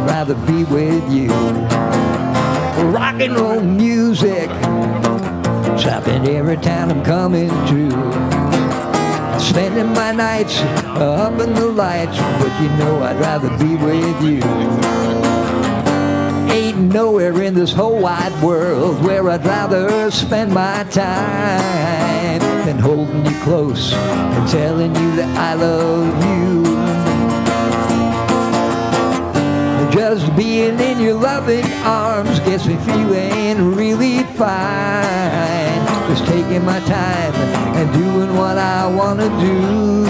rather be with you. Rock and roll music, stopping every town I'm coming to. Spending my nights up in the lights, but you know I'd rather be with you. Ain't nowhere in this whole wide world where I'd rather spend my time than holding you close and telling you that I love you. Just being in your loving arms gets me feeling really fine. Just taking my time and doing what I want to do.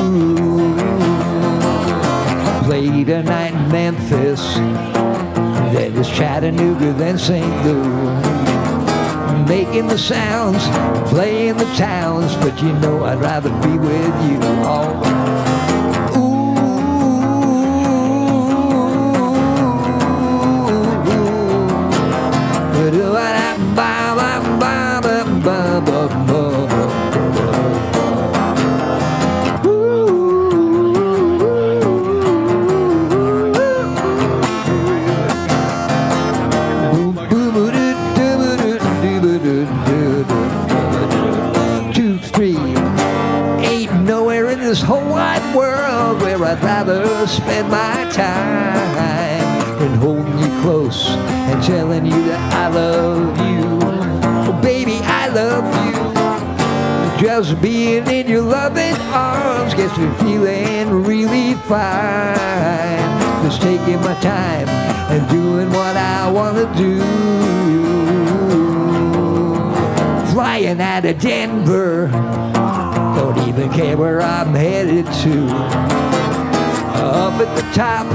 Play tonight in Memphis, then it's Chattanooga, then St. Louis. Making the sounds, playing the towns, but you know I'd rather be with you. Oh. This whole wide world where I'd rather spend my time than holding you close and telling you that I love you. Oh, baby, I love you. Just being in your loving arms gets me feeling really fine. Just taking my time and doing what I want to do. Flying out of Denver, don't even care where I'm headed to. Up at the top,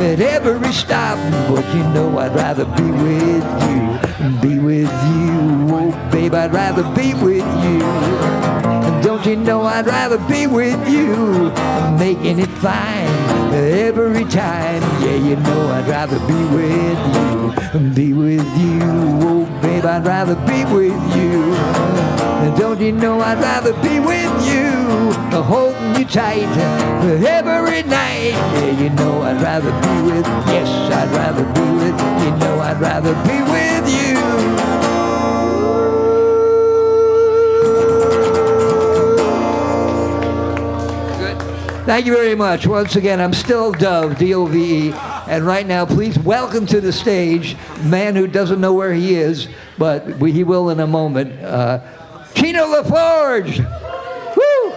at every stop, but you know I'd rather be with you, be with you. Oh, babe, I'd rather be with you. And don't you know I'd rather be with you, making it fine every time. Yeah, you know I'd rather be with you, be with you. Oh, babe, I'd rather be with you. And don't you know I'd rather be with you, holding you tight every night. Yeah, you know I'd rather be with, yes, I'd rather be with, you know I'd rather be with you. Good. Thank you very much. Once again, I'm still Dove, D-O-V-E. And right now, please welcome to the stage a man who doesn't know where he is, but he will in a moment. Kino LaForge! Woo!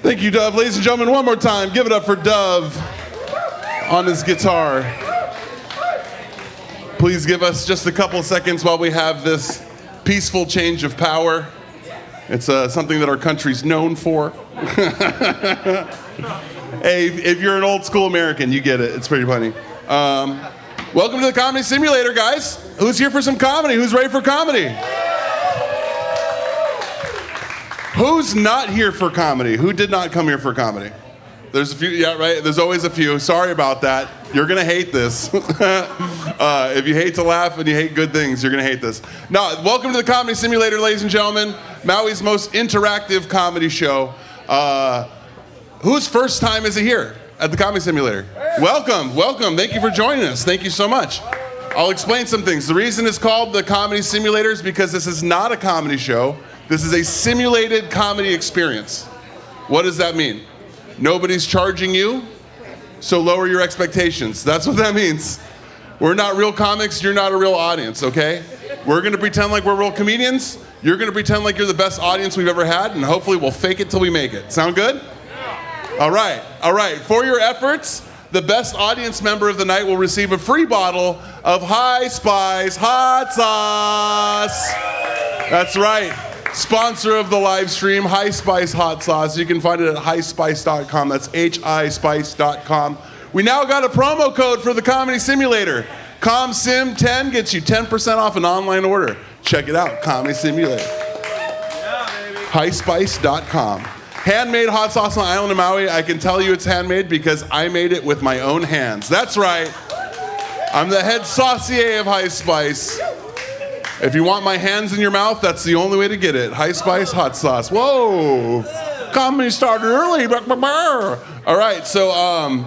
Thank you, Dove. Ladies and gentlemen, one more time, give it up for Dove on his guitar. Please give us just a couple seconds while we have this peaceful change of power. It's something that our country's known for. Hey, if you're an old school American, you get it. It's pretty funny. Welcome to the Comedy Simulator, guys. Who's here for some comedy? Who's ready for comedy? Who's not here for comedy? Who did not come here for comedy? There's a few, yeah, right? There's always a few. Sorry about that. You're gonna hate this. If you hate to laugh and you hate good things, you're gonna hate this. No, welcome to the Comedy Simulator, ladies and gentlemen. Maui's most interactive comedy show. Whose first time is it here at the Comedy Simulator? Welcome, welcome. Thank you for joining us. Thank you so much. I'll explain some things. The reason it's called the Comedy Simulator is because this is not a comedy show. This is a simulated comedy experience. What does that mean? Nobody's charging you, so lower your expectations. That's what that means. We're not real comics, you're not a real audience, okay? We're gonna pretend like we're real comedians. You're gonna pretend like you're the best audience we've ever had, and hopefully we'll fake it till we make it. Sound good? All right. For your efforts, the best audience member of the night will receive a free bottle of High Spice Hot Sauce. That's right. Sponsor of the live stream, High Spice Hot Sauce. You can find it at highspice.com. That's hispice.com. We now got a promo code for the Comedy Simulator. ComSim10 gets you 10% off an online order. Check it out, Comedy Simulator. Highspice.com. Handmade hot sauce on the island of Maui. I can tell you it's handmade because I made it with my own hands. That's right. I'm the head saucier of High Spice. If you want my hands in your mouth, that's the only way to get it. High Spice hot sauce. Whoa. Comedy started early. All right, so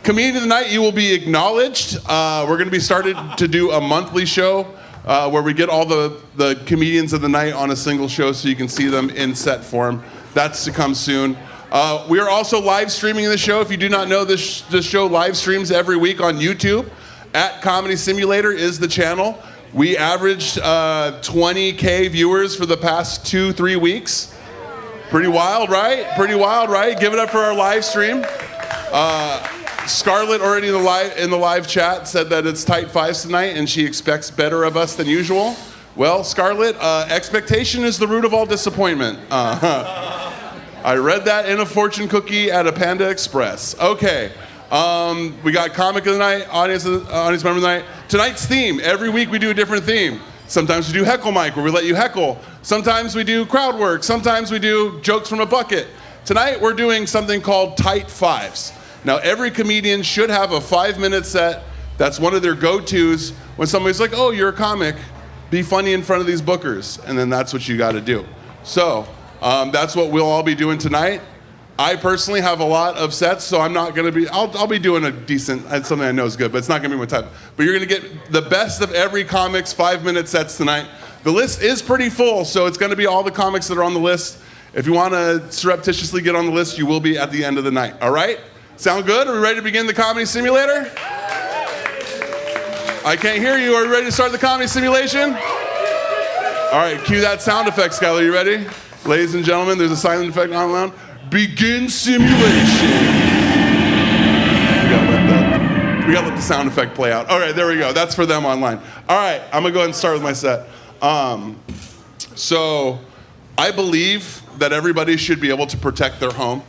Comedian of the Night, you will be acknowledged. We're going to be started to do a monthly show where we get all the comedians of the night on a single show so you can see them in set form. That's to come soon. We are also live streaming the show. If you do not know, this show live streams every week on YouTube. At Comedy Simulator is the channel. We averaged 20K viewers for the past 2-3 weeks. Pretty wild, right? Pretty wild, right? Give it up for our live stream. Scarlett already in the live chat said that it's tight fives tonight and she expects better of us than usual. Well, Scarlett, expectation is the root of all disappointment. I read that in a fortune cookie at a Panda Express. Okay, we got Comic of the Night, audience member of the night. Tonight's theme, every week we do a different theme. Sometimes we do Heckle Mic, where we let you heckle. Sometimes we do crowd work. Sometimes we do jokes from a bucket. Tonight we're doing something called Tight Fives. Now, every comedian should have a 5-minute set. That's one of their go-tos. When somebody's like, oh, you're a comic, be funny in front of these bookers. And then that's what you got to do. So that's what we'll all be doing tonight. I personally have a lot of sets, so I'm not going to be, I'll be doing a decent, something I know is good, but it's not going to be my type. But you're going to get the best of every comic's 5-minute sets tonight. The list is pretty full, so it's going to be all the comics that are on the list. If you want to surreptitiously get on the list, you will be at the end of the night. All right? Sound good? Are we ready to begin the Comedy Simulator? I can't hear you. Are we ready to start the comedy simulation? All right, cue that sound effect, Skylar. You ready? Ladies and gentlemen, there's a silent effect on loud. Begin simulation. We gotta let the sound effect play out. All right, there we go. That's for them online. All right, I'm gonna go ahead and start with my set. So I believe that everybody should be able to protect their home.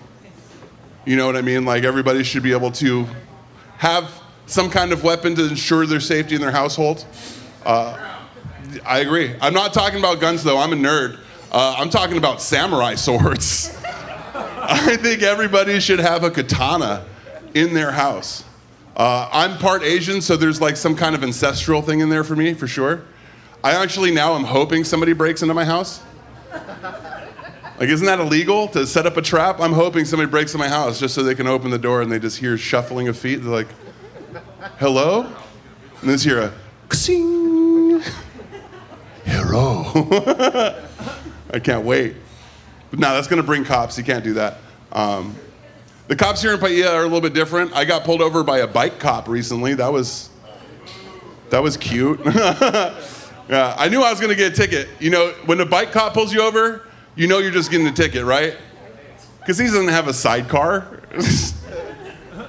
You know what I mean? Like, everybody should be able to have some kind of weapon to ensure their safety in their household. I agree. I'm not talking about guns, though. I'm a nerd. I'm talking about samurai swords. I think everybody should have a katana in their house. I'm part Asian, so there's like some kind of ancestral thing in there for me, for sure. I actually now am hoping somebody breaks into my house. Like, isn't that illegal to set up a trap? I'm hoping somebody breaks in my house just so they can open the door and they just hear shuffling of feet. They're like, hello? And then just hear a ka-sing. Hello. I can't wait. But no, that's gonna bring cops. You can't do that. The cops here in Paia are a little bit different. I got pulled over by a bike cop recently. That was cute. Yeah, I knew I was gonna get a ticket. You know, when a bike cop pulls you over, you know you're just getting a ticket, right? Because he doesn't have a sidecar.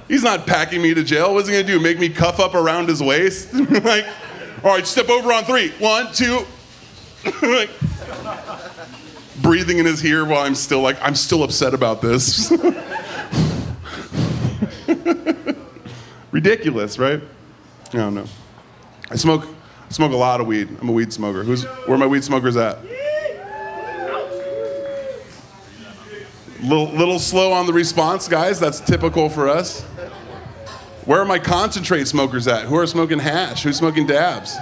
He's not packing me to jail. What's he gonna do? Make me cuff up around his waist? Like, all right, step over on 3. 1, 2. Like, breathing in his ear while I'm still upset about this. Ridiculous, right? I don't know. I smoke a lot of weed. I'm a weed smoker. Where are my weed smokers at? Little slow on the response, guys. That's typical for us. Where are my concentrate smokers at? Who are smoking hash? Who's smoking dabs?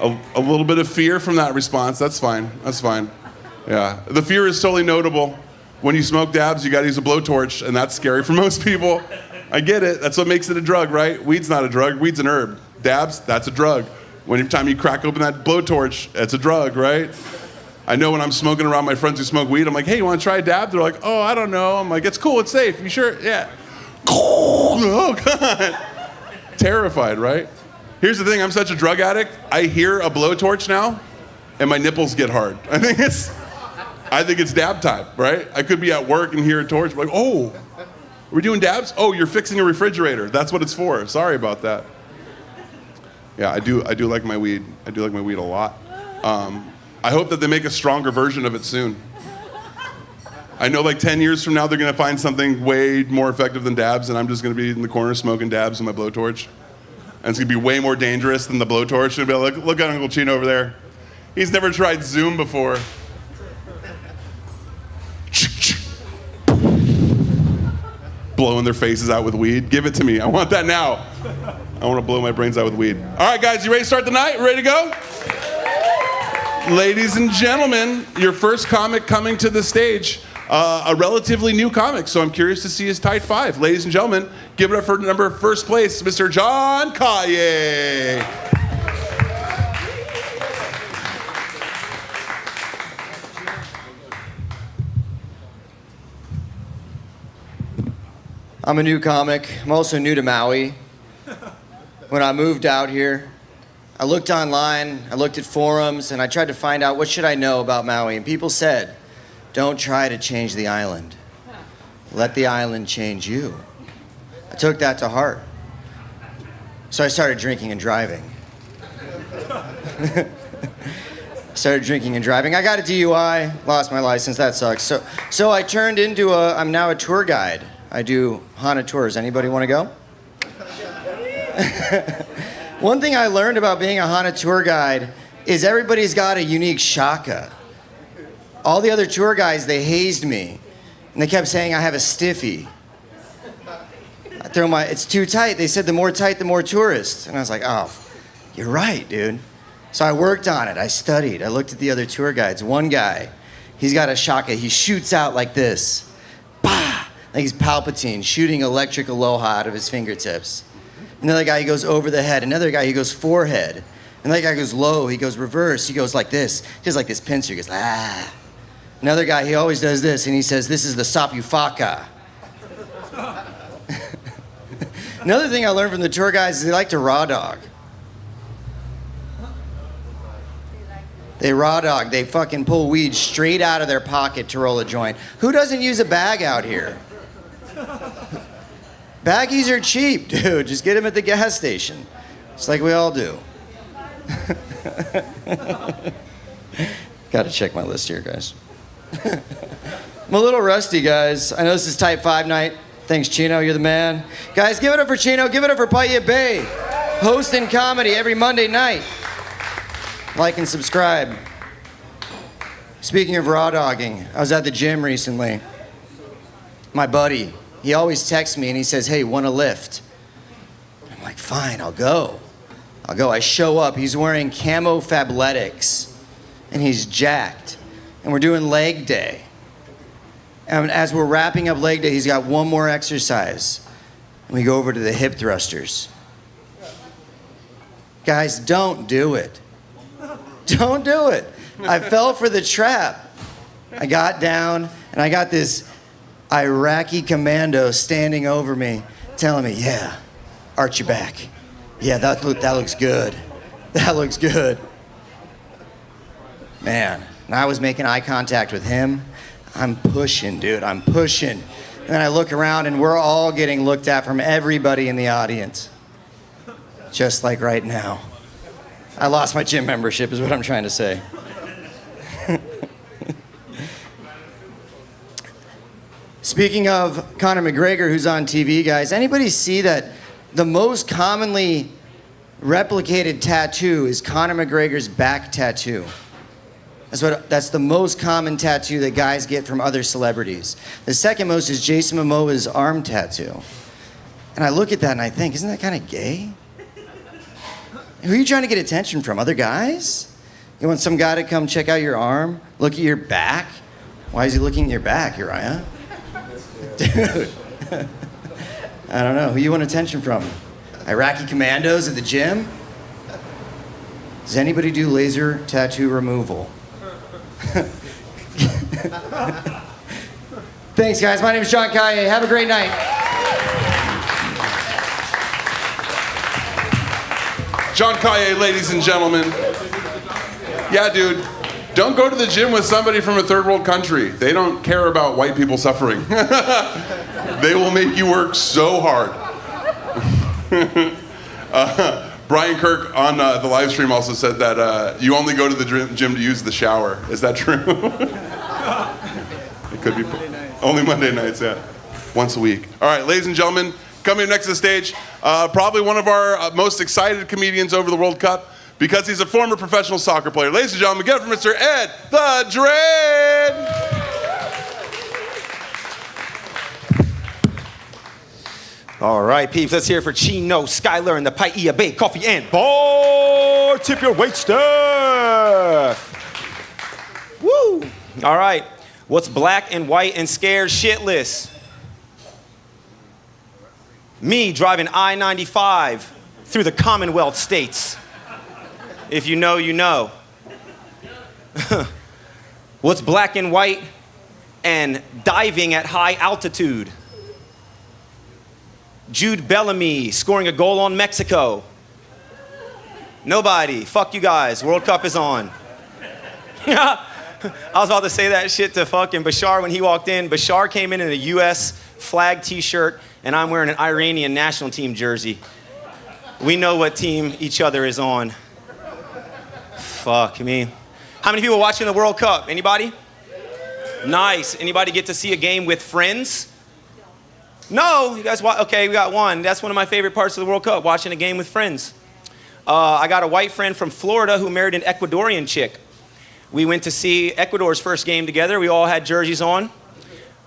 A little bit of fear from that response. That's fine. That's fine. Yeah. The fear is totally notable. When you smoke dabs, you got to use a blowtorch, and that's scary for most people. I get it. That's what makes it a drug, right? Weed's not a drug. Weed's an herb. Dabs, that's a drug. Every time you crack open that blowtorch, it's a drug, right? I know when I'm smoking around my friends who smoke weed, I'm like, hey, you want to try a dab? They're like, oh, I don't know. I'm like, it's cool, it's safe. You sure? Yeah. Oh, God. Terrified, right? Here's the thing, I'm such a drug addict, I hear a blowtorch now, and my nipples get hard. I think it's dab time, right? I could be at work and hear a torch, like, oh, are we doing dabs? Oh, you're fixing a refrigerator. That's what it's for. Sorry about that. Yeah, I do like my weed. I do like my weed a lot. I hope that they make a stronger version of it soon. I know like 10 years from now, they're gonna find something way more effective than dabs, and I'm just gonna be in the corner smoking dabs with my blowtorch. And it's gonna be way more dangerous than the blowtorch. It'll be like, look at Uncle Chino over there. He's never tried Zoom before. Blowing their faces out with weed. Give it to me. I want that now. I want to blow my brains out with weed. All right, guys, you ready to start the night? Ready to go? Ladies and gentlemen, your first comic coming to the stage. a relatively new comic, so I'm curious to see his tight five. Ladies and gentlemen, give it up for first place, Mr. John Kaye. I'm a new comic. I'm also new to Maui. When I moved out here, I looked online, I looked at forums, and I tried to find out what should I know about Maui. And people said, don't try to change the island. Let the island change you. I took that to heart. So I started drinking and driving. I got a DUI, lost my license, that sucks. So I turned into I'm now a tour guide. I do haunted tours. Anybody want to go? One thing I learned about being a haunted tour guide is everybody's got a unique shaka. All the other tour guides, they hazed me. And they kept saying I have a stiffy. It's too tight. They said the more tight, the more tourists. And I was like, oh, you're right, dude. So I worked on it. I studied. I looked at the other tour guides. One guy, he's got a shaka. He shoots out like this. Bah! Like he's Palpatine shooting electric aloha out of his fingertips. Another guy, he goes over the head. Another guy, he goes forehead. Another guy goes low. He goes reverse. He goes like this. He does like this pincer. He goes, ah. Another guy, he always does this, and he says, this is the sapufaka. Another thing I learned from the tour guides is they like to raw dog. They raw dog. They fucking pull weed straight out of their pocket to roll a joint. Who doesn't use a bag out here? Baggies are cheap, dude. Just get them at the gas station. It's like we all do. Gotta check my list here, guys. I'm a little rusty, guys. I know this is Type 5 night. Thanks, Chino. You're the man. Guys, give it up for Chino. Give it up for Paia Bay. Hosting comedy every Monday night. Like and subscribe. Speaking of raw dogging, I was at the gym recently. My buddy, he always texts me and he says, hey, want to lift? I'm like, fine, I'll go. I show up. He's wearing camo Fabletics and he's jacked. And we're doing leg day. And as we're wrapping up leg day, he's got one more exercise. And we go over to the hip thrusters. Guys, don't do it. Don't do it. I fell for the trap. I got down and I got this Iraqi commando standing over me telling me, yeah, arch your back. Yeah, that looks good. That looks good. Man, and I was making eye contact with him. I'm pushing, dude. I'm pushing. And then I look around and we're all getting looked at from everybody in the audience. Just like right now. I lost my gym membership is what I'm trying to say. Speaking of Conor McGregor, who's on TV, guys, anybody see that the most commonly replicated tattoo is Conor McGregor's back tattoo? That's the most common tattoo that guys get from other celebrities. The second most is Jason Momoa's arm tattoo. And I look at that and I think, isn't that kind of gay? Who are you trying to get attention from? Other guys? You want some guy to come check out your arm? Look at your back? Why is he looking at your back, Uriah? Dude. I don't know. Who you want attention from? Iraqi commandos at the gym? Does anybody do laser tattoo removal? Thanks, guys. My name is John Kaye. Have a great night. John Kaye, ladies and gentlemen. Yeah, dude, don't go to the gym with somebody from a third world country. They don't care about white people suffering. They will make you work so hard. Brian Kirk on the live stream also said that you only go to the gym to use the shower. Is that true? It could be only Monday nights, yeah. Once a week. All right, ladies and gentlemen, coming next to the stage, probably one of our most excited comedians over the World Cup because he's a former professional soccer player. Ladies and gentlemen, get it for Mr. Ed the Dread. All right, peeps, let's hear it for Chino, Skylar, and the Paia Bay Coffee and Bar. Tip your wait staff. Woo! All right. What's black and white and scared shitless? Me driving I-95 through the Commonwealth states. If you know, you know. What's black and white and diving at high altitude? Jude Bellamy scoring a goal on Mexico. Nobody. Fuck you guys. World Cup is on. I was about to say that shit to fucking Bashar when he walked in. Bashar came in a U.S. flag t-shirt, and I'm wearing an Iranian national team jersey. We know what team each other is on. Fuck me. How many people watching the World Cup? Anybody? Nice. Anybody get to see a game with friends? No, you guys, okay, we got one. That's one of my favorite parts of the World Cup, watching a game with friends. I got a white friend from Florida who married an Ecuadorian chick. We went to see Ecuador's first game together. We all had jerseys on.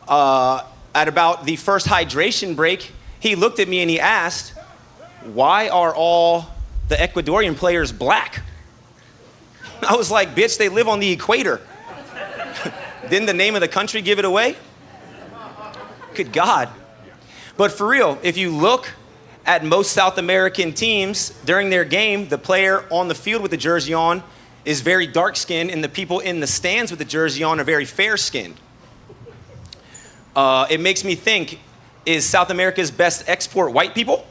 At about the first hydration break, he looked at me and he asked, why are all the Ecuadorian players black? I was like, bitch, they live on the equator. Didn't the name of the country give it away? Good God. But for real, if you look at most South American teams during their game, the player on the field with the jersey on is very dark-skinned, and the people in the stands with the jersey on are very fair-skinned. It makes me think, is South America's best export white people?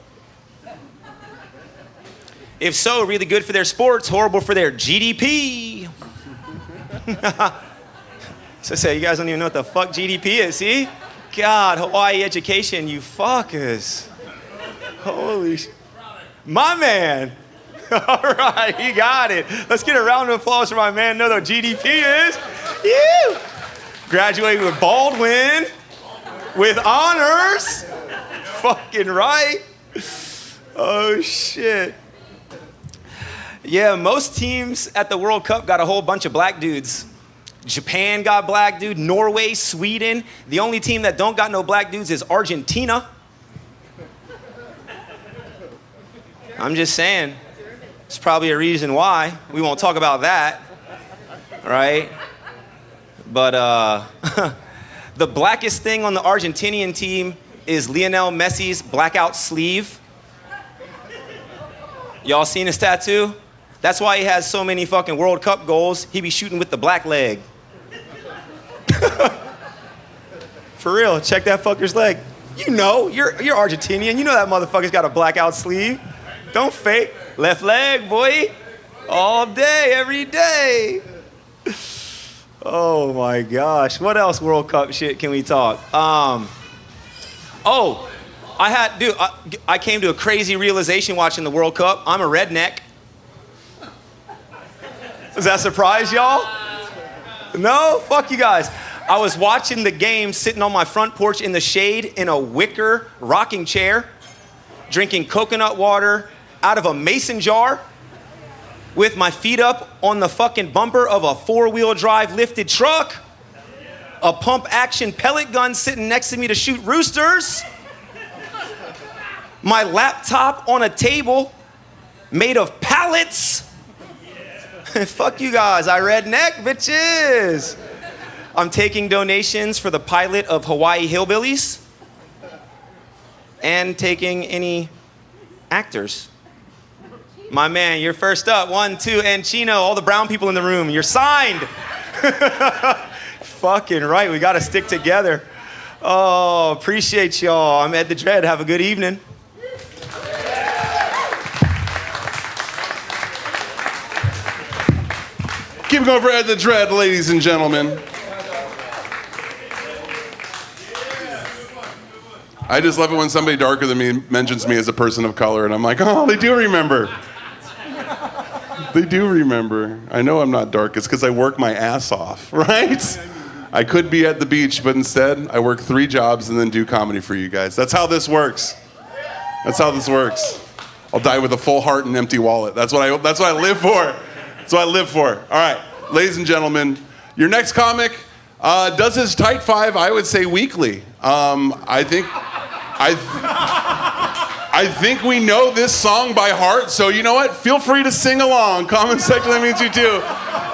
If so, really good for their sports, horrible for their GDP. So say, you guys don't even know what the fuck GDP is, see? God, Hawaii education, you fuckers. Holy sh... My man. All right, he got it. Let's get a round of applause for my man. Know what GDP is? Yeah. Graduated with Baldwin, with honors. Fucking right. Oh, shit. Yeah, most teams at the World Cup got a whole bunch of black dudes. Japan got black dude, Norway, Sweden. The only team that don't got no black dudes is Argentina. I'm just saying, there's probably a reason why. We won't talk about that, right? But the blackest thing on the Argentinian team is Lionel Messi's blackout sleeve. Y'all seen his tattoo? That's why he has so many fucking World Cup goals. He be shooting with the black leg. For real, check that fucker's leg. You know, you're Argentinian. You know that motherfucker's got a blackout sleeve. Don't fake. Left leg, boy. All day, every day. Oh my gosh. What else World Cup shit can we talk? I came to a crazy realization watching the World Cup. I'm a redneck. Does that surprise y'all? No? Fuck you guys. I was watching the game sitting on my front porch in the shade in a wicker rocking chair, drinking coconut water out of a mason jar with my feet up on the fucking bumper of a 4-wheel drive lifted truck, a pump action pellet gun sitting next to me to shoot roosters, my laptop on a table made of pallets. Fuck you guys, I redneck, bitches. I'm taking donations for the pilot of Hawaii Hillbillies and taking any actors. My man, you're first up. 1, 2, and Chino, all the brown people in the room, you're signed. Fucking right, we gotta stick together. Oh, appreciate y'all. I'm Ed the Dread, have a good evening. Keep it going for Ed the Dread, ladies and gentlemen. I just love it when somebody darker than me mentions me as a person of color, and I'm like, oh, they do remember. They do remember. I know I'm not dark. It's because I work my ass off, right? I could be at the beach, but instead, I work 3 jobs and then do comedy for you guys. That's how this works. That's how this works. I'll die with a full heart and empty wallet. That's what I live for. That's what I live for. All right, ladies and gentlemen, your next comic does his tight 5, I would say, weekly. I think we know this song by heart, so you know what? Feel free to sing along. Comment section, that means you too.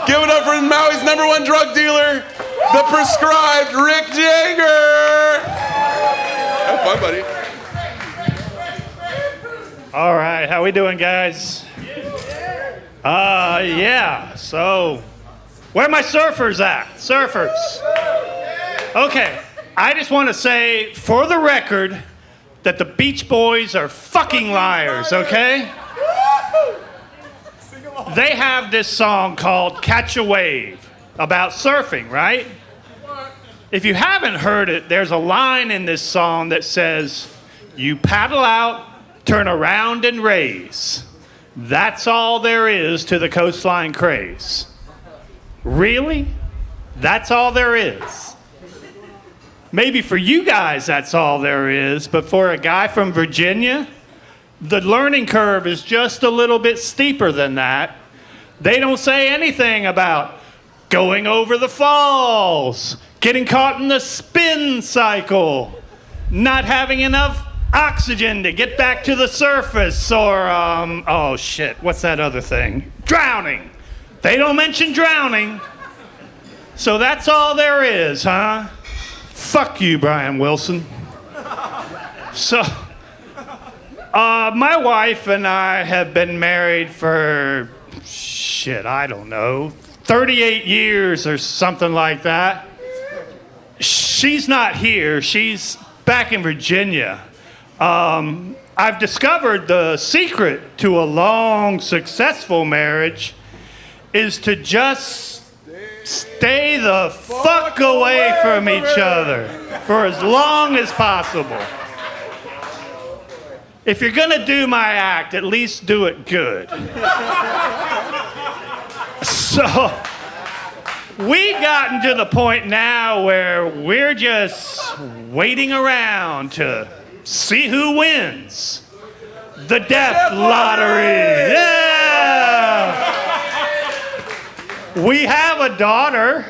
Give it up for Maui's #1 drug dealer, the prescribed Rick Jager. Have fun, buddy. All right, how we doing, guys? Yeah, so where my surfers at? Surfers. Okay, I just want to say, for the record, that the Beach Boys are fucking liars, okay? They have this song called Catch a Wave about surfing, right? If you haven't heard it, there's a line in this song that says, you paddle out, turn around and raise. That's all there is to the coastline craze. Really? That's all there is? Maybe for you guys that's all there is, but for a guy from Virginia, the learning curve is just a little bit steeper than that. They don't say anything about going over the falls, getting caught in the spin cycle, not having enough oxygen to get back to the surface, or, oh shit, what's that other thing? Drowning. They don't mention drowning. So that's all there is, huh? Fuck you, Brian Wilson. So, my wife and I have been married for, shit, I don't know, 38 years or something like that. She's not here. She's back in Virginia. I've discovered the secret to a long, successful marriage is to just stay the fuck away from each other for as long as possible. If you're gonna do my act, at least do it good. So, we've gotten to the point now where we're just waiting around to see who wins. The death lottery. Yeah! We have a daughter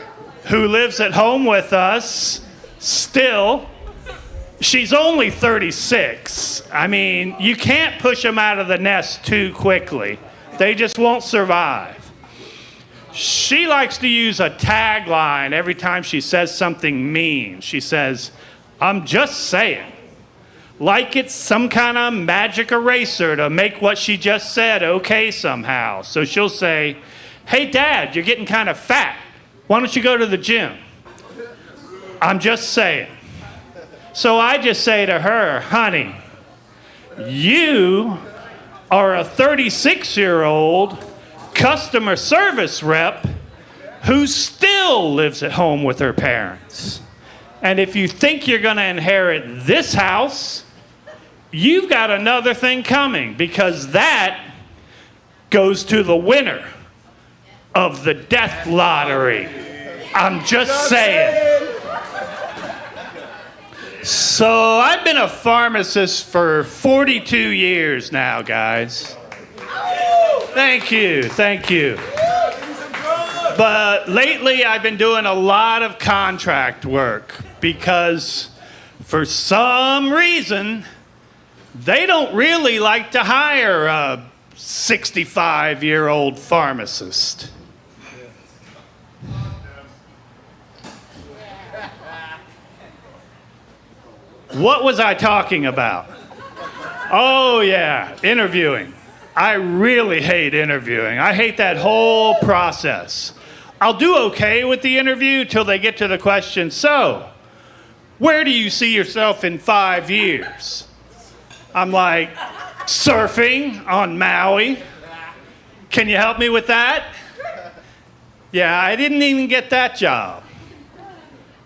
who lives at home with us still. She's only 36. I mean, you can't push them out of the nest too quickly. They just won't survive. She likes to use a tagline every time she says something mean. She says, I'm just saying. Like it's some kind of magic eraser to make what she just said okay somehow. So she'll say, hey, Dad, you're getting kind of fat. Why don't you go to the gym? I'm just saying. So I just say to her, honey, you are a 36-year-old customer service rep who still lives at home with her parents. And if you think you're going to inherit this house, you've got another thing coming, because that goes to the winner of the death lottery. I'm just saying. So I've been a pharmacist for 42 years now, guys. Thank you, thank you. But lately I've been doing a lot of contract work because for some reason they don't really like to hire a 65-year-old pharmacist. What was I talking about? Oh yeah, interviewing. I really hate interviewing. I hate that whole process. I'll do okay with the interview till they get to the question, so, where do you see yourself in 5 years? I'm like, surfing on Maui. Can you help me with that? Yeah, I didn't even get that job.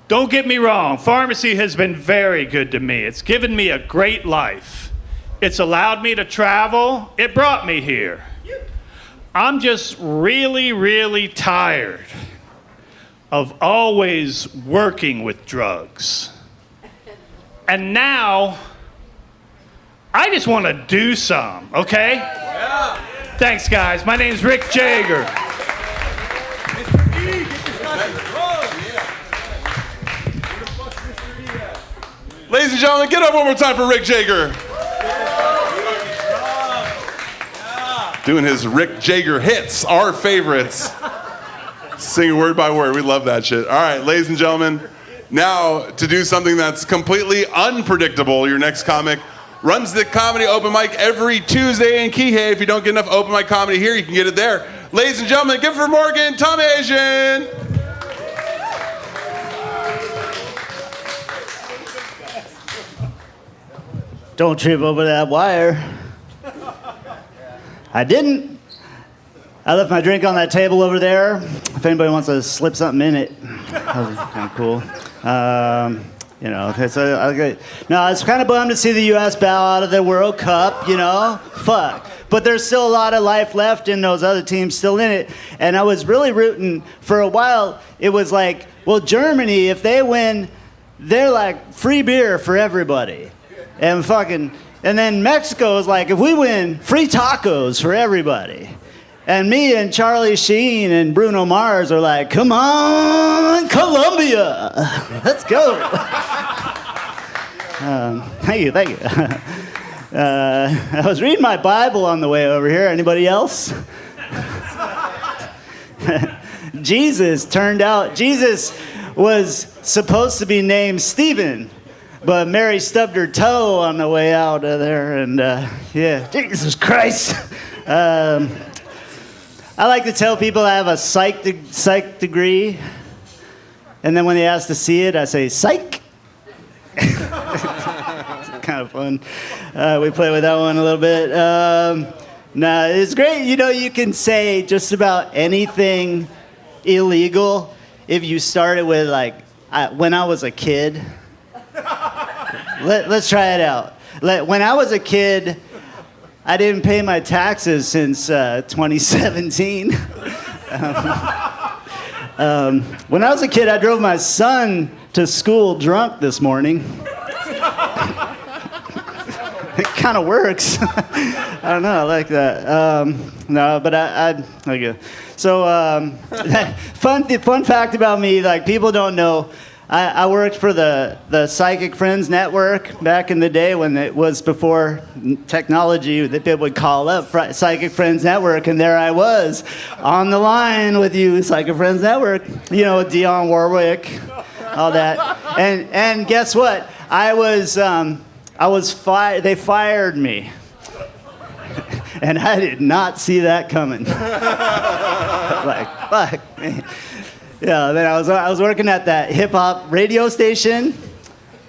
Don't get me wrong, pharmacy has been very good to me. It's given me a great life. It's allowed me to travel. It brought me here. I'm just really, really tired of always working with drugs. And now, I just want to do some, okay? Yeah. Thanks, guys. My name's Rick Jager. Ladies and gentlemen, get up one more time for Rick Jager. Doing his Rick Jager hits, our favorites. Singing word by word. We love that shit. All right, ladies and gentlemen, now to do something that's completely unpredictable, your next comic runs the comedy open mic every Tuesday in Kihei. If you don't get enough open mic comedy here, you can get it there. Ladies and gentlemen, give it for Morgan Tomasian. Don't trip over that wire. I didn't. I left my drink on that table over there. If anybody wants to slip something in it, that was kind of cool. You know, it's kind of bummed to see the U.S. bow out of the World Cup, you know? Fuck. But there's still a lot of life left in those other teams still in it. And I was really rooting for a while. It was like, well, Germany, if they win, they're like free beer for everybody. And then Mexico is like, if we win, free tacos for everybody. And me and Charlie Sheen and Bruno Mars are like, come on, Colombia, let's go. Thank you. I was reading my Bible on the way over here. Anybody else? Jesus was supposed to be named Stephen, but Mary stubbed her toe on the way out of there, and yeah, Jesus Christ. I like to tell people I have a psych degree, and then when they ask to see it, I say psych. It's kind of fun. We play with that one a little bit. No, it's great. You know, you can say just about anything illegal if you start it with like, when I was a kid. Let's try it out. When I was a kid, I didn't pay my taxes since 2017. When I was a kid, I drove my son to school drunk this morning. It kind of works. I don't know, I like that. No, but I like it. So, fun fact about me, like people don't know, I worked for the Psychic Friends Network back in the day when it was before technology that people would call up Psychic Friends Network, and there I was on the line with you, Psychic Friends Network, you know, with Dionne Warwick, all that. And guess what? They fired me. And I did not see that coming. Like, fuck, man. Yeah, then I was working at that hip hop radio station,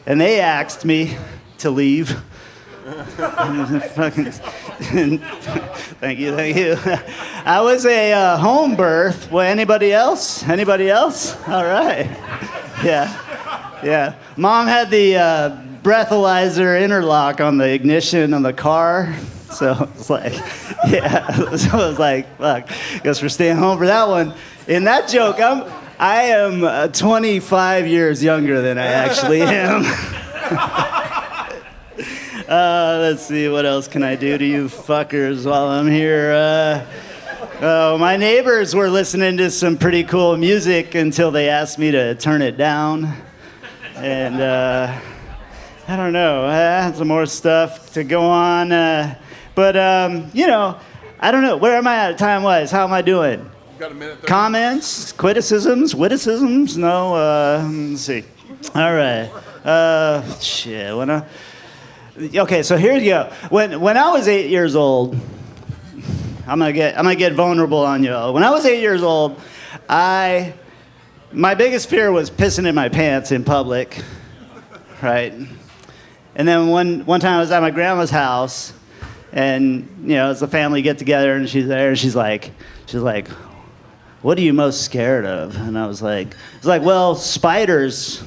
and they asked me to leave. Thank you. I was a home birth. Well, anybody else? All right. Yeah. Mom had the breathalyzer interlock on the ignition on the car. So it's like, yeah. So I was like, fuck, guess we're staying home for that one. In that joke, I am 25 years younger than I actually am. Let's see, what else can I do to you fuckers while I'm here? My neighbors were listening to some pretty cool music until they asked me to turn it down. And I don't know, I had some more stuff to go on. But you know, I don't know, where am I at time-wise? How am I doing? Got a minute. Comments, witticisms? No, let's see. All right. Shit. Okay, so here you go. When I was 8 years old, I'm gonna get vulnerable on you all. When I was 8 years old, my biggest fear was pissing in my pants in public, right? And then one time I was at my grandma's house, and you know, it's a family get together, and she's there, and she's like, what are you most scared of? And I was like, well, spiders.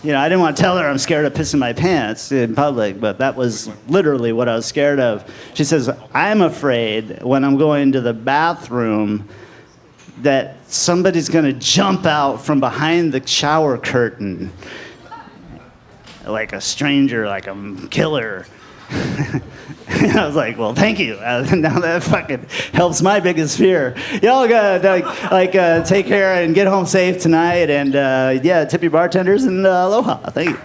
You know, I didn't want to tell her I'm scared of pissing my pants in public, but that was literally what I was scared of. She says, I'm afraid when I'm going to the bathroom that somebody's going to jump out from behind the shower curtain like a stranger, like a killer. And I was like, well, thank you. Now that fucking helps my biggest fear. Y'all gotta take care and get home safe tonight. And yeah, tip your bartenders and aloha. Thank you.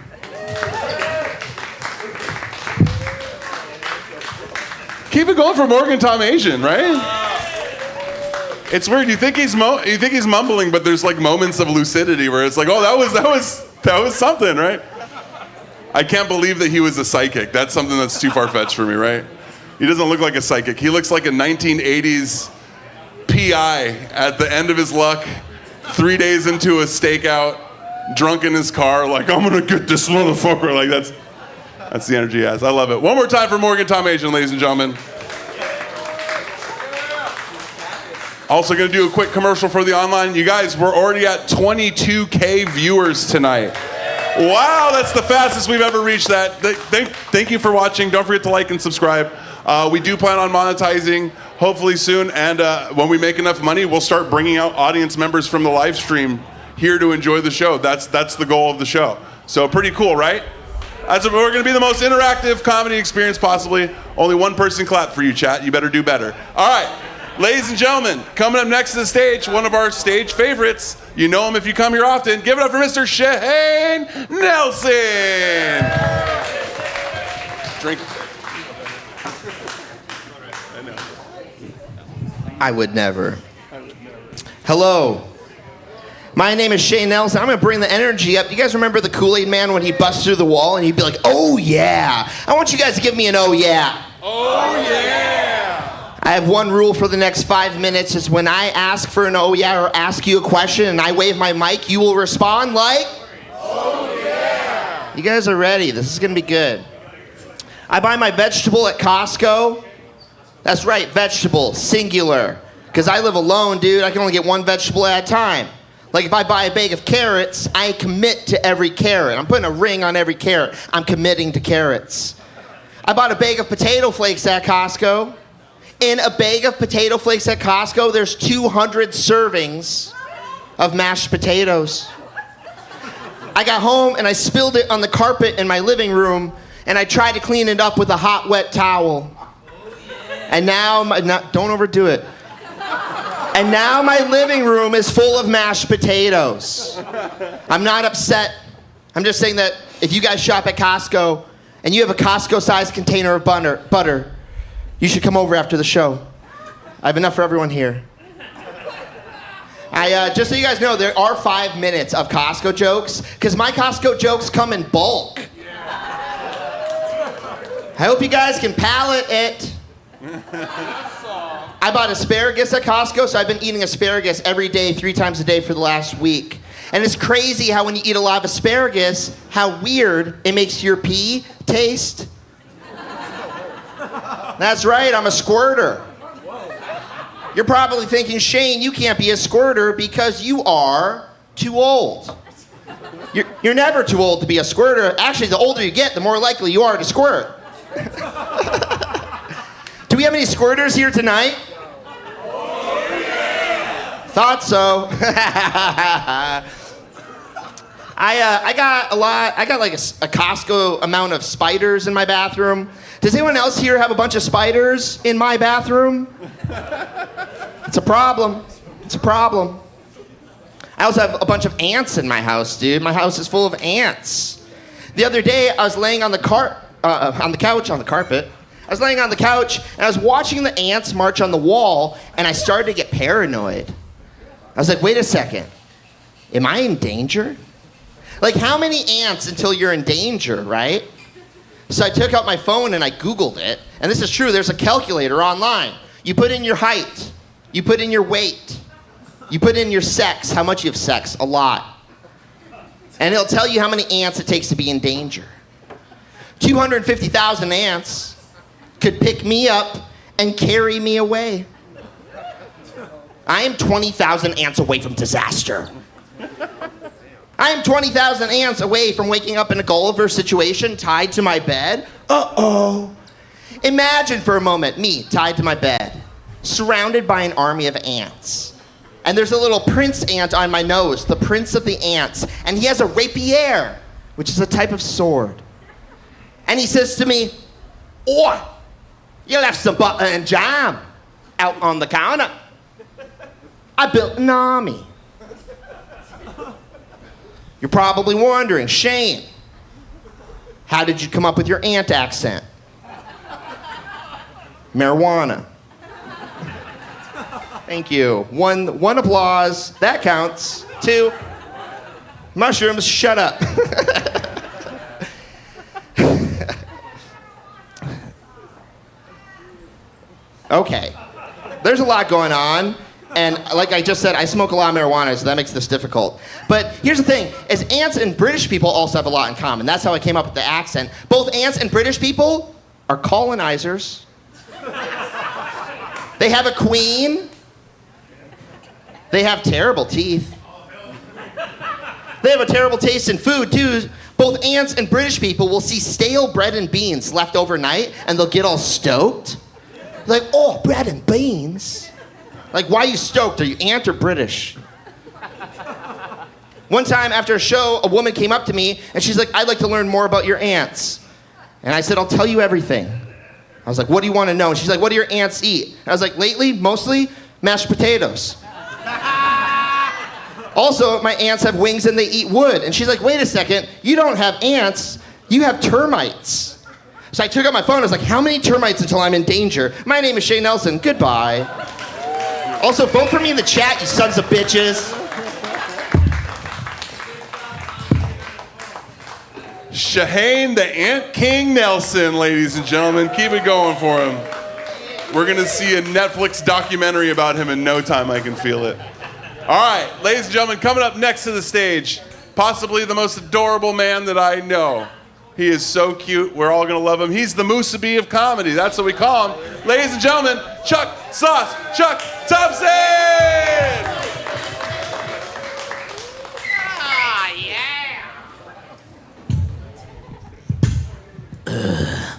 Keep it going for Morgan Tomasian, right? It's weird. You think he's mumbling, but there's like moments of lucidity where it's like, oh, that was something, right? I can't believe that he was a psychic. That's something that's too far-fetched for me, right? He doesn't look like a psychic. He looks like a 1980s PI at the end of his luck, 3 days into a stakeout, drunk in his car, like, I'm gonna get this motherfucker. Like, that's the energy he has. I love it. One more time for Morgan Tomasian, ladies and gentlemen. Also gonna do a quick commercial for the online. You guys, we're already at 22K viewers tonight. Wow, that's the fastest we've ever reached that. Thank you for watching. Don't forget to like and subscribe. We do plan on monetizing hopefully soon, and when we make enough money, we'll start bringing out audience members from the live stream here to enjoy the show. That's the goal of the show. So pretty cool, right? We're going to be the most interactive comedy experience possibly. Only one person clapped for you, chat. You better do better. All right. Ladies and gentlemen, coming up next to the stage, one of our stage favorites. You know him if you come here often. Give it up for Mr. Shane Nelson. Drink. I would never. Hello. My name is Shane Nelson. I'm going to bring the energy up. You guys remember the Kool-Aid Man when he busts through the wall and he'd be like, oh yeah. I want you guys to give me an oh yeah. Oh yeah. I have one rule for the next 5 minutes. Is when I ask for an oh yeah or ask you a question and I wave my mic, you will respond like, oh yeah. You guys are ready. This is going to be good. I buy my vegetable at Costco. That's right, vegetable, singular. Because I live alone, dude. I can only get one vegetable at a time. Like if I buy a bag of carrots, I commit to every carrot. I'm putting a ring on every carrot. I'm committing to carrots. I bought a bag of potato flakes at Costco. In a bag of potato flakes at Costco, there's 200 servings of mashed potatoes. I got home and I spilled it on the carpet in my living room and I tried to clean it up with a hot, wet towel. And now, don't overdo it. And now my living room is full of mashed potatoes. I'm not upset. I'm just saying that if you guys shop at Costco and you have a Costco-sized container of butter, you should come over after the show. I have enough for everyone here. Just so you guys know, there are 5 minutes of Costco jokes, because my Costco jokes come in bulk. I hope you guys can palate it. I bought asparagus at Costco, so I've been eating asparagus every day, 3 times a day for the last week. And it's crazy how when you eat a lot of asparagus, how weird it makes your pee taste. That's right, I'm a squirter. You're probably thinking, Shane, you can't be a squirter because you are too old. You're never too old to be a squirter. Actually, the older you get, the more likely you are to squirt. Do we have any squirters here tonight? Oh, yeah. Thought so. I got like a Costco amount of spiders in my bathroom. Does anyone else here have a bunch of spiders in my bathroom? It's a problem. It's a problem. I also have a bunch of ants in my house, dude. My house is full of ants. The other day, I was laying on the carpet. I was laying on the couch, and I was watching the ants march on the wall, and I started to get paranoid. I was like, wait a second. Am I in danger? Like, how many ants until you're in danger, right? So I took out my phone and I Googled it. And this is true, there's a calculator online. You put in your height. You put in your weight. You put in your sex, how much you have sex, a lot. And it'll tell you how many ants it takes to be in danger. 250,000 ants could pick me up and carry me away. I am 20,000 ants away from disaster. I am 20,000 ants away from waking up in a Gulliver situation tied to my bed. Uh-oh. Imagine for a moment me tied to my bed, surrounded by an army of ants. And there's a little prince ant on my nose, the prince of the ants. And he has a rapier, which is a type of sword. And he says to me, "Oi, you left some butter and jam out on the counter. I built an army." You're probably wondering, Shane, how did you come up with your ant accent? Marijuana. Thank you. One applause. That counts. 2. Mushrooms, shut up. Okay. There's a lot going on. And like I just said, I smoke a lot of marijuana, so that makes this difficult. But here's the thing, is ants and British people also have a lot in common. That's how I came up with the accent. Both ants and British people are colonizers. They have a queen. They have terrible teeth. They have a terrible taste in food, too. Both ants and British people will see stale bread and beans left overnight, and they'll get all stoked. Like, oh, bread and beans. Like, why are you stoked? Are you ant or British? One time after a show, a woman came up to me, and she's like, I'd like to learn more about your ants. And I said, I'll tell you everything. I was like, what do you want to know? And she's like, what do your ants eat? And I was like, lately, mostly mashed potatoes. Also, my ants have wings and they eat wood. And she's like, wait a second, you don't have ants, you have termites. So I took out my phone, I was like, how many termites until I'm in danger? My name is Shay Nelson, goodbye. Also, vote for me in the chat, you sons of bitches. Shahane the Ant King Nelson, ladies and gentlemen. Keep it going for him. We're going to see a Netflix documentary about him in no time, I can feel it. All right, ladies and gentlemen, coming up next to the stage, possibly the most adorable man that I know. He is so cute. We're all going to love him. He's the Musabi of comedy. That's what we call him. Ladies and gentlemen, Chuck Sauce Chuck Thompson! Ah, yeah!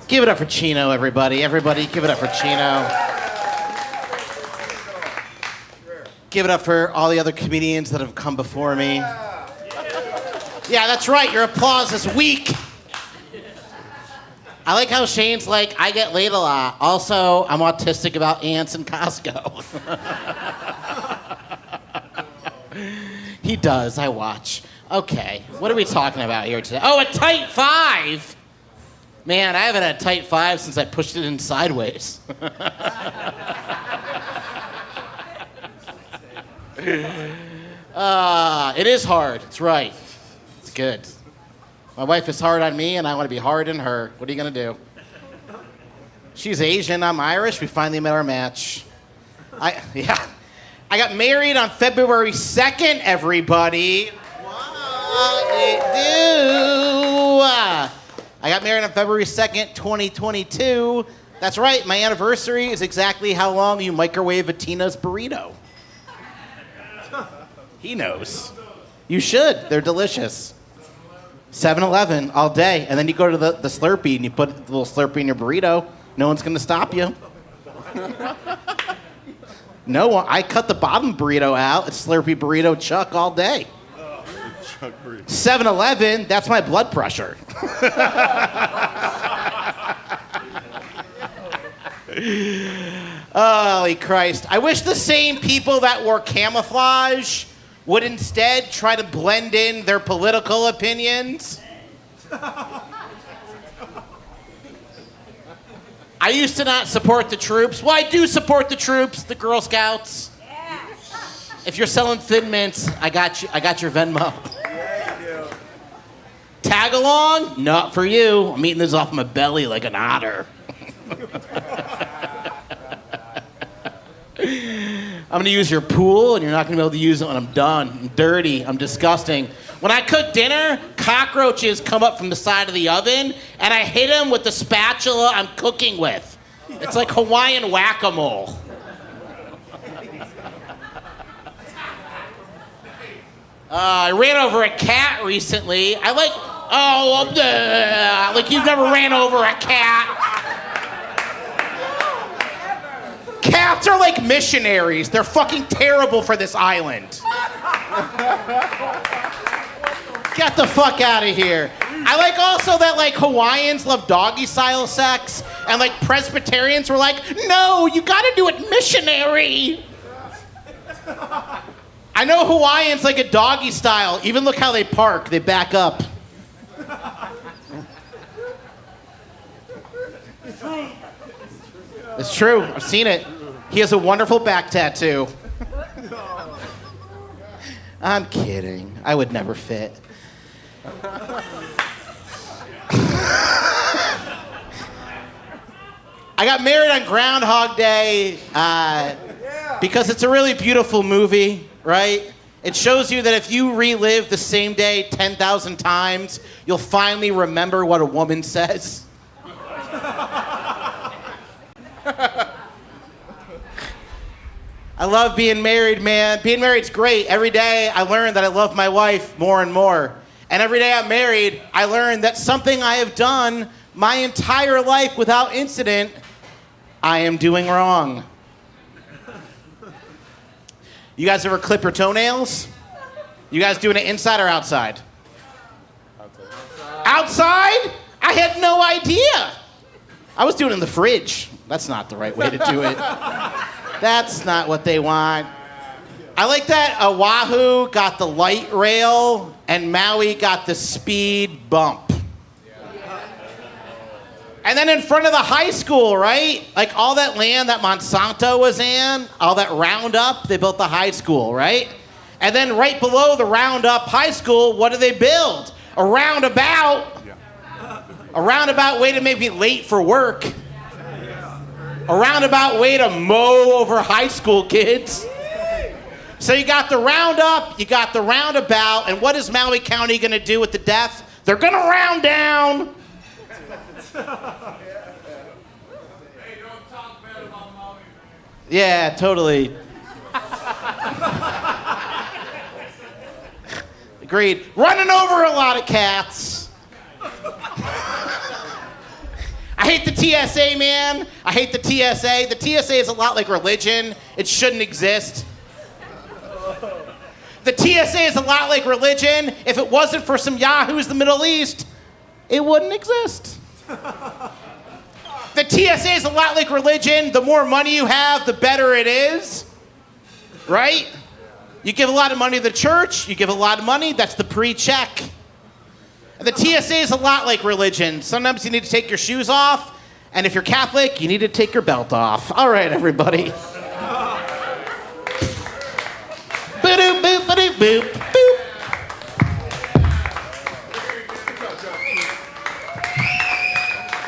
Give it up for Chino, everybody. Everybody, give it up for Chino. Give it up for all the other comedians that have come before me. Yeah, that's right. Your applause is weak. I like how Shane's like, I get laid a lot. Also, I'm autistic about ants and Costco. He does. I watch. Okay, what are we talking about here today? Oh, a tight 5. Man, I haven't had a tight 5 since I pushed it in sideways. It is hard. It's right. It's good. My wife is hard on me, and I want to be hard on her. What are you going to do? She's Asian. I'm Irish. We finally met our match. I got married on February 2nd, everybody. What do? I got married on February 2nd, 2022. That's right. My anniversary is exactly how long you microwave a Tina's burrito. He knows. You should. They're delicious. 7-Eleven all day. And then you go to the Slurpee and you put the little Slurpee in your burrito. No one's going to stop you. No one. I cut the bottom burrito out. It's Slurpee burrito Chuck all day. 7-Eleven, that's my blood pressure. Holy Christ. I wish the same people that wore camouflage would instead try to blend in their political opinions. I used to not support the troops. Well, I do support the troops, the Girl Scouts. Yeah. If you're selling Thin Mints, I got you. I got your Venmo. Tag along? Not for you. I'm eating this off my belly like an otter. I'm gonna use your pool, and you're not gonna be able to use it when I'm done. I'm dirty. I'm disgusting. When I cook dinner, cockroaches come up from the side of the oven, and I hit them with the spatula I'm cooking with. It's like Hawaiian whack-a-mole. I ran over a cat recently. Like you've never ran over a cat. Cats are like missionaries. They're fucking terrible for this island. Get the fuck out of here. I like also that like Hawaiians love doggy style sex and like Presbyterians were like, no, you gotta do it missionary. I know Hawaiians like a doggy style. Even look how they park. They back up. It's true. I've seen it. He has a wonderful back tattoo. I'm kidding. I would never fit. I got married on Groundhog Day because it's a really beautiful movie, right? It shows you that if you relive the same day 10,000 times, you'll finally remember what a woman says. I love being married, man. Being married's great. Every day I learn that I love my wife more and more. And every day I'm married, I learn that something I have done my entire life without incident, I am doing wrong. You guys ever clip your toenails? You guys doing it inside or outside? Outside? I had no idea. I was doing it in the fridge. That's not the right way to do it. That's not what they want. I like that Oahu got the light rail and Maui got the speed bump. And then in front of the high school, right? Like all that land that Monsanto was in, all that Roundup, they built the high school, right? And then right below the Roundup high school, what do they build? A roundabout. A roundabout way to make me late for work. A roundabout way to mow over high school kids. So you got the Roundup, you got the roundabout, and what is Maui County gonna do with the deaf? They're gonna round down. Yeah, totally. Agreed. Running over a lot of cats. I hate the TSA, man. I hate the TSA. The TSA is a lot like religion. It shouldn't exist. The TSA is a lot like religion. If it wasn't for some yahoos in the Middle East, it wouldn't exist. The TSA is a lot like religion. The more money you have, the better it is. Right? You give a lot of money to the church, you give a lot of money, that's the pre-check. And the TSA is a lot like religion. Sometimes you need to take your shoes off, and if you're Catholic, you need to take your belt off. All right, everybody. Boop, boop, boop, boop, boop.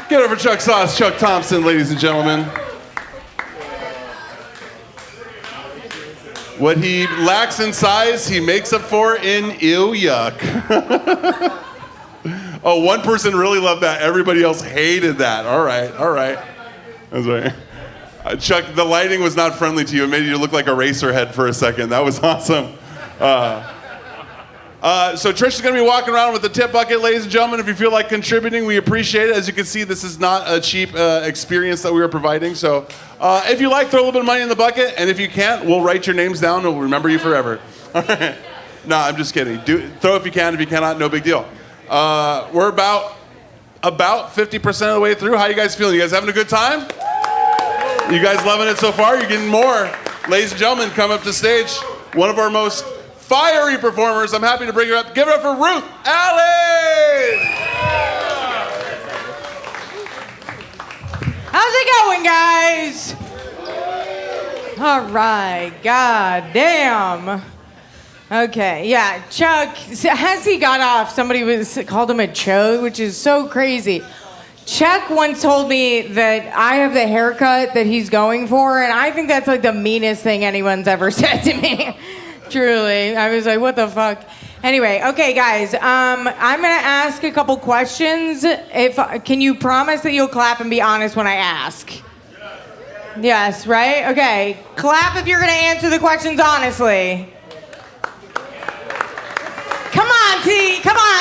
Get over Chuck Sauce, Chuck Thompson, ladies and gentlemen. What he lacks in size, he makes up for in ew yuck. Oh, one person really loved that. Everybody else hated that. All right. That's right. Chuck, the lighting was not friendly to you. It made you look like a racer head for a second. That was awesome. So Trish is going to be walking around with the tip bucket, ladies and gentlemen. If you feel like contributing, we appreciate it. As you can see, this is not a cheap experience that we are providing. So if you like, throw a little bit of money in the bucket. And if you can't, we'll write your names down and we'll remember you forever. All right. No, I'm just kidding. Throw if you can. If you cannot, no big deal. We're about 50% of the way through. How you guys feeling? You guys having a good time? You guys loving it so far? You're getting more. Ladies and gentlemen, come up to stage. One of our most fiery performers. I'm happy to bring her up. Give it up for Ruth Allen! How's it going, guys? All right, god damn. Okay, yeah, Chuck, as he got off, somebody called him a chode, which is so crazy. Chuck once told me that I have the haircut that he's going for, and I think that's like the meanest thing anyone's ever said to me. Truly. I was like, what the fuck? Anyway, okay, guys, I'm gonna ask a couple questions. Can you promise that you'll clap and be honest when I ask? Yes, right? Okay, clap if you're gonna answer the questions honestly. Come on, T. Come on.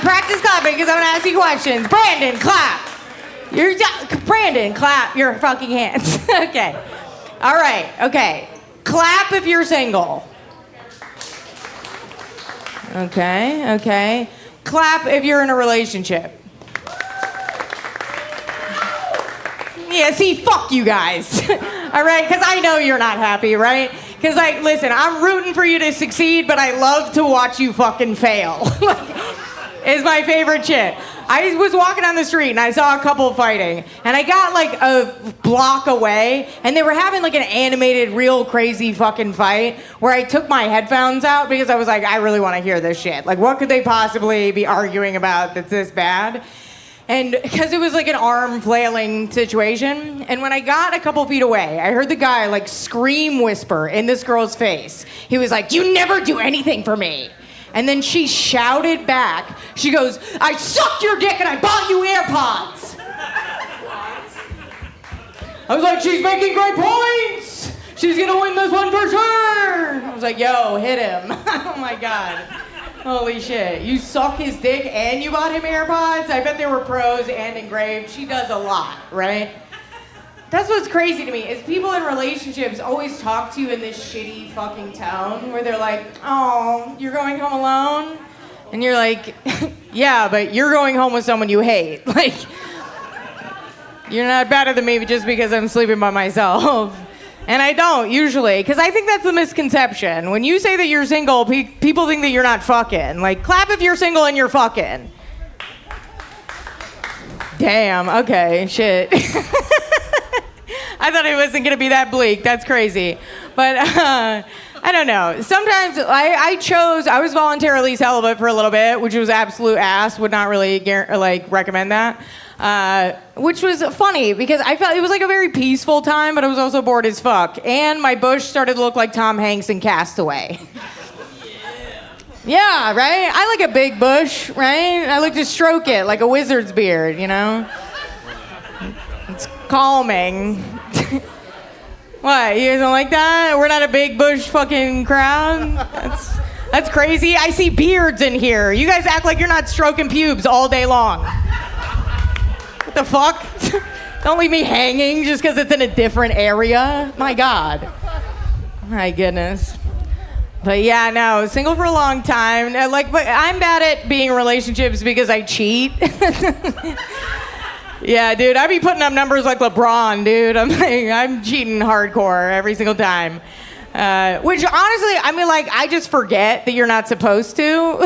Practice clapping because I'm gonna ask you questions. Brandon, clap. Brandon, clap your fucking hands. Okay. All right. Okay. Clap if you're single. Okay. Clap if you're in a relationship. Yeah, see, fuck you guys. All right? Because I know you're not happy, right? Because, like, listen, I'm rooting for you to succeed, but I love to watch you fucking fail. Is my favorite shit. I was walking down the street and I saw a couple fighting, and I got like a block away, and they were having like an animated, real crazy fucking fight where I took my headphones out because I was like, I really want to hear this shit. Like, what could they possibly be arguing about that's this bad? And because it was like an arm flailing situation. And when I got a couple feet away, I heard the guy like scream whisper in this girl's face. He was like, "You never do anything for me." And then she shouted back. She goes, "I sucked your dick and I bought you AirPods." I was like, she's making great points. She's gonna win this one for sure. I was like, yo, hit him. Oh my God. Holy shit. You suck his dick and you bought him AirPods? I bet they were pros and engraved. She does a lot, right? That's what's crazy to me, is people in relationships always talk to you in this shitty fucking tone where they're like, oh, you're going home alone? And you're like, yeah, but you're going home with someone you hate. Like, you're not better than me just because I'm sleeping by myself. And I don't, usually, because I think that's the misconception. When you say that you're single, people think that you're not fucking. Like, clap if you're single and you're fucking. Damn, okay, shit. I thought it wasn't going to be that bleak. That's crazy. But I don't know. Sometimes I was voluntarily celibate for a little bit, which was absolute ass. Would not really recommend that. Which was funny because I felt it was like a very peaceful time, but I was also bored as fuck. And my bush started to look like Tom Hanks in Castaway. Yeah, right? I like a big bush, right? I like to stroke it like a wizard's beard, you know? It's calming. What, you guys don't like that? We're not a big bush fucking crowd? That's crazy. I see beards in here. You guys act like you're not stroking pubes all day long. What the fuck? Don't leave me hanging just because it's in a different area. My God. My goodness. But yeah, no, single for a long time. But I'm bad at being in relationships because I cheat. Yeah, dude, I be putting up numbers like LeBron, dude. I'm cheating hardcore every single time. Which honestly, I just forget that you're not supposed to.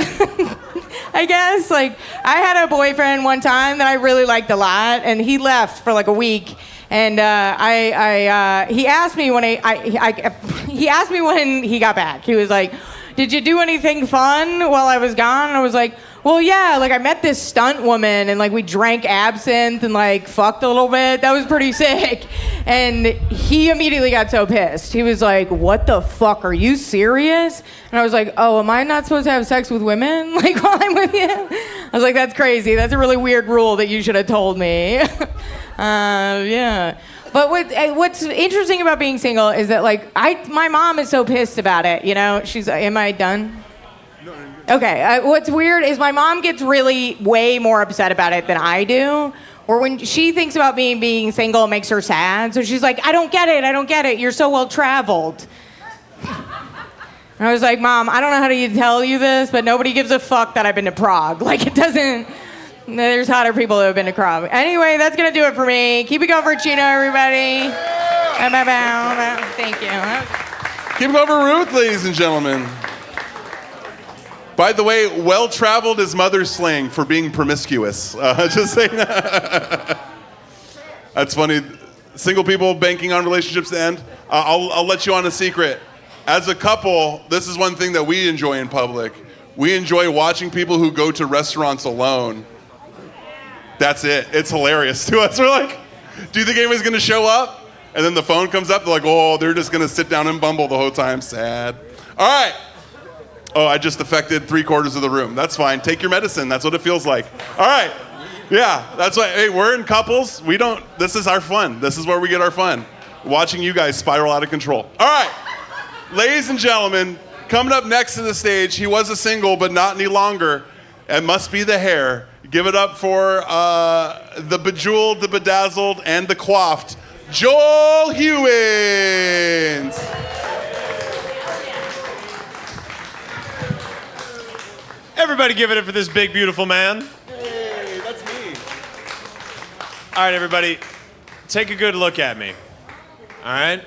I guess. Like, I had a boyfriend one time that I really liked a lot, and he left for like a week. And he asked me when he asked me when he got back. He was like, "Did you do anything fun while I was gone?" And I was like, well, yeah, like I met this stunt woman and like we drank absinthe and like fucked a little bit. That was pretty sick. And he immediately got so pissed. He was like, what the fuck, are you serious? And I was like, oh, am I not supposed to have sex with women like while I'm with you? I was like, that's crazy. That's a really weird rule that you should have told me. Yeah. But what's interesting about being single is that like my mom is so pissed about it, you know? She's, am I done? Okay, what's weird is my mom gets really way more upset about it than I do. Or when she thinks about being single, it makes her sad. So she's like, I don't get it. You're so well traveled. And I was like, Mom, I don't know how to tell you this, but nobody gives a fuck that I've been to Prague. Like, it doesn't, there's hotter people who have been to Prague. Anyway, that's gonna do it for me. Keep it going for Chino, everybody. Thank you. Keep it going for Ruth, ladies and gentlemen. By the way, well-traveled is mother slang for being promiscuous. Just saying. That's funny. Single people banking on relationships to end. I'll let you on a secret. As a couple, this is one thing that we enjoy in public. We enjoy watching people who go to restaurants alone. That's it. It's hilarious to us. We're like, do you think anybody's going to show up? And then the phone comes up. They're like, oh, they're just going to sit down and bumble the whole time. Sad. All right. Oh, I just affected 3/4 of the room. That's fine. Take your medicine. That's what it feels like. All right. Yeah, that's why. Hey, we're in couples. This is our fun. This is where we get our fun. Watching you guys spiral out of control. All right. Ladies and gentlemen, coming up next to the stage, he was a single, but not any longer. It must be the hair. Give it up for the bejeweled, the bedazzled, and the coiffed, Joel Hewins. Everybody give it up for this big, beautiful man. Hey, that's me. All right, everybody, take a good look at me. All right?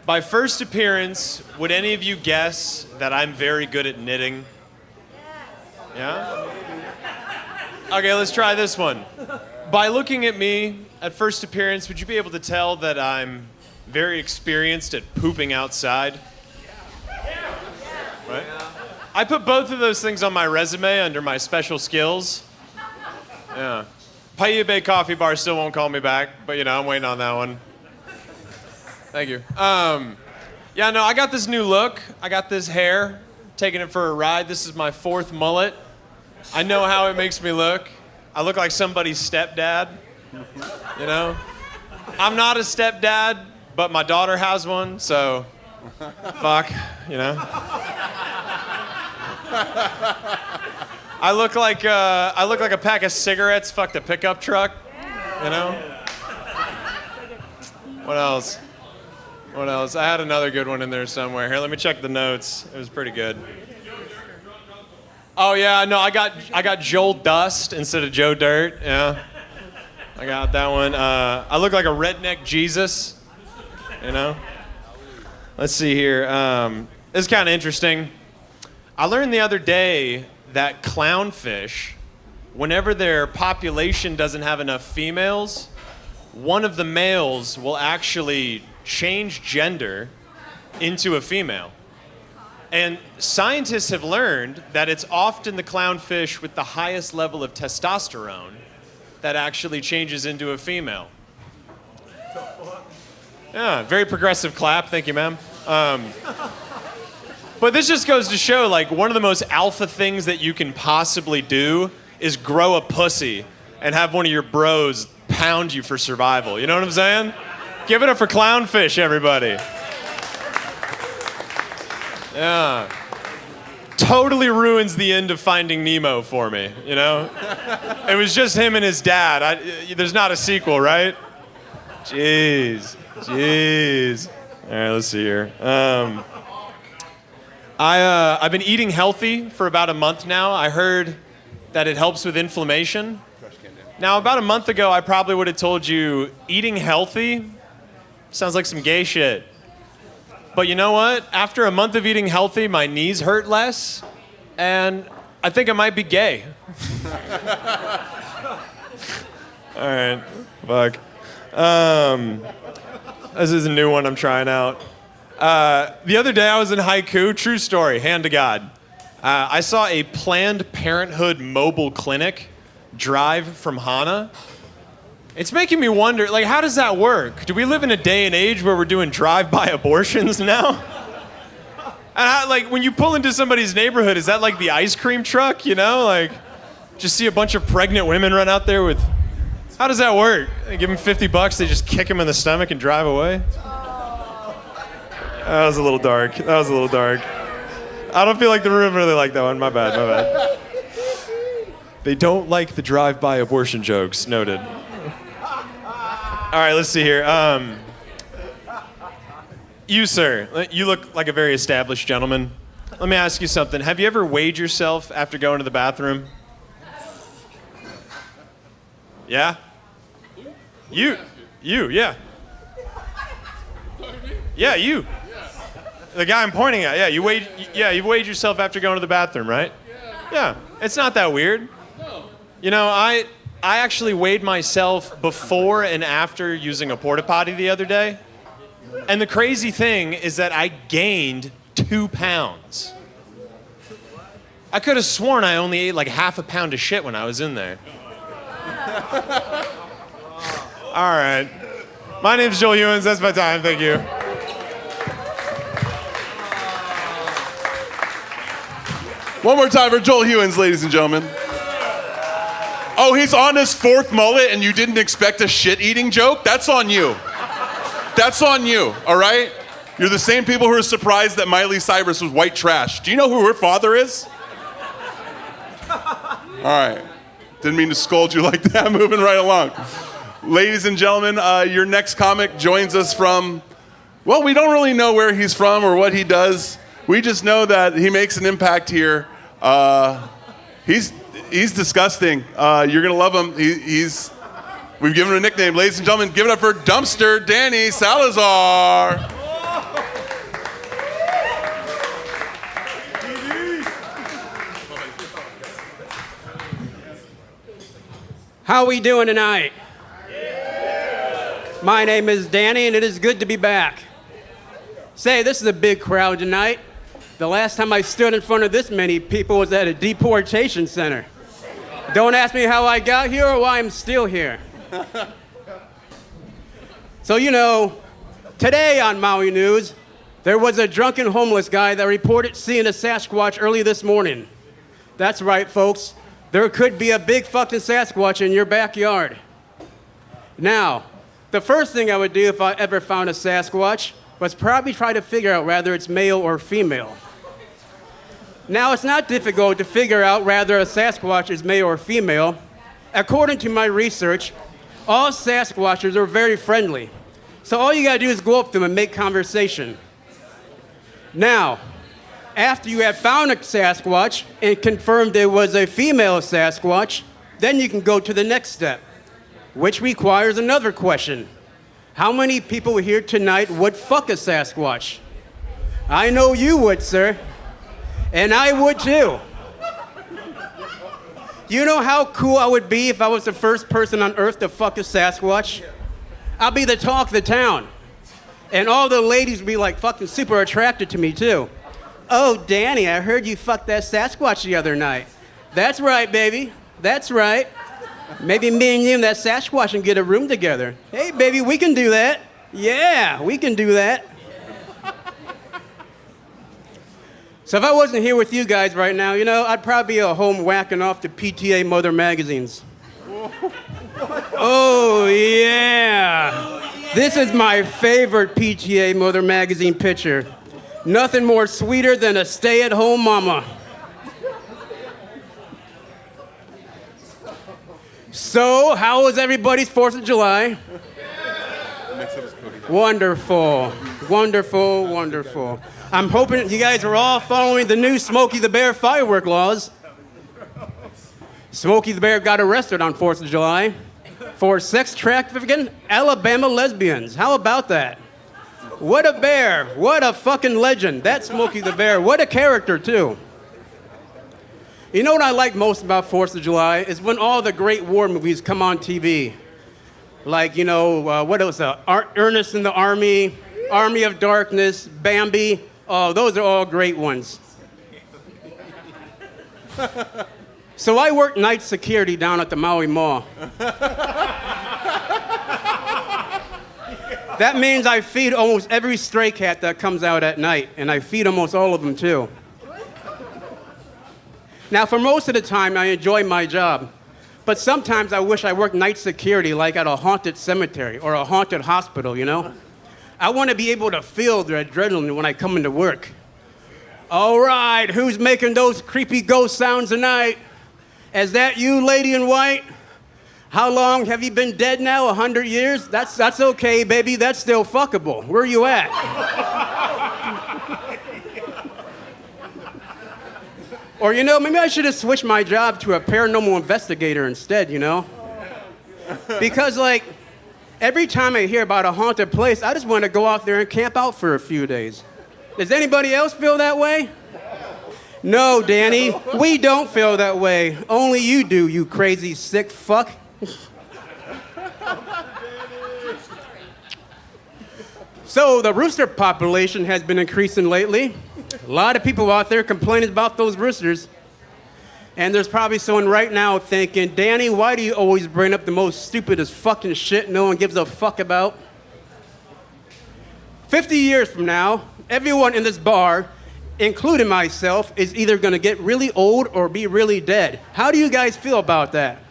By first appearance, would any of you guess that I'm very good at knitting? Yeah? Okay, let's try this one. By looking at me at first appearance, would you be able to tell that I'm very experienced at pooping outside? Right? I put both of those things on my resume under my special skills. Yeah. Paia Bay Coffee Bar still won't call me back, but I'm waiting on that one. Thank you. Yeah, no, I got this new look. I got this hair, taking it for a ride. This is my 4th mullet. I know how it makes me look. I look like somebody's stepdad, I'm not a stepdad, but my daughter has one, so fuck, I look like a pack of cigarettes fucked a pickup truck, What else? I had another good one in there somewhere. Here, let me check the notes. It was pretty good. Oh yeah, no, I got Joel Dust instead of Joe Dirt. Yeah, I got that one. I look like a redneck Jesus. Let's see here. This is kind of interesting. I learned the other day that clownfish, whenever their population doesn't have enough females, one of the males will actually change gender into a female. And scientists have learned that it's often the clownfish with the highest level of testosterone that actually changes into a female. Yeah, very progressive clap. Thank you, ma'am. But this just goes to show, one of the most alpha things that you can possibly do is grow a pussy and have one of your bros pound you for survival. You know what I'm saying? Give it up for clownfish, everybody. Yeah. Totally ruins the end of Finding Nemo for me, It was just him and his dad. There's not a sequel, right? Jeez. All right, let's see here. I've been eating healthy for about a month now. I heard that it helps with inflammation. Now, about a month ago, I probably would have told you eating healthy sounds like some gay shit. But you know what? After a month of eating healthy, my knees hurt less, and I think I might be gay. All right, fuck. This is a new one I'm trying out. The other day I was in Haiku, true story, hand to God. I saw a Planned Parenthood mobile clinic drive from Hana. It's making me wonder, how does that work? Do we live in a day and age where we're doing drive-by abortions now? And when you pull into somebody's neighborhood, is that like the ice cream truck, just see a bunch of pregnant women run out there with... How does that work? They give them $50, they just kick them in the stomach and drive away? That was a little dark. I don't feel like the room really liked that one. My bad. They don't like the drive-by abortion jokes. Noted. All right, let's see here. You, sir, you look like a very established gentleman. Let me ask you something. Have you ever weighed yourself after going to the bathroom? Yeah? You, yeah. Yeah, you. The guy I'm pointing at, yeah, you weighed yourself after going to the bathroom, right? Yeah. It's not that weird. I actually weighed myself before and after using a porta potty the other day. And the crazy thing is that I gained 2 pounds. I could have sworn I only ate like half a pound of shit when I was in there. All right. My name's Joel Ewens. That's my time. Thank you. One more time for Joel Ewens, ladies and gentlemen. Oh, he's on his 4th mullet and you didn't expect a shit-eating joke? That's on you. That's on you, all right? You're the same people who are surprised that Miley Cyrus was white trash. Do you know who her father is? All right. Didn't mean to scold you like that. Moving right along. Ladies and gentlemen, your next comic joins us from, well, we don't really know where he's from or what he does. We just know that he makes an impact here. He's disgusting. You're gonna love him. We've given him a nickname. Ladies and gentlemen, give it up for Dumpster Danny Salazar. How we doing tonight? My name is Danny, and it is good to be back. Say, this is a big crowd tonight. The last time I stood in front of this many people was at a deportation center. Don't ask me how I got here or why I'm still here. So, you know, today on Maui News, there was a drunken homeless guy that reported seeing a Sasquatch early this morning. That's right, folks. There could be a big fucking Sasquatch in your backyard. Now, the first thing I would do if I ever found a Sasquatch was probably try to figure out whether it's male or female. Now, it's not difficult to figure out whether a Sasquatch is male or female. According to my research, all Sasquatches are very friendly. So all you gotta do is go up to them and make conversation. Now, after you have found a Sasquatch and confirmed it was a female Sasquatch, then you can go to the next step, which requires another question. How many people here tonight would fuck a Sasquatch? I know you would, sir. And I would too. You know how cool I would be if I was the first person on earth to fuck a Sasquatch? I'll be the talk of the town. And all the ladies would be like fucking super attracted to me too. Oh, Danny, I heard you fucked that Sasquatch the other night. That's right, baby. That's right. Maybe me and you and that Sasquatch can get a room together. Hey, baby, we can do that. Yeah, we can do that. So if I wasn't here with you guys right now, you know, I'd probably be at home whacking off the PTA Mother magazines. Oh, yeah. This is my favorite PTA Mother magazine picture. Nothing more sweeter than a stay-at-home mama. So, how was everybody's 4th of July? Wonderful, wonderful, wonderful. I'm hoping you guys are all following the new Smokey the Bear firework laws. Smokey the Bear got arrested on 4th of July for sex trafficking Alabama lesbians. How about that? What a bear. What a fucking legend. That's Smokey the Bear. What a character, too. You know what I like most about 4th of July is when all the great war movies come on TV. Like, you know, what else? Ernest in the Army, Army of Darkness, Bambi. Oh, those are all great ones. So I work night security down at the Maui Mall. That means I feed almost every stray cat that comes out at night, and I feed almost all of them too. Now, for most of the time, I enjoy my job, but sometimes I wish I worked night security like at a haunted cemetery or a haunted hospital, you know? I want to be able to feel the adrenaline when I come into work. All right, who's making those creepy ghost sounds tonight? Is that you, lady in white? How long have you been dead now? 100 years? That's okay, baby. That's still fuckable. Where are you at? Or, you know, maybe I should have switched my job to a paranormal investigator instead, you know? Because, like, every time I hear about a haunted place, I just want to go out there and camp out for a few days. Does anybody else feel that way? No, Danny, we don't feel that way. Only you do, you crazy sick fuck. So the rooster population has been increasing lately. A lot of people out there complaining about those roosters. And there's probably someone right now thinking, Danny, why do you always bring up the most stupidest fucking shit no one gives a fuck about? 50 years from now, everyone in this bar, including myself, is either gonna get really old or be really dead. How do you guys feel about that?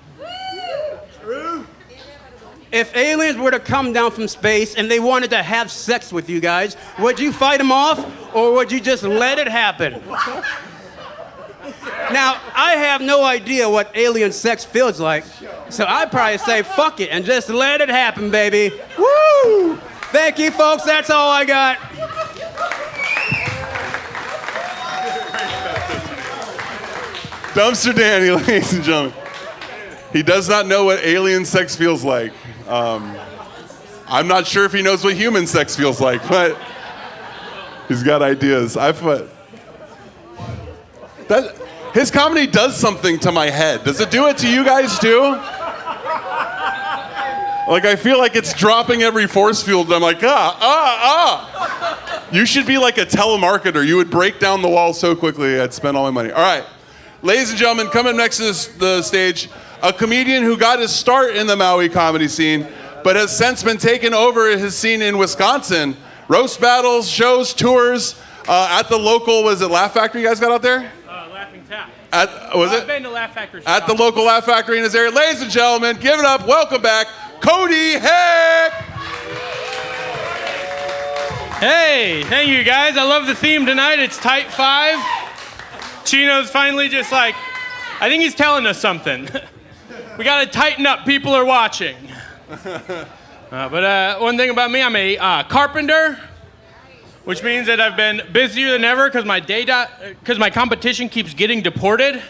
If aliens were to come down from space and they wanted to have sex with you guys, would you fight them off or would you just let it happen? Now, I have no idea what alien sex feels like, so I'd probably say fuck it and just let it happen, baby. Woo! Thank you, folks. That's all I got. Dumpster Danny, ladies and gentlemen. He does not know what alien sex feels like. I'm not sure if he knows what human sex feels like, but he's got ideas. His comedy does something to my head. Does it do it to you guys too? Like, I feel like it's dropping every force field. And I'm like, You should be like a telemarketer. You would break down the wall so quickly, I'd spend all my money. All right. Ladies and gentlemen, coming next to the stage, a comedian who got his start in the Maui comedy scene, but has since been taken over his scene in Wisconsin. Roast battles, shows, tours, at the local, was it Laugh Factory you guys got out there? Laughing Tap. I've been to Laugh Factory. At the local Laugh Factory in his area. Ladies and gentlemen, give it up, welcome back, Cody Heck! Hey, thank you guys. I love the theme tonight. It's Tight 5. Chino's finally just like, I think he's telling us something. We gotta tighten up, people are watching. But one thing about me, I'm a carpenter, which means that I've been busier than ever because my competition keeps getting deported.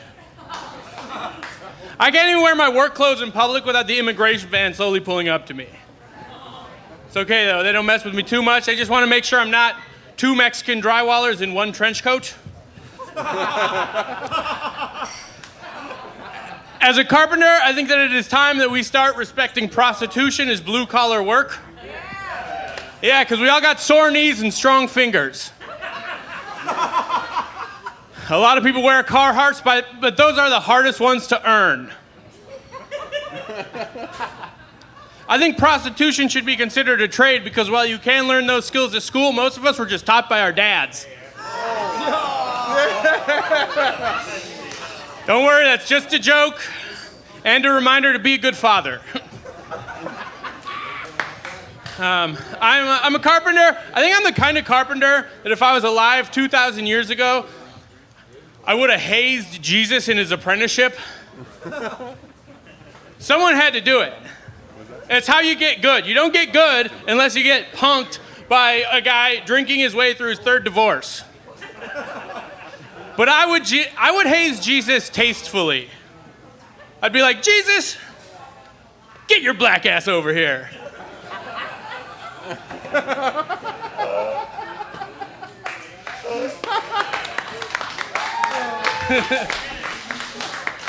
I can't even wear my work clothes in public without the immigration van slowly pulling up to me. It's okay though, they don't mess with me too much. They just want to make sure I'm not 2 Mexican drywallers in 1 trench coat. As a carpenter, I think that it is time that we start respecting prostitution as blue-collar work. Yeah, because we all got sore knees and strong fingers. A lot of people wear Carhartts, but those are the hardest ones to earn. I think prostitution should be considered a trade because while you can learn those skills at school, most of us were just taught by our dads. Don't worry, that's just a joke and a reminder to be a good father. I'm a carpenter. I think I'm the kind of carpenter that if I was alive 2,000 years ago, I would have hazed Jesus in his apprenticeship. Someone had to do it. It's how you get good. You don't get good unless you get punked by a guy drinking his way through his 3rd divorce. But I would haze Jesus tastefully. I'd be like, Jesus, get your black ass over here.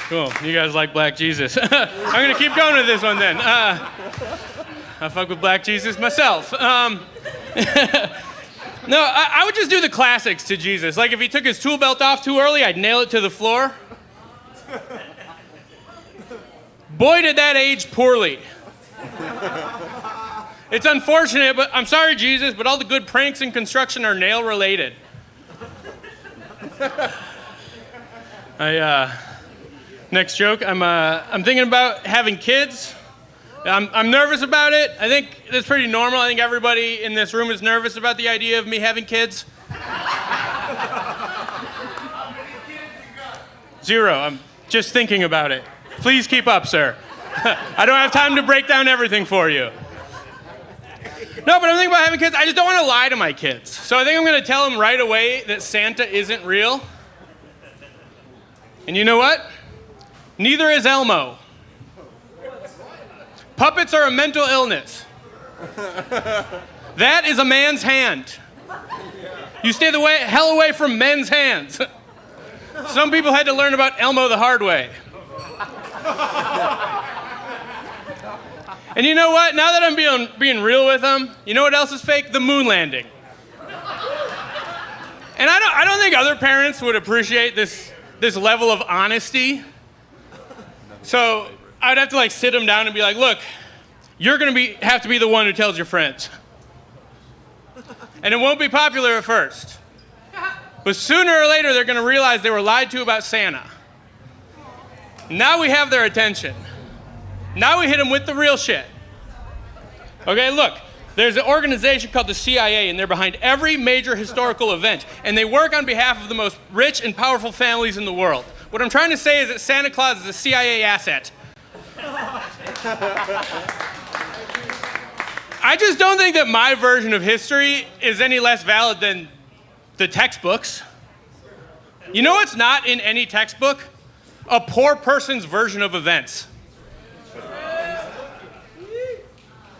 Cool, you guys like Black Jesus. I'm gonna keep going with this one then. I fuck with Black Jesus myself. No, I would just do the classics to Jesus. Like if he took his tool belt off too early, I'd nail it to the floor. Boy, did that age poorly. It's unfortunate, but I'm sorry, Jesus, but all the good pranks in construction are nail related. Next joke, I'm thinking about having kids. I'm nervous about it. I think that's pretty normal. I think everybody in this room is nervous about the idea of me having kids. 0, I'm just thinking about it. Please keep up, sir. I don't have time to break down everything for you. No, but I'm thinking about having kids. I just don't want to lie to my kids. So I think I'm going to tell them right away that Santa isn't real. And you know what? Neither is Elmo. Puppets are a mental illness. That is a man's hand. You stay the hell away from men's hands. Some people had to learn about Elmo the hard way. And you know what? Now that I'm being real with them, you know what else is fake? The moon landing. And I don't think other parents would appreciate this level of honesty. So I'd have to like sit them down and be like, look, you're gonna have to be the one who tells your friends. And it won't be popular at first. But sooner or later, they're gonna realize they were lied to about Santa. Now we have their attention. Now we hit them with the real shit. Okay, look, there's an organization called the CIA, and they're behind every major historical event, and they work on behalf of the most rich and powerful families in the world. What I'm trying to say is that Santa Claus is a CIA asset. I just don't think that my version of history is any less valid than the textbooks. You know what's not in any textbook? A poor person's version of events.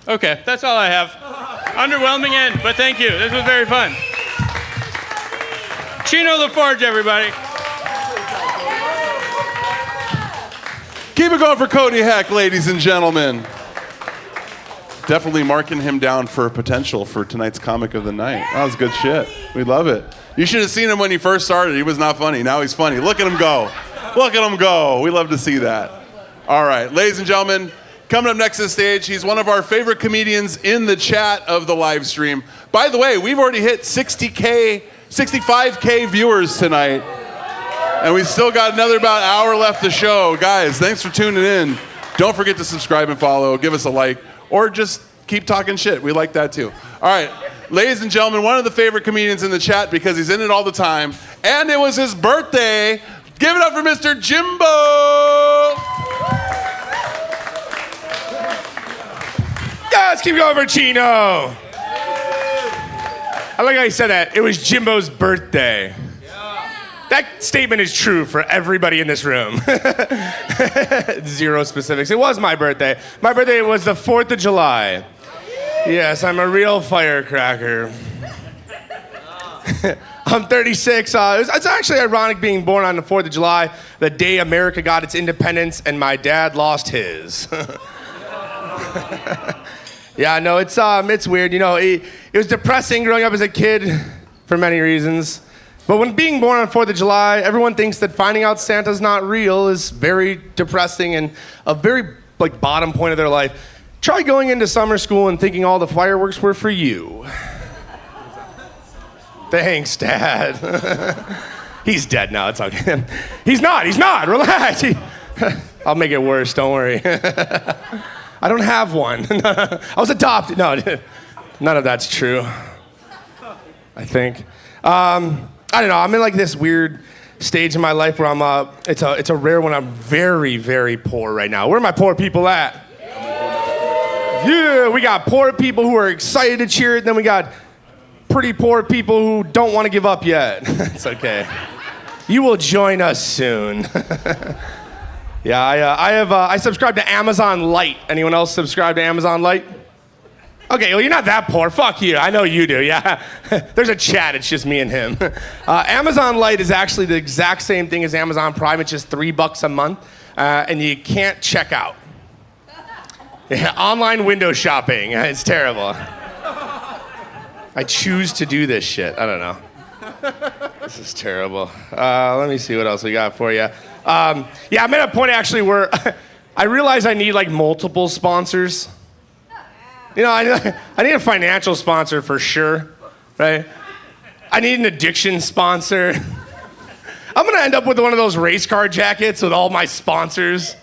Okay, that's all I have. Underwhelming end, but thank you. This was very fun. Chino LaForge, everybody. Keep it going for Cody Heck, ladies and gentlemen. Definitely marking him down for potential for tonight's comic of the night. That was good shit. We love it. You should have seen him when he first started. He was not funny. Now he's funny. Look at him go. Look at him go. We love to see that. All right, ladies and gentlemen, coming up next to the stage, he's one of our favorite comedians in the chat of the live stream. By the way, we've already hit 65K viewers tonight. And we still got another about hour left to show. Guys, thanks for tuning in. Don't forget to subscribe and follow. Give us a like. Or just keep talking shit. We like that too. All right, ladies and gentlemen, one of the favorite comedians in the chat because he's in it all the time. And it was his birthday. Give it up for Mr. Jimbo. Yeah, let's keep going for Chino. I like how he said that. It was Jimbo's birthday. That statement is true for everybody in this room. Zero specifics. It was my birthday. My birthday was the 4th of July. Yes, I'm a real firecracker. I'm 36. It's actually ironic being born on the 4th of July, the day America got its independence and my dad lost his. Yeah, no, it's weird. You know, it was depressing growing up as a kid for many reasons. But when being born on 4th of July, everyone thinks that finding out Santa's not real is very depressing and a very bottom point of their life. Try going into summer school and thinking all the fireworks were for you. Thanks, Dad. He's dead now. It's okay. He's not. Relax. I'll make it worse. Don't worry. I don't have one. I was adopted. No, none of that's true. I think. I don't know. I'm in this weird stage in my life where it's a rare one. I'm very, very poor right now. Where are my poor people at? Yeah, we got poor people who are excited to cheer it. Then we got pretty poor people who don't want to give up yet. It's okay. You will join us soon. Yeah, I subscribe to Amazon Lite. Anyone else subscribe to Amazon Lite? Okay, well, you're not that poor. Fuck you. I know you do, yeah. There's a chat. It's just me and him. Amazon Lite is actually the exact same thing as Amazon Prime. It's just $3 a month, and you can't check out. Yeah, online window shopping. It's terrible. I choose to do this shit. I don't know. This is terrible. Let me see what else we got for you. Yeah, I'm at a point actually where I realize I need multiple sponsors. You know, I need a financial sponsor for sure, right? I need an addiction sponsor. I'm gonna end up with one of those race car jackets with all my sponsors.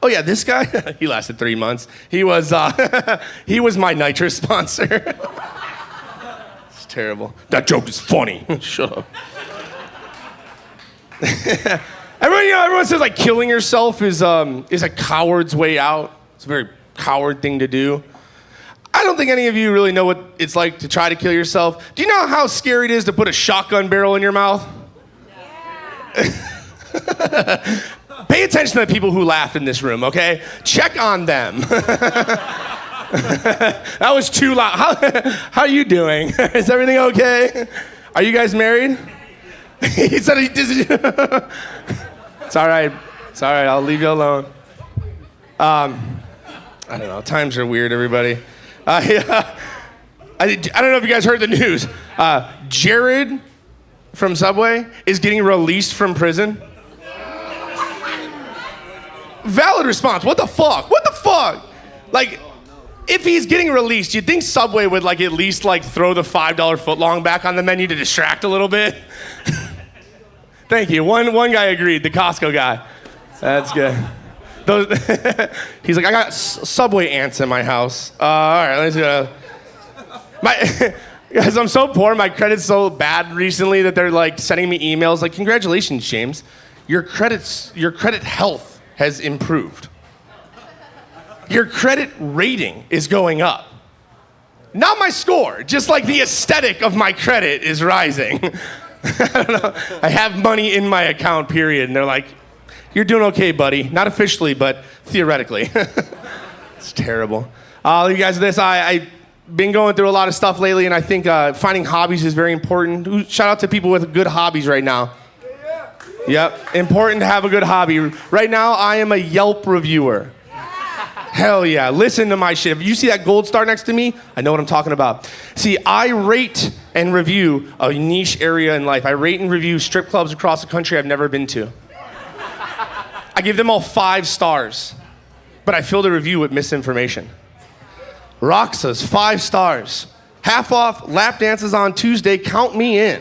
Oh yeah, this guy, he lasted 3 months. He was my nitrous sponsor. It's terrible. That joke is funny. Shut up. Everyone says killing yourself is a coward's way out. It's a very coward thing to do. I don't think any of you really know what it's like to try to kill yourself. Do you know how scary it is to put a shotgun barrel in your mouth? Yeah. Pay attention to the people who laughed in this room, okay? Check on them. That was too loud. How are you doing? Is everything okay? Are you guys married? He said he did. It's all right. It's all right. I'll leave you alone. I don't know. Times are weird, everybody. I don't know if you guys heard the news. Jared from Subway is getting released from prison. Valid response. What the fuck? What the fuck? If he's getting released, you'd think Subway would at least throw the $5 footlong back on the menu to distract a little bit. Thank you. One guy agreed. The Costco guy. That's good. He's like, I got Subway ants in my house. All right, let's go. Guys, I'm so poor. My credit's so bad recently that they're sending me emails congratulations, James. Your credit health has improved. Your credit rating is going up. Not my score, just the aesthetic of my credit is rising. I don't know. I have money in my account, period. And they're like, you're doing okay, buddy. Not officially, but theoretically. It's terrible. I'll leave you guys with this. I've been going through a lot of stuff lately, and I think finding hobbies is very important. Shout out to people with good hobbies right now. Yep, important to have a good hobby. Right now, I am a Yelp reviewer. Hell yeah. Listen to my shit. If you see that gold star next to me, I know what I'm talking about. See, I rate and review a niche area in life. I rate and review strip clubs across the country I've never been to. I give them all 5 stars, but I fill the review with misinformation. Roxa's 5 stars. Half off lap dances on Tuesday, count me in.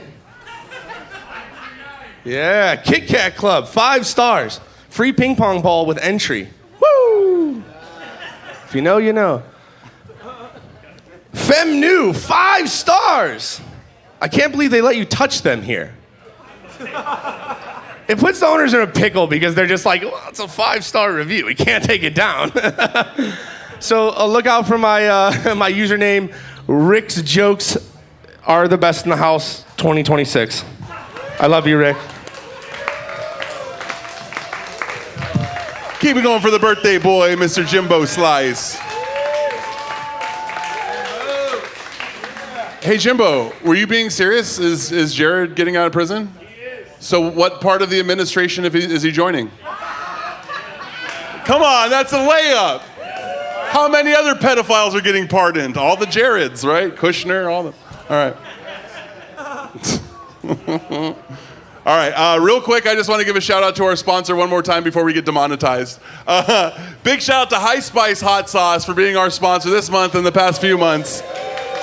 Yeah, Kit Kat Club, 5 stars. Free ping pong ball with entry. Woo! If you know, you know. Femme Nu, 5 stars. I can't believe they let you touch them here. It puts the owners in a pickle because they're just like, well, it's a 5-star review. We can't take it down. So look out for my my username. Rick's jokes are the best in the house 2026. I love you, Rick. Keep it going for the birthday boy, Mr. Jimbo Slice. Hey, Jimbo, were you being serious? Is Jared getting out of prison? He is. So what part of the administration is he joining? Come on, that's a layup. How many other pedophiles are getting pardoned? All the Jareds, right? Kushner, all the... All right. All right, real quick, I just want to give a shout out to our sponsor one more time before we get demonetized. Big shout out to High Spice Hot Sauce for being our sponsor this month and the past few months.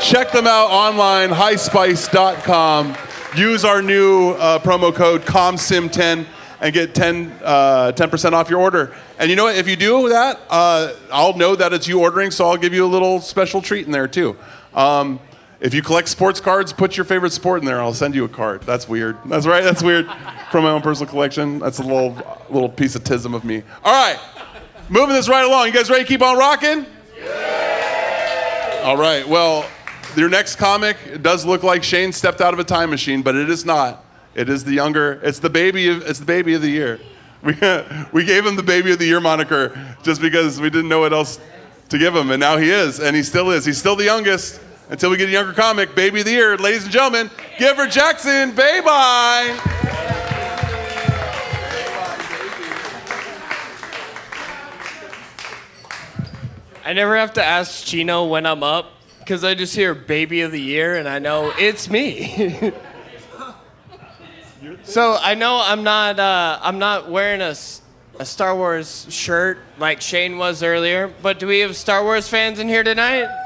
Check them out online, highspice.com. Use our new promo code COMSIM10 and get 10% off your order. And you know what? If you do that, I'll know that it's you ordering, so I'll give you a little special treat in there too. If you collect sports cards, put your favorite sport in there. I'll send you a card. That's weird. That's right. That's weird. From my own personal collection. That's a little piece of tism of me. All right, moving this right along. You guys ready to keep on rocking? Yeah. All right. Well, your next comic does look like Shane stepped out of a time machine, but it is not. It is the younger. It's the baby of the year. We gave him the baby of the year moniker just because we didn't know what else to give him, and now he is, and he still is. He's still the youngest. Until we get a younger comic, baby of the year, ladies and gentlemen, Giver Jackson, bye-bye. I never have to ask Chino when I'm up, because I just hear baby of the year, and I know it's me. So I know I'm not wearing a Star Wars shirt like Shane was earlier, but do we have Star Wars fans in here tonight?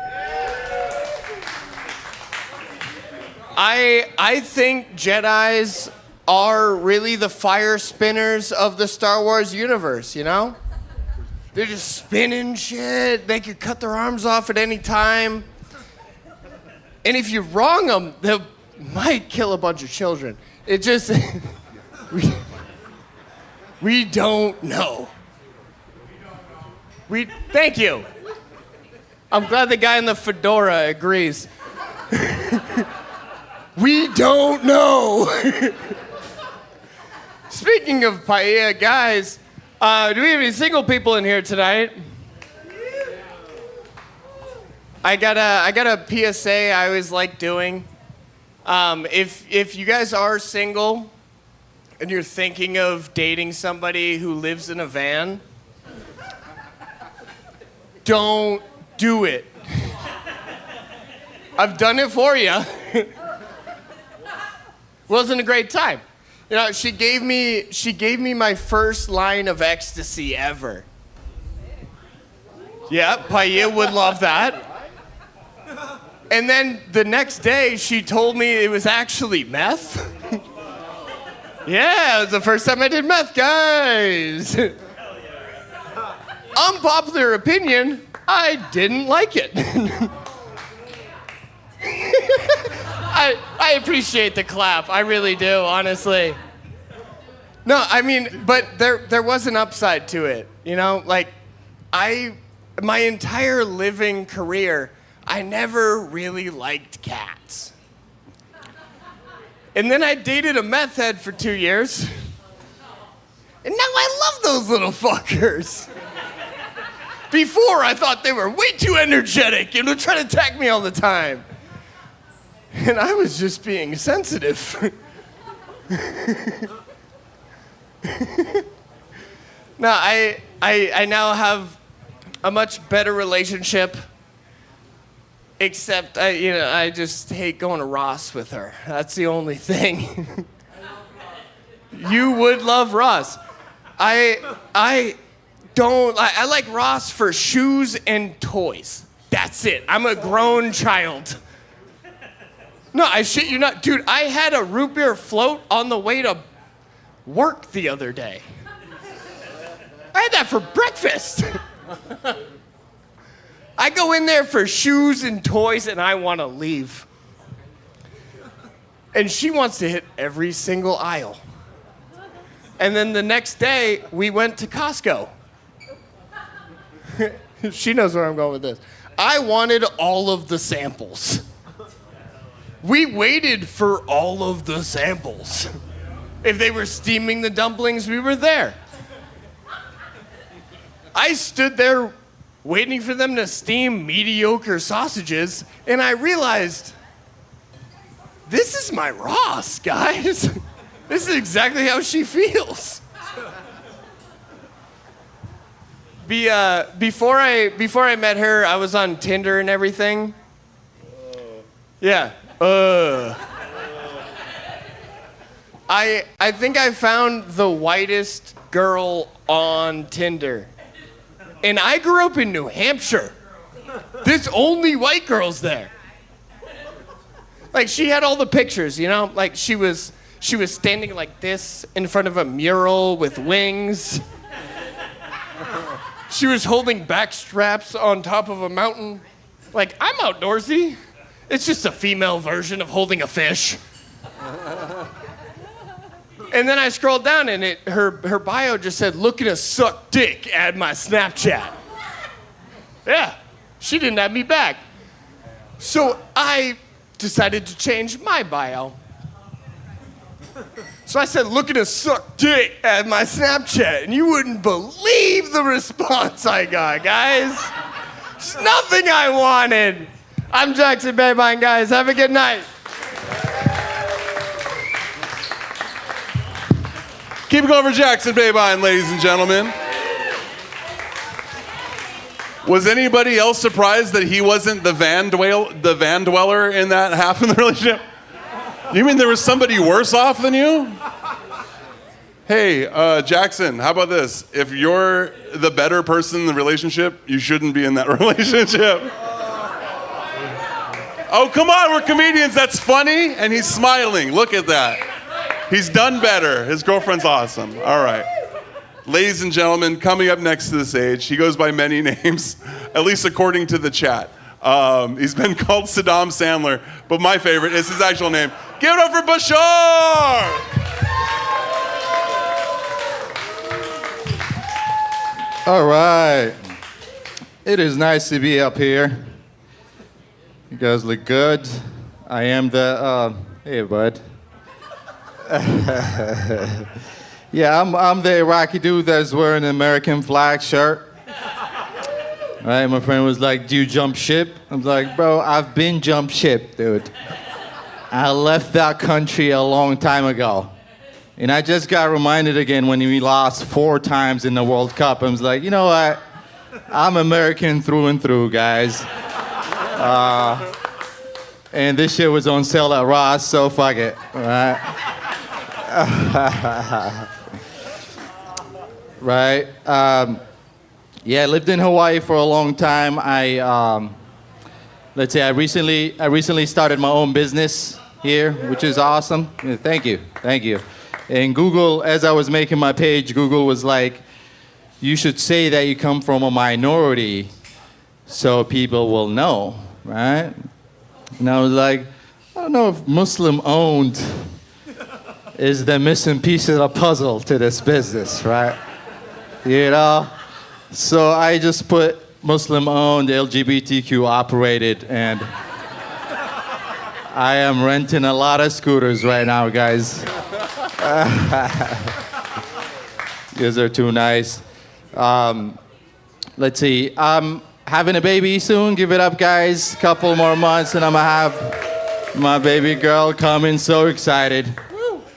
I think Jedis are really the fire spinners of the Star Wars universe, you know? They're just spinning shit. They could cut their arms off at any time. And if you wrong them, they might kill a bunch of children. It just... we don't know. Thank you. I'm glad the guy in the fedora agrees. We don't know. Speaking of paella, guys, do we have any single people in here tonight? I got a PSA I always like doing. If you guys are single and you're thinking of dating somebody who lives in a van, don't do it. I've done it for you. Wasn't a great time. You know, she gave me my first line of ecstasy ever. Yeah, Paella would love that. And then the next day, she told me it was actually meth. Yeah, it was the first time I did meth, guys. Unpopular opinion, I didn't like it. I appreciate the clap. I really do, honestly. No, I mean, but there was an upside to it, you know? Like, my entire living career, I never really liked cats. And then I dated a meth head for 2 years. And now I love those little fuckers. Before, I thought they were way too energetic and would try to attack me all the time. And I was just being sensitive. No, I now have a much better relationship. Except I just hate going to Ross with her. That's the only thing. You would love Ross. I like Ross for shoes and toys. That's it. I'm a grown child. No, I shit you not. Dude, I had a root beer float on the way to work the other day. I had that for breakfast. I go in there for shoes and toys and I want to leave. And she wants to hit every single aisle. And then the next day, we went to Costco. She knows where I'm going with this. I wanted all of the samples. We waited for all of the samples. If they were steaming the dumplings, we were there. I stood there waiting for them to steam mediocre sausages, and I realized, this is my Ross, guys. This is exactly how she feels. Before I met her, I was on Tinder and everything. Yeah. I think I found the whitest girl on Tinder. And I grew up in New Hampshire. There's only white girls there. Like, she had all the pictures, you know? Like, she was standing like this in front of a mural with wings. She was holding back straps on top of a mountain. Like, I'm outdoorsy. It's just a female version of holding a fish. And then I scrolled down and her bio just said, looking to suck dick, add my Snapchat. Yeah, she didn't add me back. So I decided to change my bio. So I said, looking to suck dick, add my Snapchat. And you wouldn't believe the response I got, guys. It's nothing I wanted. I'm Jackson Babine, guys. Have a good night. Keep it going for Jackson Babine, ladies and gentlemen. Was anybody else surprised that he wasn't the van dweller in that half of the relationship? You mean there was somebody worse off than you? Hey, Jackson, how about this? If you're the better person in the relationship, you shouldn't be in that relationship. Oh, come on, we're comedians. That's funny. And he's smiling. Look at that. He's done better. His girlfriend's awesome. All right. Ladies and gentlemen, coming up next to the stage, he goes by many names, at least according to the chat. He's been called Saddam Sandler, but my favorite is his actual name. Give it up for Bashar! All right. It is nice to be up here. You guys look good. I am the, hey, bud. Yeah, I'm the Iraqi dude that's wearing an American flag shirt. Right, my friend was like, do you jump ship? I'm like, bro, I've been jump ship, dude. I left that country a long time ago. And I just got reminded again when we lost 4 times in the World Cup. I was like, you know what? I'm American through and through, guys. And this shit was on sale at Ross, so fuck it, right? Right. Yeah, I lived in Hawaii for a long time. I recently started my own business here, which is awesome. Yeah, thank you. And Google, as I was making my page, Google was like, you should say that you come from a minority so people will know, right? And I was like, I don't know if Muslim-owned is the missing piece of the puzzle to this business, right? You know? So I just put Muslim-owned, LGBTQ operated, and I am renting a lot of scooters right now, guys. You guys are too nice. Let's see. I'm having a baby soon. Give it up, guys. Couple more months, and I'm gonna have my baby girl coming. So excited,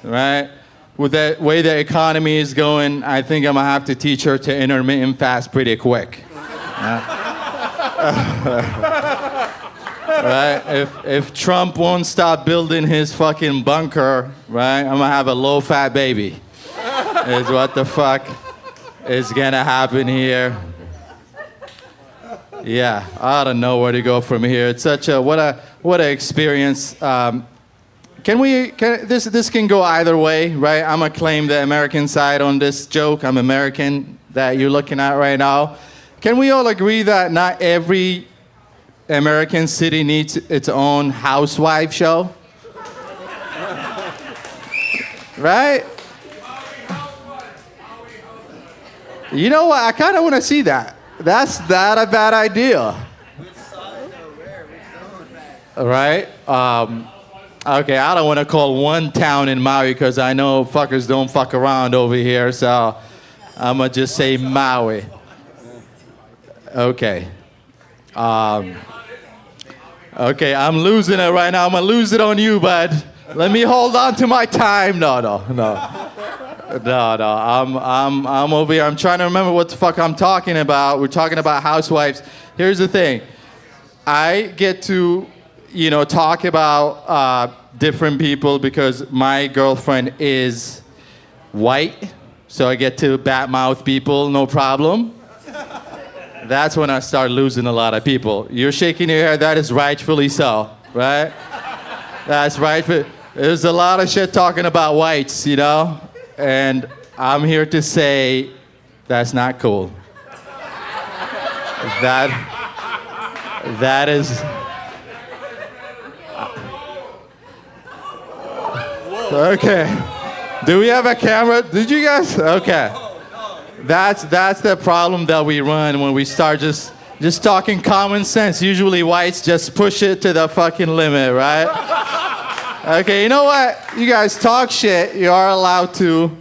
right? With the way the economy is going, I think I'm gonna have to teach her to intermittent fast pretty quick. Right? If Trump won't stop building his fucking bunker, right, I'm gonna have a low-fat baby. Is what the fuck is gonna happen here. Yeah, I don't know where to go from here. It's such a what a experience. This can go either way, right? I'm gonna claim the American side on this joke. I'm American that you're looking at right now. Can we all agree that not every American city needs its own housewife show? Right? You know what? I kind of want to see that. That's not a bad idea. Right? Okay, I don't want to call one town in Maui because I know fuckers don't fuck around over here, so I'm going to just say Maui. Okay. Okay, I'm losing it right now. I'm going to lose it on you, bud. Let me hold on to my time. No. I'm over here. I'm trying to remember what the fuck I'm talking about. We're talking about housewives. Here's the thing. I get to, talk about different people because my girlfriend is white. So I get to badmouth people, no problem. That's when I start losing a lot of people. You're shaking your head. That is rightfully so, right? That's right. There's a lot of shit talking about whites, And I'm here to say that's not cool. That is... Okay. Do we have a camera? Did you guys? Okay. That's the problem that we run when we start just talking common sense. Usually whites just push it to the fucking limit, right? Okay, you know what? You guys talk shit. You are allowed to.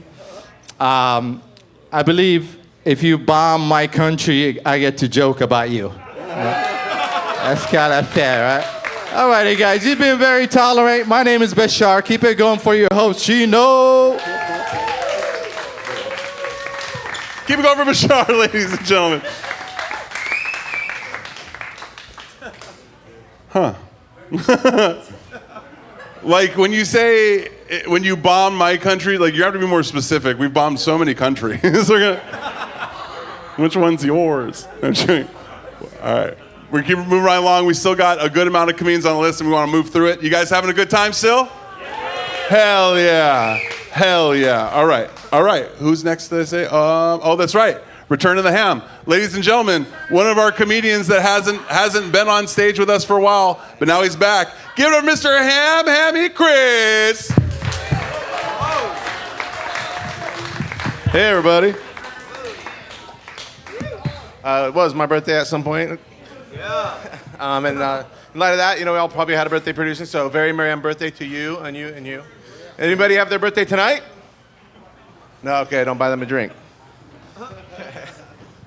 I believe if you bomb my country, I get to joke about you. That's kind of fair, right? All righty, guys. You've been very tolerant. My name is Bashar. Keep it going for your host, Chino. Keep it going for Bashar, ladies and gentlemen. Huh. Like when you say, when you bomb my country, like you have to be more specific. We've bombed so many countries. Which one's yours? All right. We keep moving right along. We still got a good amount of comedians on the list and we want to move through it. You guys having a good time still? Hell yeah. Hell yeah. All right. Who's next, did I say? Oh, that's right. Return to the Ham. Ladies and gentlemen, one of our comedians that hasn't been on stage with us for a while, but now he's back. Give it up, Mr. Hammy Chris. Hey, everybody. It was my birthday at some point. Yeah. And in light of that, we all probably had a birthday producing, so very merry birthday to you and you and you. Anybody have their birthday tonight? No, okay, don't buy them a drink.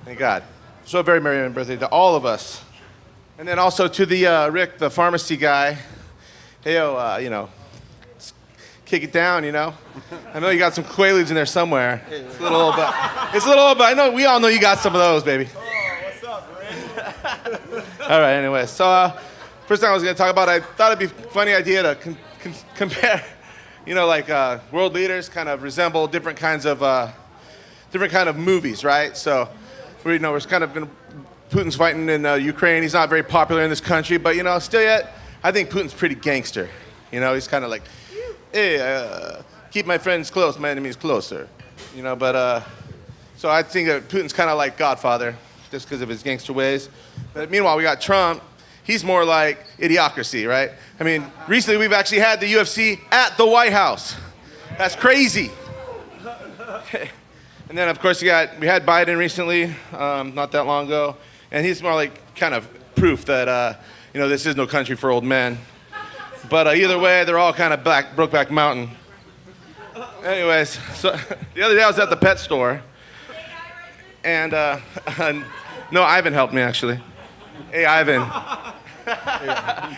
Thank God. So very merry birthday to all of us. And then also to the Rick, the pharmacy guy. Hey, kick it down, I know you got some Quaaludes in there somewhere. It's a little old, but I know we all know you got some of those, baby. What's up, Rick? All right, anyway. So first thing I was going to talk about, I thought it'd be a funny idea to compare, world leaders kind of resemble different kind of movies, right? So, we're kind of Putin's fighting in Ukraine. He's not very popular in this country, but still yet, I think Putin's pretty gangster. He's kind of like, hey, keep my friends close, my enemies closer. But so I think that Putin's kind of like Godfather, just because of his gangster ways. But meanwhile, we got Trump. He's more like Idiocracy, right? I mean, recently we've actually had the UFC at the White House. That's crazy. And then, of course, we had Biden recently, not that long ago, and he's more like kind of proof that, this is no country for old men. But either way, they're all kind of Brokeback Mountain. Anyways, so the other day I was at the pet store, and no, Ivan helped me actually. Hey, Ivan.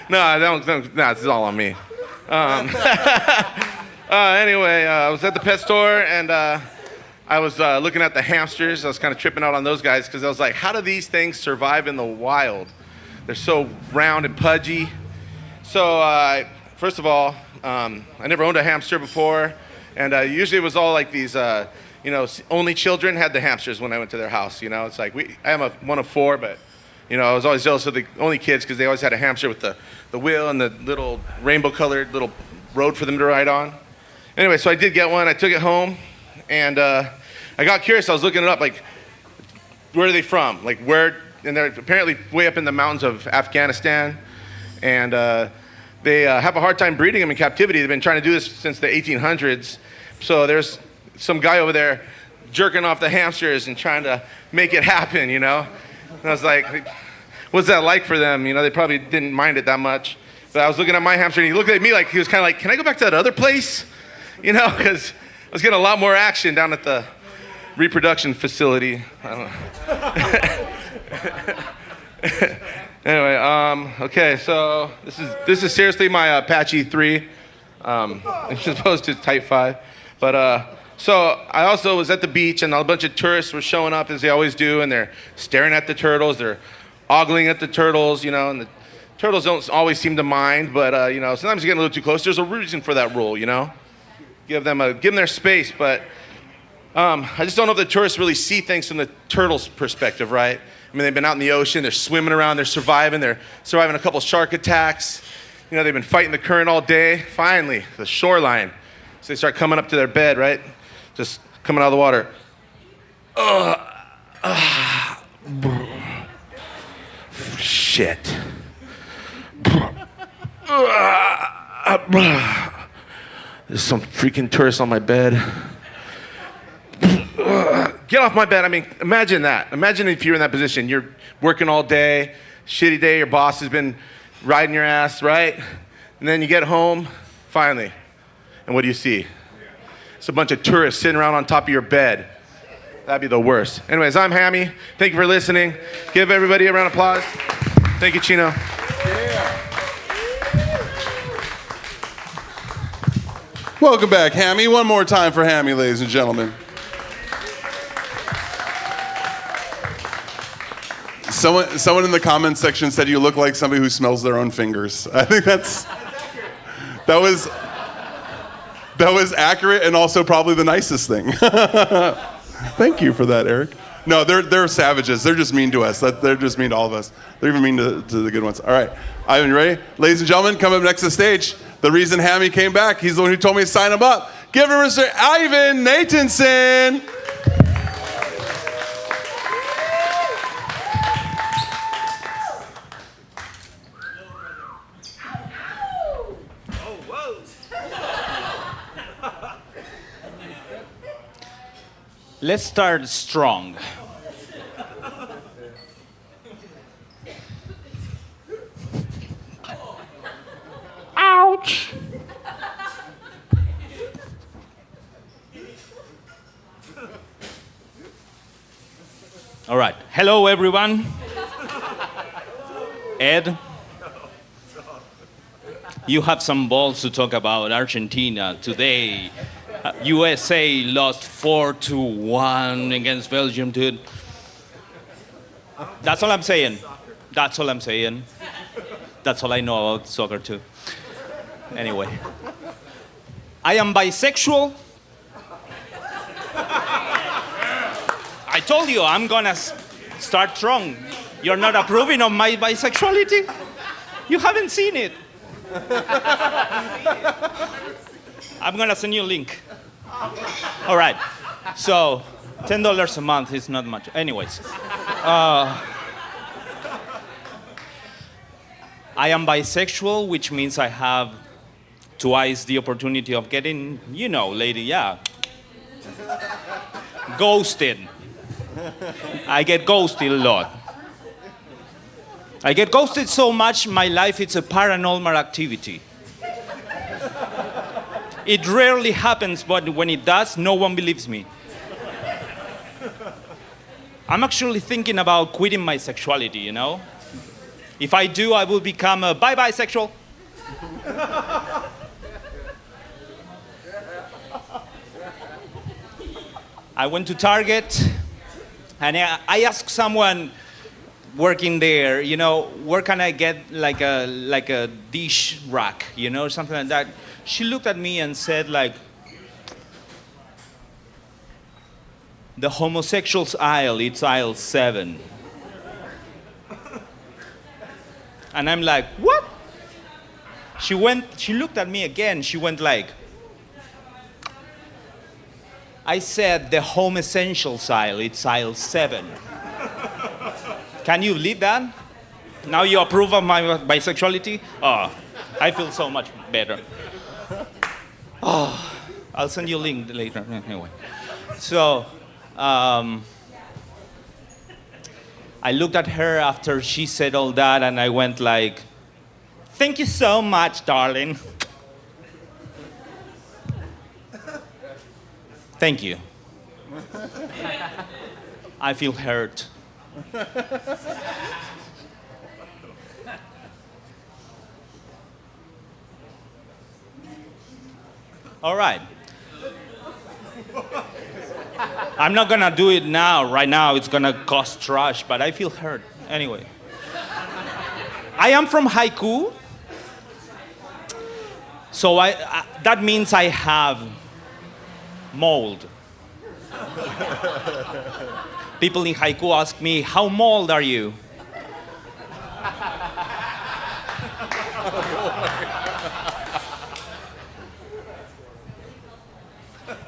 No, don't. This is all on me. Anyway, I was at the pet store, and I was looking at the hamsters. I was kind of tripping out on those guys because I was like, how do these things survive in the wild? They're so round and pudgy. So first of all, I never owned a hamster before, and usually it was all like these, only children had the hamsters when I went to their house. It's like I am one of four, but I was always jealous of the only kids because they always had a hamster with the wheel and the little rainbow-colored little road for them to ride on. Anyway, so I did get one. I took it home, and I got curious. I was looking it up, like, where are they from? Like, where? And they're apparently way up in the mountains of Afghanistan, and they have a hard time breeding them in captivity. They've been trying to do this since the 1800s. So there's some guy over there jerking off the hamsters and trying to make it happen, And I was like, what's that like for them? They probably didn't mind it that much. But I was looking at my hamster, and he looked at me like he was kind of like, can I go back to that other place? Because I was getting a lot more action down at the reproduction facility. I don't know. Anyway, okay, so this is seriously my Apache 3, as opposed to Type 5. But so I also was at the beach, and a bunch of tourists were showing up as they always do, and they're staring at the turtles. They're ogling at the turtles, and the turtles don't always seem to mind, but sometimes you get a little too close. There's a reason for that rule, Give them their space, but I just don't know if the tourists really see things from the turtles' perspective, right? I mean, they've been out in the ocean, they're swimming around, they're surviving a couple shark attacks. They've been fighting the current all day. Finally, the shoreline. So they start coming up to their bed, right? Just coming out of the water. Shit. There's some freaking tourist on my bed. Get off my bed. I mean, imagine that. Imagine if you're in that position. You're working all day, shitty day, your boss has been riding your ass, right? And then you get home, finally. And what do you see? It's a bunch of tourists sitting around on top of your bed. That'd be the worst. Anyways, I'm Hammy. Thank you for listening. Give everybody a round of applause. Thank you, Chino. Welcome back, Hammy. One more time for Hammy, ladies and gentlemen. Someone in the comments section said you look like somebody who smells their own fingers. I think that was accurate and also probably the nicest thing. Thank you for that, Eric. No, they're savages. They're just mean to us. They're just mean to all of us. They're even mean to the good ones. All right, Ivan, you ready? Ladies and gentlemen, come up next to the stage. The reason Hammy came back, he's the one who told me to sign him up. Give it to Mr. Ivan Nathanson. Let's start strong. Ouch! All right. Hello, everyone. Ed, you have some balls to talk about Argentina today. USA lost 4-1 against Belgium, dude. That's all I'm saying. That's all I'm saying. That's all I know about soccer, too. Anyway. I am bisexual. I told you, I'm gonna start strong. You're not approving of my bisexuality? You haven't seen it. I'm gonna send you a link. All right. So, $10 a month is not much. Anyways. I am bisexual, which means I have twice the opportunity of getting, lady, yeah. Ghosted. I get ghosted a lot. I get ghosted so much, my life is a paranormal activity. It rarely happens, but when it does, no one believes me. I'm actually thinking about quitting my sexuality, If I do, I will become a bisexual. I went to Target, and I asked someone working there, you know, where can I get like a dish rack, you know, something like that. She looked at me and said like, the homosexuals aisle, it's aisle 7. And I'm like, what? She looked at me again, she went like, I said the home essentials aisle, it's aisle 7. Can you believe that? Now you approve of my bisexuality? Oh, I feel so much better. Oh, I'll send you a link later. Anyway, so I looked at her after she said all that, and I went like, thank you so much, darling. Thank you. I feel hurt. All right. I'm not gonna do it now. Right now, it's gonna cost trash, but I feel hurt. Anyway. I am from Haiku. So that means I have mold. People in Haiku ask me, how mold are you?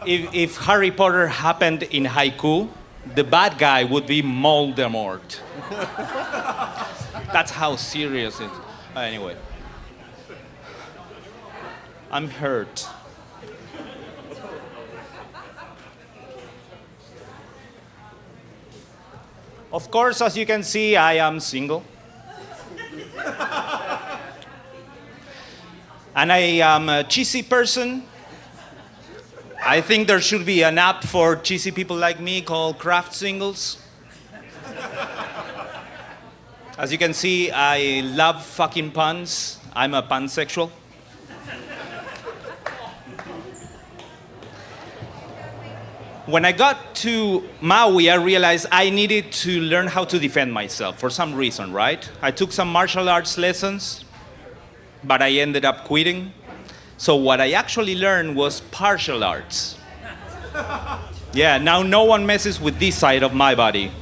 If Harry Potter happened in Haiku, the bad guy would be Voldemort. That's how serious it is. Anyway. I'm hurt. Of course, as you can see, I am single. And I am a cheesy person. I think there should be an app for cheesy people like me called Craft Singles. As you can see, I love fucking puns. I'm a pansexual. When I got to Maui, I realized I needed to learn how to defend myself for some reason, right? I took some martial arts lessons, but I ended up quitting. So what I actually learned was partial arts. Yeah, now no one messes with this side of my body.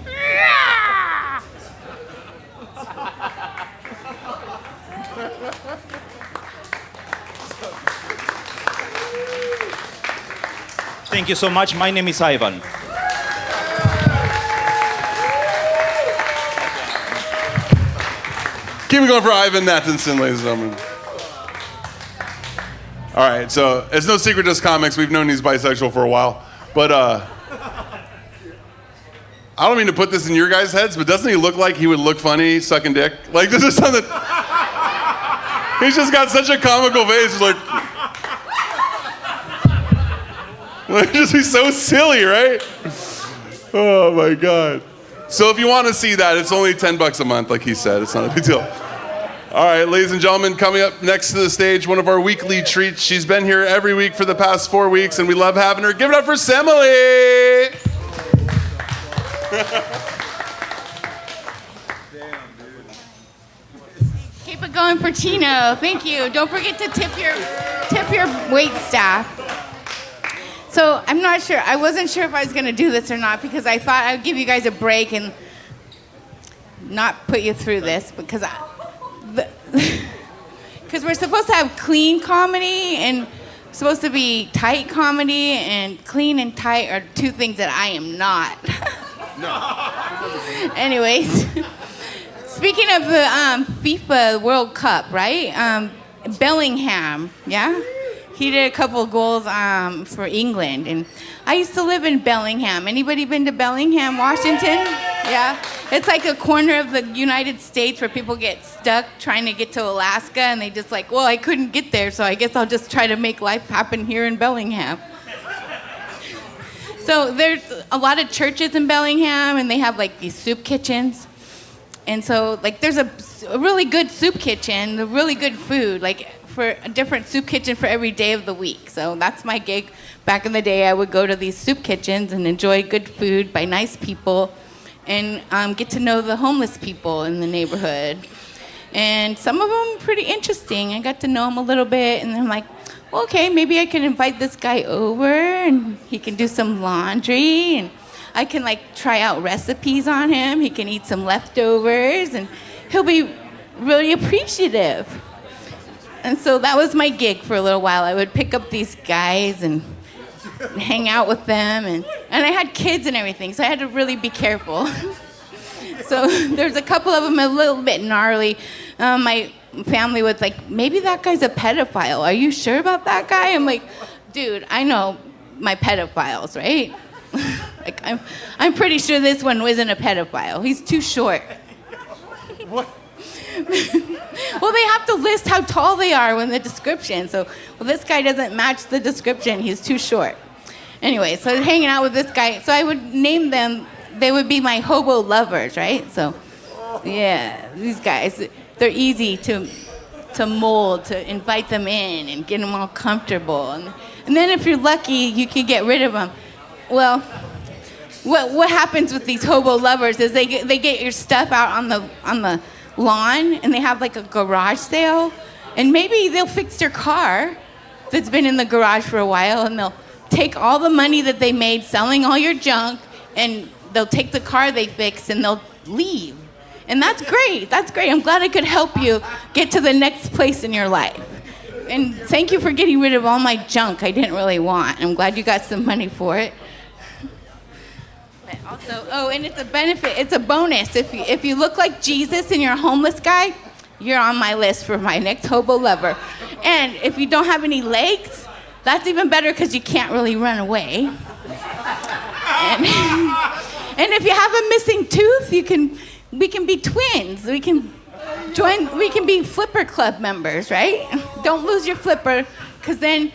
Thank you so much. My name is Ivan. Keep it going for Ivan Nathanson, ladies and gentlemen. All right, so it's no secret to us comics. We've known he's bisexual for a while. But I don't mean to put this in your guys' heads, but doesn't he look like he would look funny sucking dick? Like, this is something. He's just got such a comical face. He's like, just be so silly, right? Oh my God. So if you want to see that, it's only $10 a month, like he said. It's not a big deal. All right, ladies and gentlemen, coming up next to the stage, one of our weekly treats. She's been here every week for the past 4 weeks, and we love having her. Give it up for Semele! Keep it going for Tino. Thank you. Don't forget to tip your wait staff. So I'm not sure. I wasn't sure if I was going to do this or not because I thought I'd give you guys a break and not put you through this because we're supposed to have clean comedy and supposed to be tight comedy, and clean and tight are two things that I am not. No. Anyways, speaking of the FIFA World Cup, right? Bellingham, yeah? He did a couple of goals for England, and I used to live in Bellingham. Anybody been to Bellingham, Washington? Yeah, it's like a corner of the United States where people get stuck trying to get to Alaska, and they just like, well, I couldn't get there, so I guess I'll just try to make life happen here in Bellingham. So there's a lot of churches in Bellingham, and they have like these soup kitchens. And so, like, there's a really good soup kitchen, the really good food, like, for a different soup kitchen for every day of the week. So that's my gig. Back in the day, I would go to these soup kitchens and enjoy good food by nice people and get to know the homeless people in the neighborhood. And some of them pretty interesting. I got to know them a little bit, and I'm like, well, okay, maybe I can invite this guy over, and he can do some laundry, and I can, like, try out recipes on him. He can eat some leftovers, and he'll be really appreciative. And so that was my gig for a little while. I would pick up these guys and hang out with them, and I had kids and everything, so I had to really be careful. So there's a couple of them a little bit gnarly. My family was like, maybe that guy's a pedophile. Are you sure about that guy? I'm like, dude, I know my pedophiles, right? Like, I'm pretty sure this one wasn't a pedophile. He's too short. What? Well, they have to list how tall they are in the description. So, well, this guy doesn't match the description. He's too short. Anyway, so I was hanging out with this guy. So I would name them. They would be my hobo lovers, right? So, yeah, these guys, they're easy to mold, to invite them in and get them all comfortable. And then if you're lucky, you can get rid of them. Well, what happens with these hobo lovers is they get your stuff out on the lawn, and they have like a garage sale, and maybe they'll fix your car that's been in the garage for a while, and they'll take all the money that they made selling all your junk, and they'll take the car they fixed and they'll leave. And that's great. That's great. I'm glad I could help you get to the next place in your life. And thank you for getting rid of all my junk I didn't really want. I'm glad you got some money for it. But also, oh, and it's a benefit. It's a bonus. If you look like Jesus and you're a homeless guy, you're on my list for my next hobo lover. And if you don't have any legs, that's even better because you can't really run away. And if you have a missing tooth, we can be twins. We can be flipper club members, right? Don't lose your flipper, because then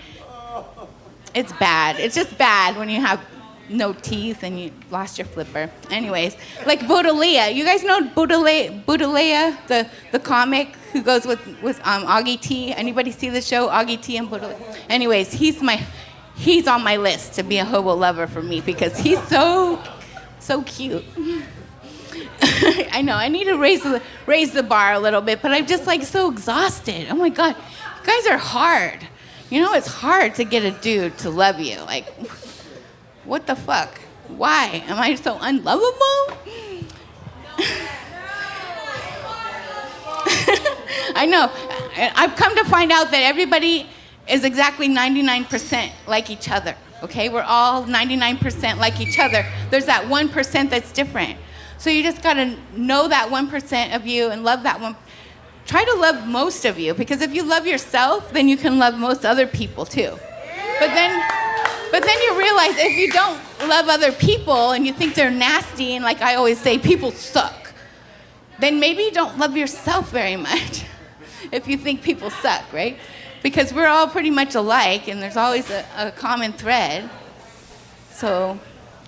it's bad. It's just bad when you have no teeth and you lost your flipper. Anyways, like Baudelaire. You guys know Baudelaire, the comic who goes with Augie T. Anybody see the show, Augie T and Baudelaire? Anyways, he's on my list to be a hobo lover for me because he's so cute. I know, I need to raise the bar a little bit, but I'm just like so exhausted. Oh my God, you guys are hard. You know, it's hard to get a dude to love you. Like, what the fuck? Why? Am I so unlovable? I know. I've come to find out that everybody is exactly 99% like each other, okay? We're all 99% like each other. There's that 1% that's different. So you just gotta know that 1% of you and love that one. Try to love most of you, because if you love yourself, then you can love most other people too. But then you realize if you don't love other people and you think they're nasty, and like I always say, people suck, then maybe you don't love yourself very much if you think people suck, right? Because we're all pretty much alike, and there's always a common thread. So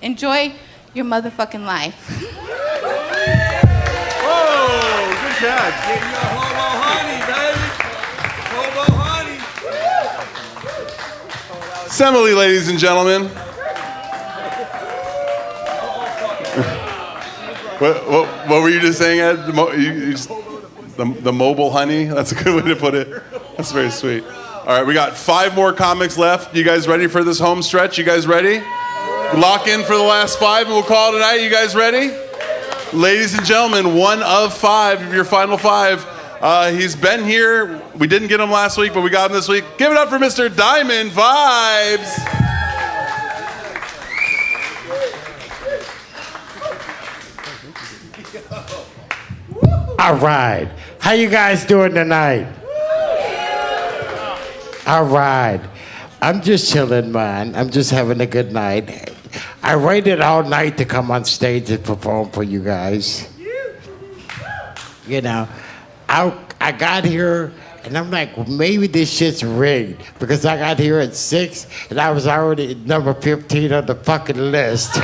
enjoy your motherfucking life. Whoa, good job. Get you a hobo honey, baby. Hobo honey. Simile, ladies and gentlemen. What were you just saying, Ed? The mobile honey? That's a good way to put it. That's very sweet. All right, we got 5 more comics left. You guys ready for this home stretch? You guys ready? Lock in for the last 5 and we'll call it a night. You guys ready? Ladies and gentlemen, 1 of 5 of your final 5. He's been here. We didn't get him last week, but we got him this week. Give it up for Mr. Diamond Vibes. All right. How you guys doing tonight? All right. I'm just chilling, man. I'm just having a good night. I waited all night to come on stage and perform for you guys. You know, I got here and I'm like, well, maybe this shit's rigged, because I got here at 6 and I was already number 15 on the fucking list.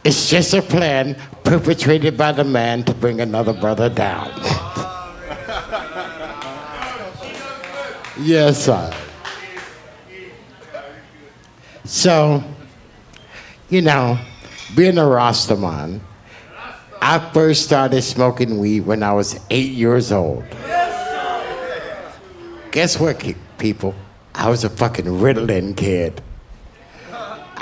It's just a plan perpetrated by the man to bring another brother down. Yes, sir. So, you know, being a Rastaman, I first started smoking weed when I was 8 years old. Guess what, people? I was a fucking Ritalin kid.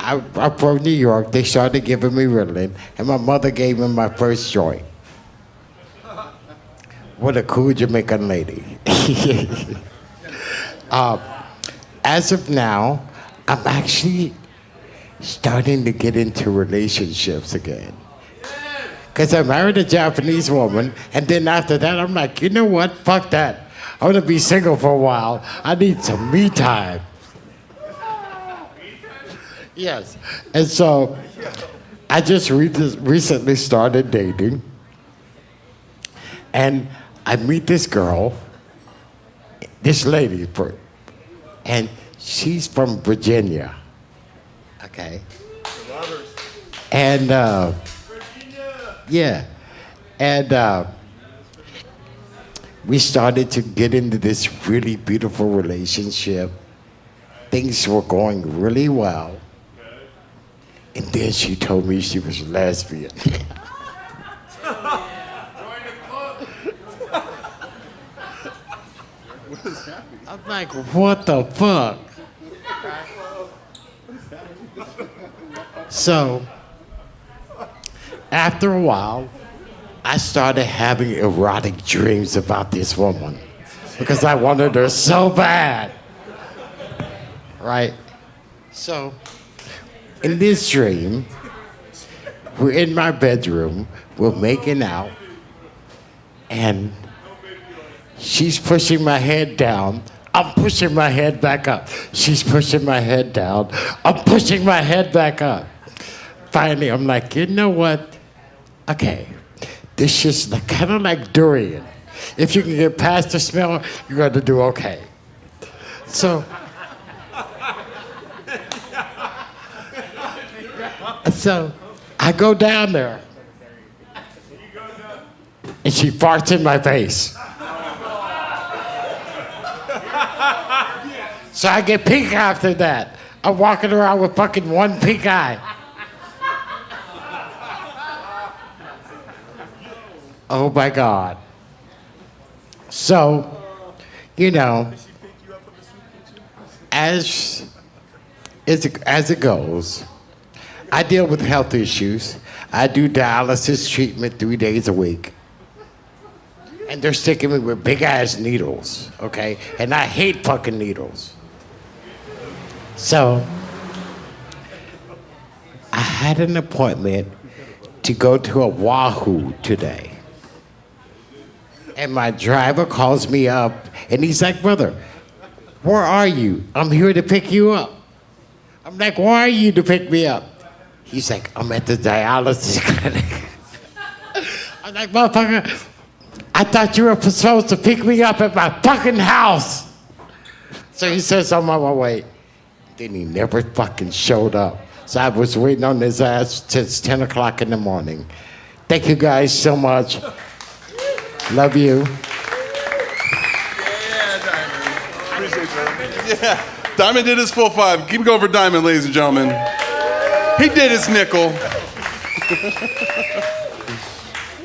I'm from New York. They started giving me Ritalin, and my mother gave me my first joint. What a cool Jamaican lady. As of now, I'm actually starting to get into relationships again. Because I married a Japanese woman, and then after that, I'm like, you know what? Fuck that. I'm gonna be single for a while. I need some me time. Yes. And so I just recently started dating, and I meet this girl, this lady, and she's from Virginia. Okay. And yeah, and we started to get into this really beautiful relationship. Things were going really well. And then she told me she was lesbian. I'm like, what the fuck? So, after a while, I started having erotic dreams about this woman because I wanted her so bad. Right? So, in this dream, we're in my bedroom, we're making out, and she's pushing my head down. I'm pushing my head back up. She's pushing my head down. I'm pushing my head back up. Finally, I'm like, you know what? Okay, this is kind of like durian. If you can get past the smell, you're going to do okay. So I go down there, and she farts in my face. So I get pink after that. I'm walking around with fucking one pink eye. Oh my God. So, you know, as it goes, I deal with health issues. I do dialysis treatment 3 days a week. And they're sticking me with big ass needles, okay? And I hate fucking needles. So, I had an appointment to go to Oahu today. And my driver calls me up, and he's like, brother, where are you? I'm here to pick you up. I'm like, why are you to pick me up? He's like, I'm at the dialysis clinic. I'm like, motherfucker, I thought you were supposed to pick me up at my fucking house. So he says, I'm on my way. Then he never fucking showed up. So I was waiting on his ass since 10 o'clock in the morning. Thank you guys so much. Love you. Yeah, Diamond did his full five. Keep going for Diamond, ladies and gentlemen. He did his nickel.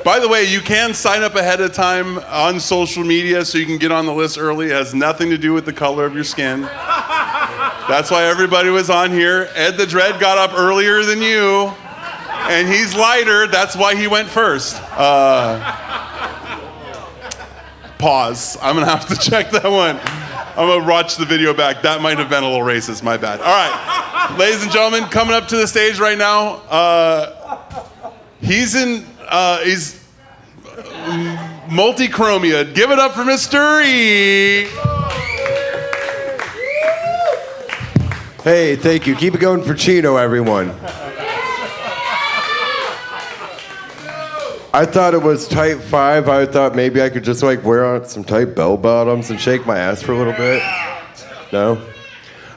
By the way, you can sign up ahead of time on social media so you can get on the list early. It has nothing to do with the color of your skin. That's why everybody was on here. Ed the Dread got up earlier than you, and he's lighter. That's why he went first. Pause. I'm gonna have to check that one. I'm gonna watch the video back. That might have been a little racist, my bad. All right, ladies and gentlemen, coming up to the stage right now, he's multi-chromia. Give it up for Mr. E. Hey, thank you. Keep it going for Chino, everyone. I thought it was type 5. I thought maybe I could just like wear on some tight bell bottoms and shake my ass for a little bit. No?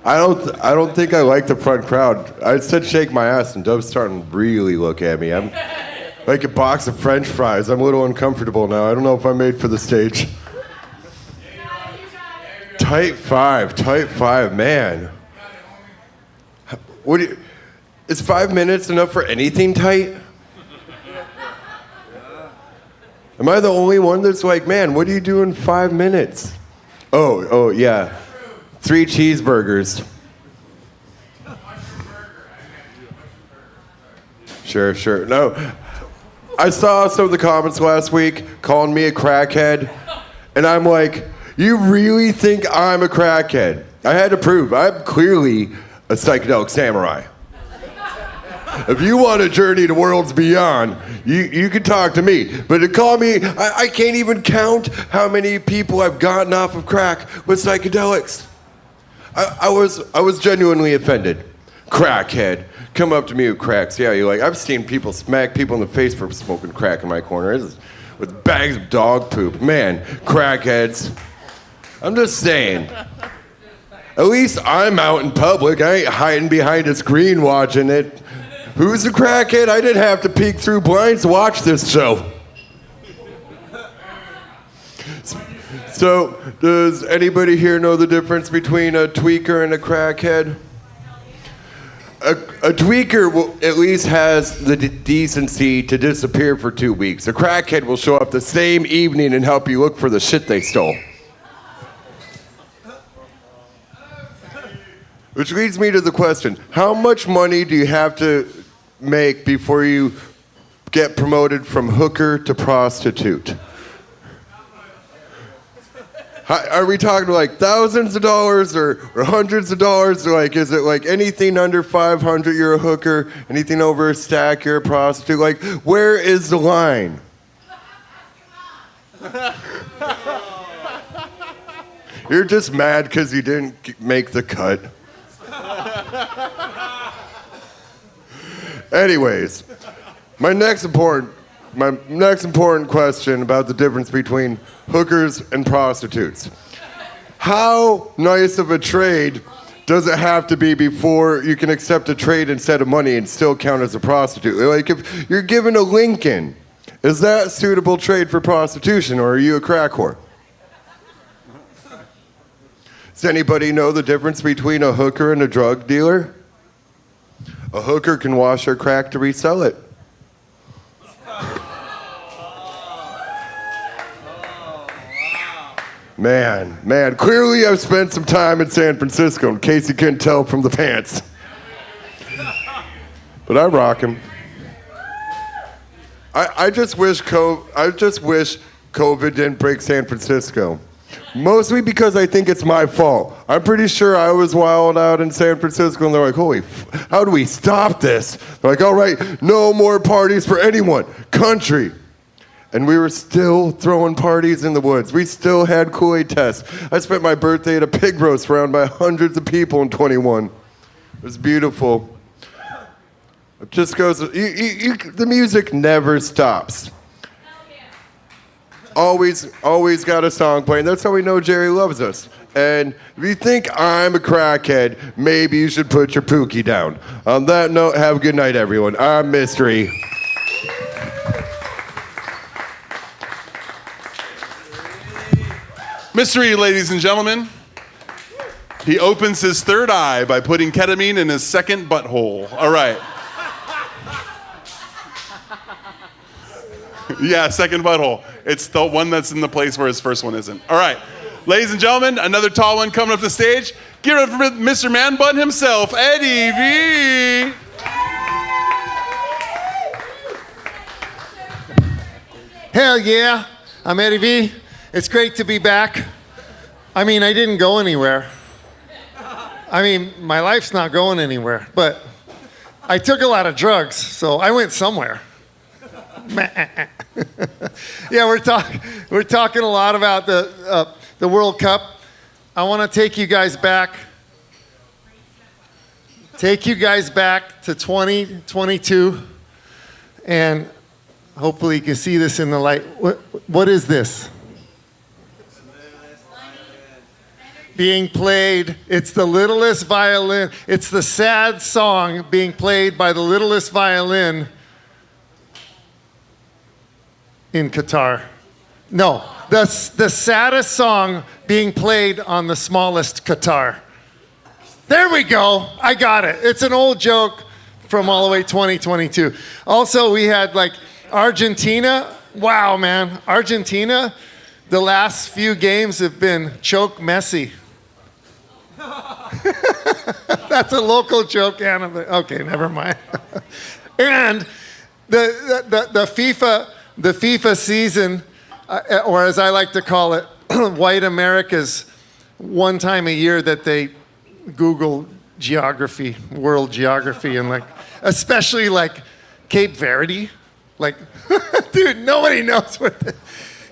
I don't think I like the front crowd. I said shake my ass, and Dove's starting to really look at me. I'm like a box of French fries. I'm a little uncomfortable now. I don't know if I'm made for the stage. Tight five, man. Is 5 minutes enough for anything tight? Am I the only one that's like, man, what do you do in 5 minutes? Oh, yeah. 3 cheeseburgers. Sure. No, I saw some of the comments last week calling me a crackhead, and I'm like, you really think I'm a crackhead? I had to prove I'm clearly a psychedelic samurai. If you want a journey to worlds beyond, you can talk to me. But to call me, I can't even count how many people I've gotten off of crack with psychedelics. I was genuinely offended. Crackhead. Come up to me with cracks. Yeah, you're like, I've seen people smack people in the face for smoking crack in my corner with bags of dog poop. Man, crackheads. I'm just saying. At least I'm out in public. I ain't hiding behind a screen watching it. Who's a crackhead? I didn't have to peek through blinds to watch this show. So, does anybody here know the difference between a tweaker and a crackhead? A tweaker will, at least has the decency to disappear for 2 weeks. A crackhead will show up the same evening and help you look for the shit they stole. Which leads me to the question, how much money do you have to make before you get promoted from hooker to prostitute? Are we talking like thousands of dollars or hundreds of dollars? Like, is it like anything under 500 you're a hooker, anything over a stack you're a prostitute? Like, where is the line? You're just mad because you didn't make the cut. Anyways, my next important question about the difference between hookers and prostitutes. How nice of a trade does it have to be before you can accept a trade instead of money and still count as a prostitute? Like, if you're given a Lincoln, is that a suitable trade for prostitution, or are you a crack whore? Does anybody know the difference between a hooker and a drug dealer? A hooker can wash her crack to resell it. Man, clearly I've spent some time in San Francisco, in case you couldn't tell from the pants. But I rock him. I just wish COVID didn't break San Francisco. Mostly because I think it's my fault. I'm pretty sure I was wild out in San Francisco, and they're like, how do we stop this? They're like, all right, no more parties for anyone. Country. And we were still throwing parties in the woods. We still had Kool-Aid tests. I spent my birthday at a pig roast surrounded by hundreds of people in 21. It was beautiful. It just goes, the music never stops. Always got a song playing. That's how we know Jerry loves us. And if you think I'm a crackhead, maybe you should put your pookie down. On that note, have a good night, everyone. I'm Mystery. Mystery, ladies and gentlemen. He opens his third eye by putting ketamine in his second butthole. All right. Yeah, second butthole. It's the one that's in the place where his first one isn't. All right. Ladies and gentlemen, another tall one coming up the stage. Give it up for Mr. Man Bun himself, Eddie V. Hell yeah, I'm Eddie V. It's great to be back. I mean, I didn't go anywhere. I mean, my life's not going anywhere, but I took a lot of drugs, so I went somewhere. Yeah, we're talking a lot about the World Cup. I want to take you guys back to 2022, and hopefully you can see this in the light. What is this? being played. It's the littlest violin. It's the sad song being played by the littlest violin in Qatar. No, the saddest song being played on the smallest Qatar. There we go. I got it. It's an old joke from all the way 2022. Also, we had like Argentina. Wow, man. Argentina, the last few games have been choke messy. That's a local joke, Anna. Okay, never mind. And the FIFA season, or as I like to call it, white America's one time a year that they Google geography, world geography, and like, especially like Cape Verde. Like, dude, nobody knows where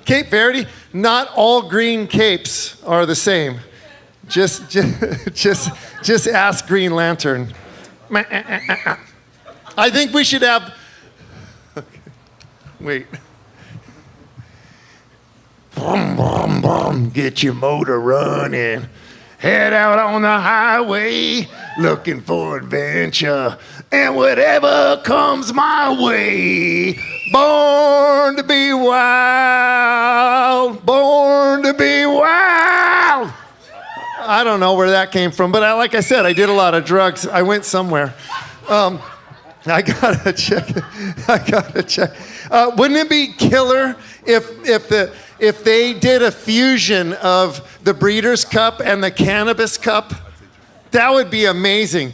Cape Verde, not all green capes are the same. Just ask Green Lantern. I think we should have, wait. Brum, brum, brum, get your motor running. Head out on the highway, looking for adventure. And whatever comes my way, born to be wild, born to be wild. I don't know where that came from, but like I said, I did a lot of drugs. I went somewhere. I gotta check. Wouldn't it be killer if they did a fusion of the Breeders' Cup and the Cannabis Cup? That would be amazing.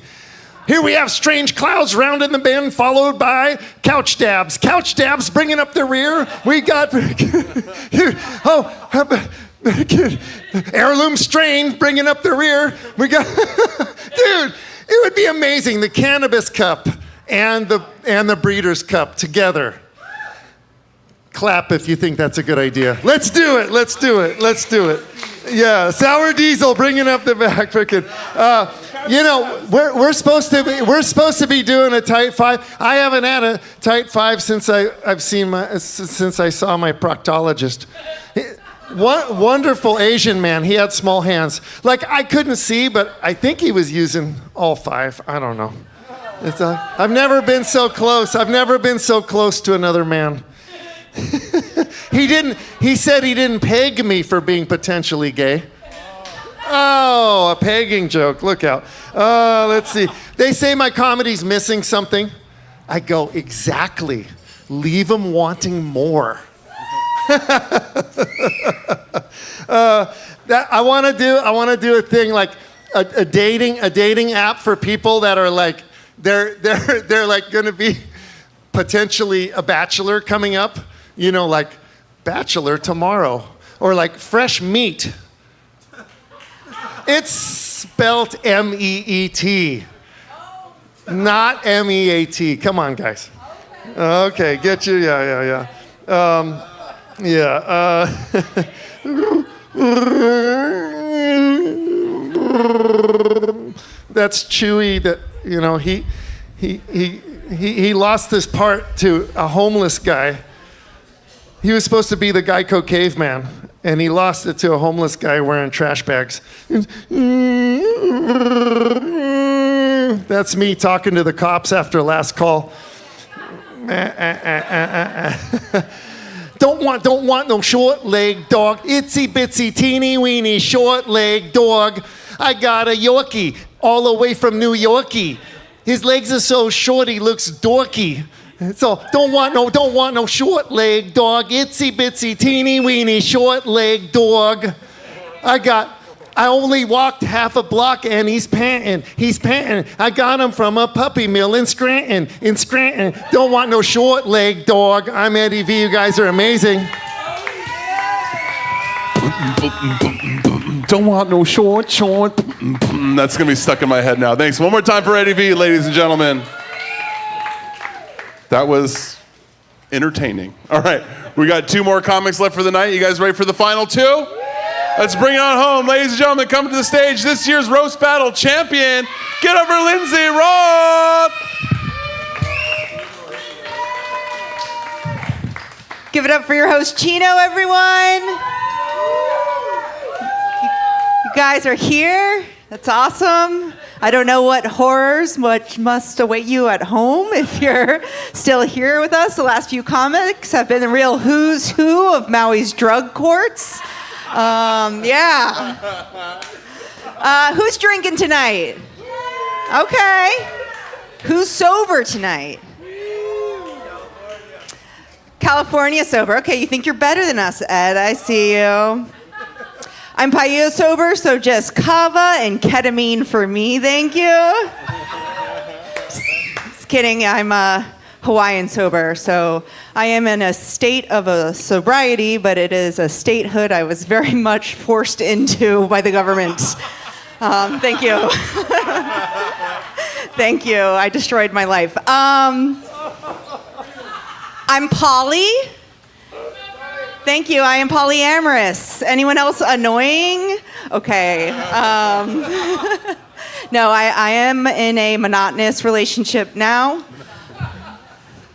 Here we have strange clouds rounding the bend, followed by couch dabs. Couch dabs bringing up the rear. We got heirloom strain bringing up the rear. We got dude. It would be amazing. The Cannabis Cup and the Breeders' Cup together. Clap if you think that's a good idea. Let's do it. Let's do it. Let's do it. Yeah, Sour Diesel bringing up the back. Freaking. We're supposed to be doing a tight five. I haven't had a tight five since I saw my proctologist. Wonderful Asian man. He had small hands. Like I couldn't see, but I think he was using all five. I don't know. I've never been so close. I've never been so close to another man. He said he didn't peg me for being potentially gay. Oh, a pegging joke. Look out. Let's see. They say my comedy's missing something. I go, exactly. Leave them wanting more. I want to do a thing like a dating app for people that are like they're like going to be potentially a bachelor coming up. You know, like bachelor tomorrow, or like fresh meat. It's spelt M-E-E-T, not M-E-A-T. Come on, guys. Okay, get you. Yeah. That's Chewy. That he lost this part to a homeless guy. He was supposed to be the Geico caveman, and he lost it to a homeless guy wearing trash bags. That's me talking to the cops after last call. Don't want no short-legged dog. Itsy bitsy teeny weeny short-legged dog. I got a Yorkie all the way from New Yorkie. His legs are so short he looks dorky. So don't want no short-legged dog. Itsy bitsy teeny weeny short-legged dog. I only walked half a block and he's panting. I got him from a puppy mill in Scranton. Don't want no short-legged dog. I'm Eddie V. You guys are amazing. Don't want no short. That's gonna be stuck in my head now. Thanks. One more time for Eddie V, ladies and gentlemen. That was entertaining. All right, we got 2 more comics left for the night. You guys ready for the final 2? Let's bring it on home. Ladies and gentlemen, come to the stage. This year's Roast Battle champion, get over Lindsay Roth. Give it up for your host, Chino, everyone. You guys are here. That's awesome. I don't know what horrors must await you at home if you're still here with us. The last few comics have been the real who's who of Maui's drug courts. Yeah. Who's drinking tonight? Okay. Who's sober tonight? California sober. Okay, you think you're better than us, Ed. I see you. I'm Paella sober, so just kava and ketamine for me, thank you. Just kidding, I'm Hawaiian sober, so I am in a state of a sobriety, but it is a statehood I was very much forced into by the government. Thank you. Thank you, I destroyed my life. I'm Polly. Thank you, I am polyamorous. Anyone else annoying? Okay. No, I am in a monotonous relationship now.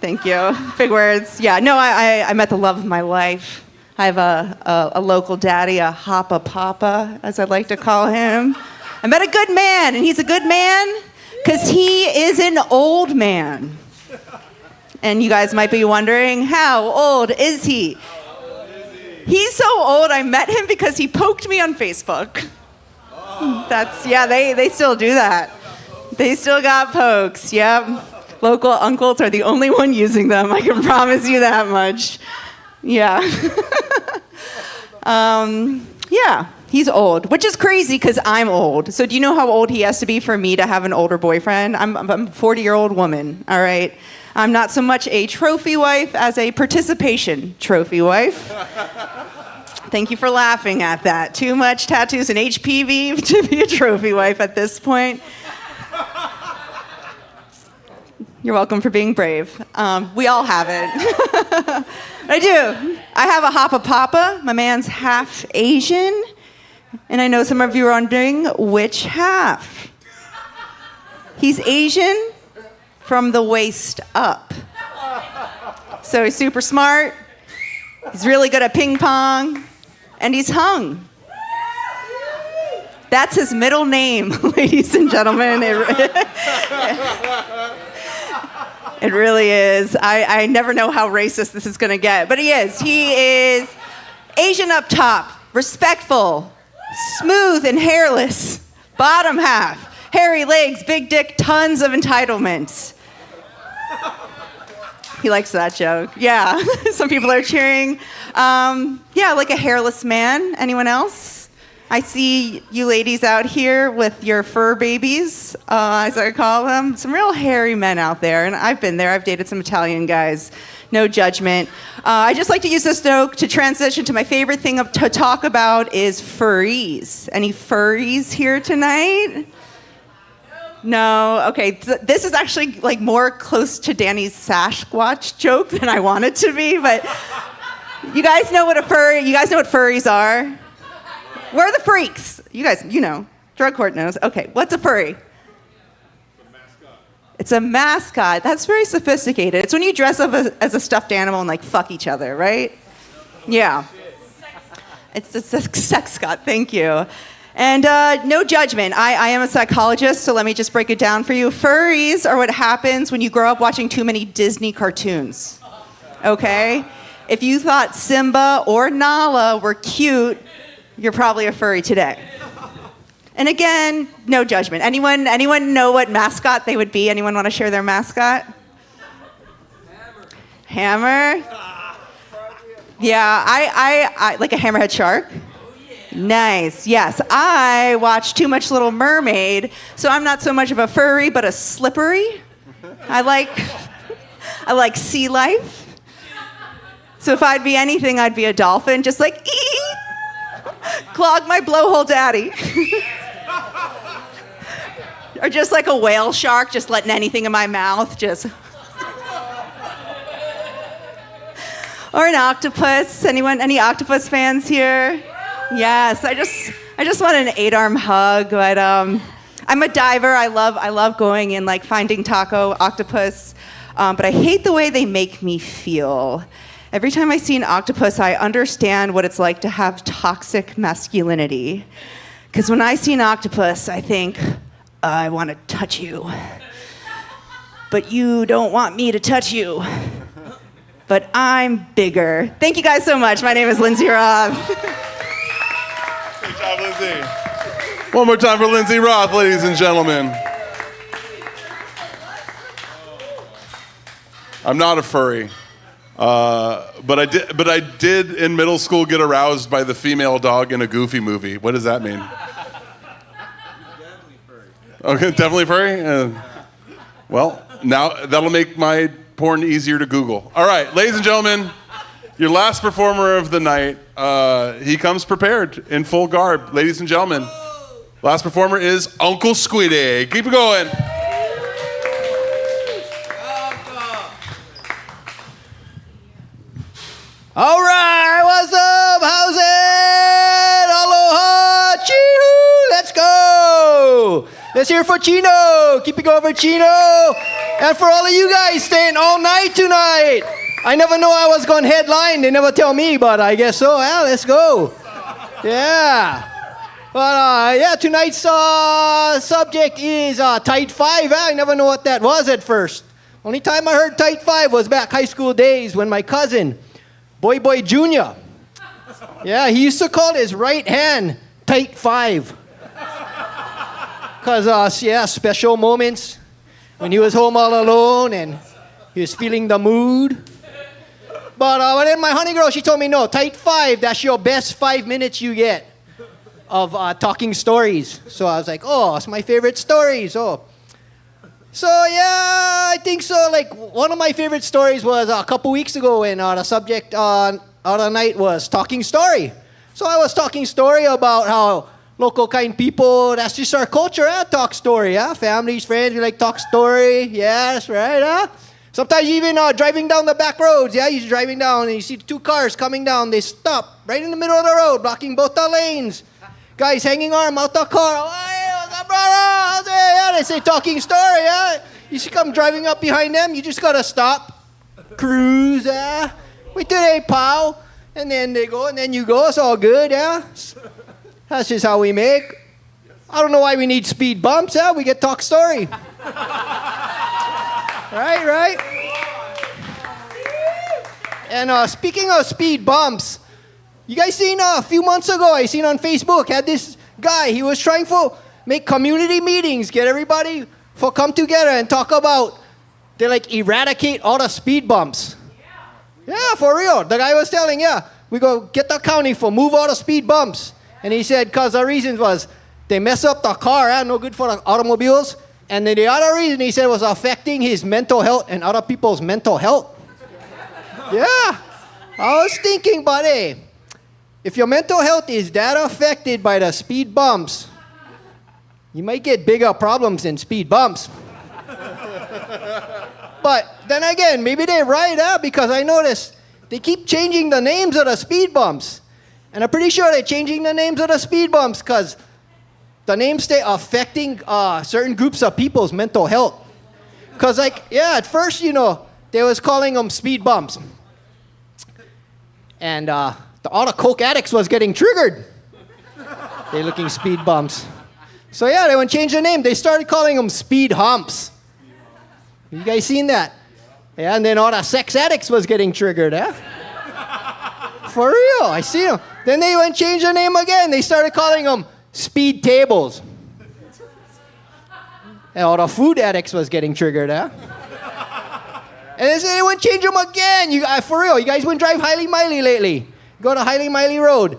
Thank you, big words. Yeah, no, I met the love of my life. I have a local daddy, a Hoppa Papa, as I'd like to call him. I met a good man, and he's a good man because he is an old man. And you guys might be wondering, how old is he? He's so old, I met him because he poked me on Facebook. They still do that. They still got pokes, yep. Local uncles are the only one using them, I can promise you that much. Yeah. Yeah, he's old, which is crazy because I'm old. So do you know how old he has to be for me to have an older boyfriend? I'm a 40-year-old woman, all right? I'm not so much a trophy wife as a participation trophy wife. Thank you for laughing at that. Too much tattoos and HPV to be a trophy wife at this point. You're welcome for being brave. We all have it. I do. I have a Hoppa Papa. My man's half Asian. And I know some of you are wondering which half. He's Asian from the waist up. So he's super smart, he's really good at ping pong, and he's hung. That's his middle name, ladies and gentlemen. It really is. I never know how racist this is gonna get, but he is. He is Asian up top, respectful, smooth and hairless, bottom half, hairy legs, big dick, tons of entitlements. He likes that joke. Yeah, some people are cheering. Yeah, like a hairless man. Anyone else? I see you ladies out here with your fur babies, as I call them. Some real hairy men out there, and I've been there. I've dated some Italian guys. No judgment. I just like to use this joke to transition to my favorite thing to talk about is furries. Any furries here tonight? No, okay. This is actually like more close to Danny's Sasquatch joke than I want it to be, but you guys know what furries are? Where are the freaks? You guys, you know. Drug court knows. Okay, what's a furry? It's a mascot. That's very sophisticated. It's when you dress up as a stuffed animal and like fuck each other, right? Yeah. It's a sexcot, thank you. And no judgment. I am a psychologist, so let me just break it down for you. Furries are what happens when you grow up watching too many Disney cartoons. Okay? If you thought Simba or Nala were cute, you're probably a furry today. And again, no judgment. Anyone know what mascot they would be? Anyone want to share their mascot? Hammer? Yeah, I like a hammerhead shark. Nice, yes. I watch too much Little Mermaid, so I'm not so much of a furry, but a slippery. I like sea life. So if I'd be anything, I'd be a dolphin, just like, clog my blowhole daddy. Or just like a whale shark, just letting anything in my mouth, just. Or an octopus. Anyone, any octopus fans here? Yes, I just want an 8-arm hug, but I'm a diver. I love going and like finding taco octopus, but I hate the way they make me feel. Every time I see an octopus, I understand what it's like to have toxic masculinity. Because when I see an octopus, I think, I want to touch you. But you don't want me to touch you. But I'm bigger. Thank you guys so much. My name is Lindsay Roth. Good job, Lindsay. One more time for Lindsay Roth, ladies and gentlemen. I'm not a furry, but I did in middle school get aroused by the female dog in a Goofy movie. What does that mean? Okay, definitely furry. Well, now that'll make my porn easier to Google. All right, ladies and gentlemen, your last performer of the night. He comes prepared in full garb. Ladies and gentlemen, last performer is Uncle Squiddy. Keep it going. All right, what's up? How's it? Aloha, Chihoo, let's go. Let's hear for Chino. Keep it going for Chino. And for all of you guys staying all night tonight. I never know I was going to headline. They never tell me, but I guess so. Yeah, let's go. Yeah. But yeah, tonight's subject is Tight 5. I never know what that was at first. Only time I heard Tight 5 was back high school days when my cousin, Boy Jr., yeah, he used to call his right hand Tight 5. Because, yeah, special moments when he was home all alone and he was feeling the mood. But then my honey girl, she told me, no, Tight 5, that's your best 5 minutes you get of talking stories. So I was like, oh, it's my favorite stories. Oh. So, yeah, I think so. Like, one of my favorite stories was a couple weeks ago when the subject of the night was talking story. So I was talking story about how local kind people, that's just our culture, talk story, families, friends, we like talk story. Yeah, that's right, Sometimes even driving down the back roads, you're driving down and you see two cars coming down, they stop right in the middle of the road, blocking both the lanes. Guys hanging arm out the car. Hey, what's up, brother? Yeah, they say talking story, You should come driving up behind them, you just gotta stop, cruise, Wait till they pow, and then they go, and then you go, it's all good, That's just how we make. I don't know why we need speed bumps, we get talk story. Right? And speaking of speed bumps, you guys seen a few months ago, I seen on Facebook, had this guy, he was trying to make community meetings, get everybody for come together and talk about, they like eradicate all the speed bumps. Yeah, for real. The guy was telling, we go get the county for move all the speed bumps. And he said, because the reason was they mess up the car, no good for the automobiles. And then the other reason he said was affecting his mental health and other people's mental health. Yeah, I was thinking, but hey, if your mental health is that affected by the speed bumps, you might get bigger problems than speed bumps. But then again, maybe they're right, because I noticed they keep changing the names of the speed bumps. And I'm pretty sure they're changing the names of the speed bumps because the names stay affecting certain groups of people's mental health. Because, at first, they was calling them speed bumps. And all the coke addicts was getting triggered. They're looking speed bumps. So, they went change the name. They started calling them speed humps. You guys seen that? Yeah, and then all the sex addicts was getting triggered, For real, I see them. Then they went change the name again. They started calling them speed tables. And all the food addicts was getting triggered, And then they went change them again. For real, you guys went drive Highly Miley lately. Go to Highly Miley Road.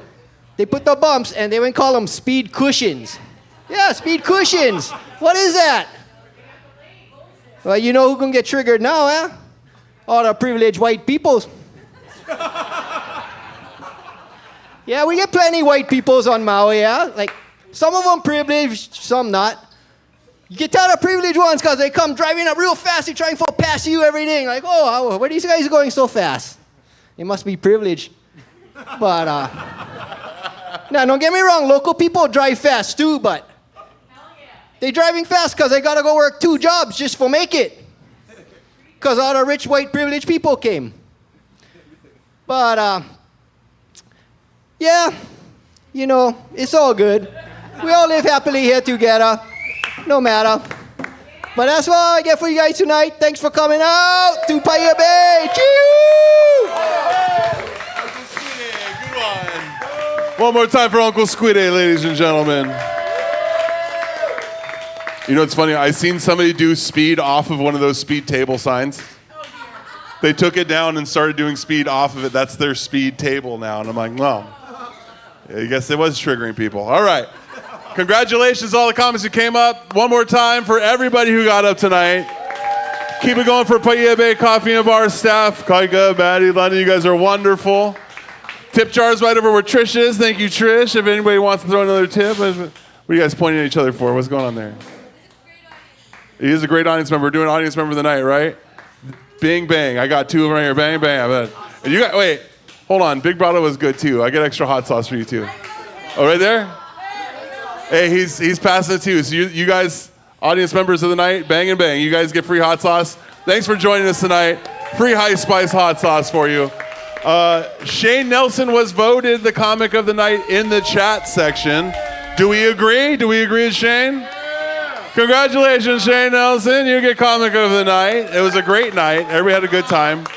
They put the bumps and they went call them speed cushions. Yeah, speed cushions. What is that? Well, you know who can get triggered now, All the privileged white peoples. Yeah, we get plenty white peoples on Maui, Like, some of them privileged, some not. You get tired of privileged ones because they come driving up real fast, they try and pass you everything. Like, oh, where are these guys going so fast? They must be privileged. But, now, don't get me wrong, local people drive fast too, but they driving fast because they got to go work 2 jobs just for make it. Because all the rich, white, privileged people came. But, yeah, it's all good. We all live happily here together, no matter. But that's what I get for you guys tonight. Thanks for coming out to Paya Bay. Cheers! One more time for Uncle Squiddy, ladies and gentlemen. You know, it's funny. I seen somebody do speed off of one of those speed table signs. They took it down and started doing speed off of it. That's their speed table now. And I'm like, well, I guess it was triggering people. All right. Congratulations to all the comics who came up. One more time for everybody who got up tonight. Keep it going for Paya Bay Coffee and Bar staff. Kaika, Maddie, London, you guys are wonderful. Tip jars right over where Trish is. Thank you, Trish. If anybody wants to throw another tip. What are you guys pointing at each other for? What's going on there? He is a great audience member. We're doing audience member of the night, right? Bing, bang. I got two of them right here. Bang, bang. I bet. And you got, wait, hold on. Big Brother was good, too. I got extra hot sauce for you, too. Oh, right there? Hey, he's passing it, too. So you guys, audience members of the night, bang and bang. You guys get free hot sauce. Thanks for joining us tonight. Free high spice hot sauce for you. Shane Nelson was voted the comic of the night in the chat section. Do we agree? Do we agree with Shane? Congratulations, Shane Nelson. You get comic of the night. It was a great night. Everybody had a good time.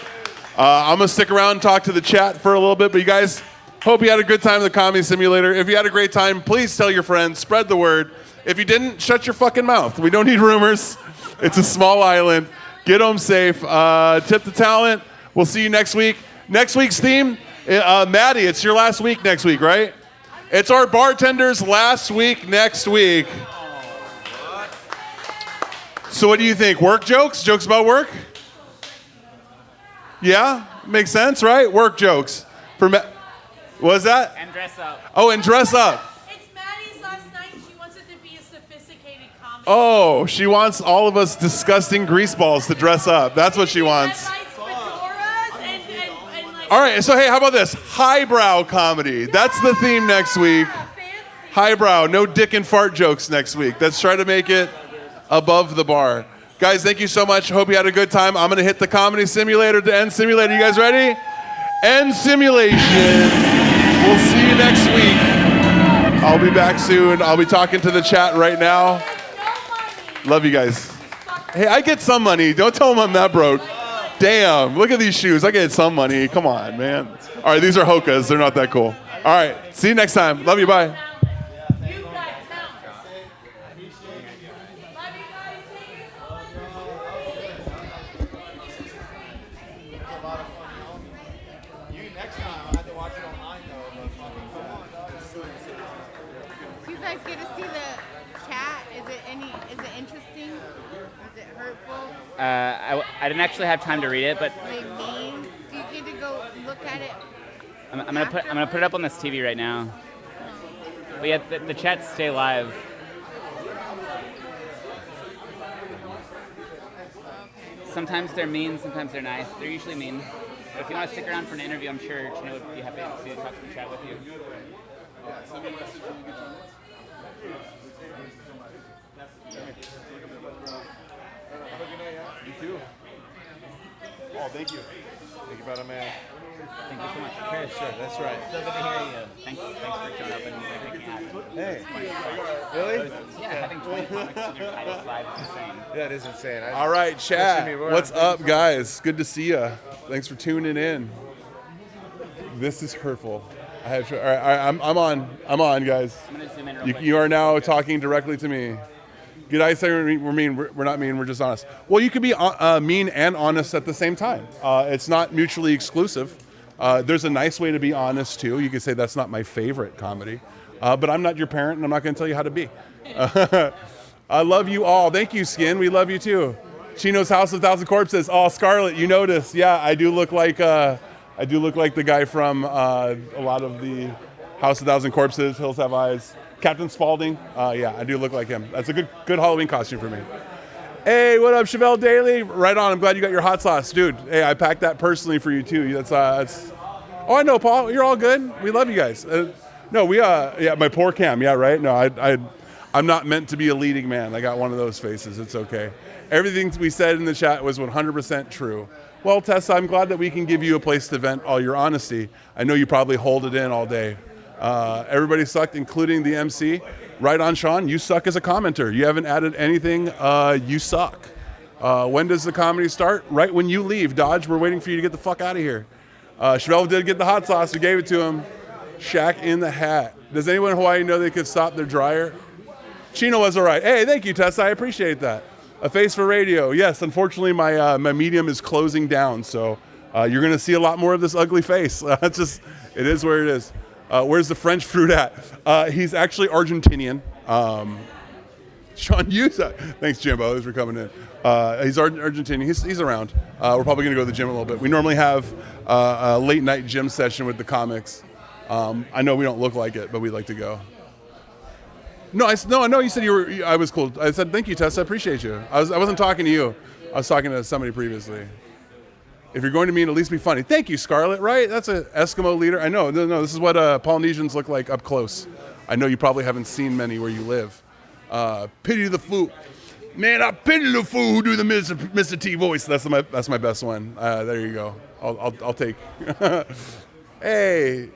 I'm going to stick around and talk to the chat for a little bit, but you guys, hope you had a good time in the Comedy Simulator. If you had a great time, please tell your friends. Spread the word. If you didn't, shut your fucking mouth. We don't need rumors. It's a small island. Get home safe. Tip the talent. We'll see you next week. Next week's theme, Maddie, it's your last week next week, right? It's our bartender's last week next week. So what do you think? Work jokes? Jokes about work? Yeah? Makes sense, right? Work jokes. What was that? And dress up. Oh, and dress up. It's Maddie's last night. She wants it to be a sophisticated comedy. Oh, she wants all of us disgusting greaseballs to dress up. That's what she wants. All right, so hey, how about this? Highbrow comedy. That's the theme next week. Highbrow, no dick and fart jokes next week. Let's try to make it above the bar. Guys, thank you so much. Hope you had a good time. I'm going to hit the Comedy Simulator to end Simulator. You guys ready? End simulation. We'll see you next week. I'll be back soon. I'll be talking to the chat right now. Love you guys. Hey, I get some money. Don't tell them I'm that broke. Damn, look at these shoes. I get some money. Come on, man. All right, these are Hokas. They're not that cool. All right, see you next time. Love you. Bye. You guys get to see the chat. Is it interesting? Is it hurtful? I didn't actually have time to read it, but They mean? Do you get to go look at it? I'm gonna put it up on this TV right now. But yeah, the chats stay live. Sometimes they're mean, sometimes they're nice. They're usually mean. But if you want to stick around for an interview, I'm sure Chino would be happy to talk to the chat with you. You too. Oh, thank you. Thank you, brother man. Thank you so much, Chris. Sure, that's right. So good to hear you. Thanks for showing up and making it happen. Hey. Really? Yeah, having 20 comics in your titles live is insane. Yeah, it is insane. All right, chat. What's up, guys? Good to see you. Thanks for tuning in. This is hurtful. I have. All right, I'm on. I'm on, guys. I'm gonna zoom in real quick. You are now talking directly to me. Did I say we're mean? We're not mean. We're just honest. Well, you can be mean and honest at the same time. It's not mutually exclusive. There's a nice way to be honest too. You could say that's not my favorite comedy, but I'm not your parent, and I'm not going to tell you how to be. I love you all. Thank you, Skin. We love you too. Chino's House of 1,000 Corpses. Oh, Scarlett, you noticed? Yeah, I do look like the guy from a lot of the House of 1,000 Corpses, Hills Have Eyes. Captain Spaulding. Yeah, I do look like him. That's a good Halloween costume for me. Hey, what up, Chevelle Daily? Right on. I'm glad you got your hot sauce, dude. Hey, I packed that personally for you too. That's. Oh, I know, Paul. You're all good. We love you guys. No, yeah, my poor Cam. Yeah, right. No, I'm not meant to be a leading man. I got one of those faces. It's okay. Everything we said in the chat was 100% true. Well, Tessa, I'm glad that we can give you a place to vent all your honesty. I know you probably hold it in all day. Everybody sucked, including the MC. Right on, Sean. You suck as a commenter. You haven't added anything. You suck. When does the comedy start? Right when you leave. Dodge, we're waiting for you to get the fuck out of here. Chevelle did get the hot sauce. We gave it to him. Shaq in the hat. Does anyone in Hawaii know they could stop their dryer? Chino was all right. Hey, thank you, Tessa. I appreciate that. A face for radio. Yes, unfortunately, my medium is closing down, so you're going to see a lot more of this ugly face. It's just, it is where it is. Where's the French fruit at? He's actually Argentinian. Sean Yusa. Thanks, Jimbo. Thanks for coming in. He's Argentinian. He's around. We're probably going to go to the gym a little bit. We normally have a late night gym session with the comics. I know we don't look like it, but we'd like to go. No, I know you said I was cool. I said, thank you, Tess. I appreciate you. I wasn't talking to you. I was talking to somebody previously. If you're going to meet, at least be funny. Thank you, Scarlett, right? That's an Eskimo leader. I know. No, this is what Polynesians look like up close. I know you probably haven't seen many where you live. Pity the fool. Man, I pity the fool who do the Mr. T voice. That's my best one. There you go. I'll take. Hey.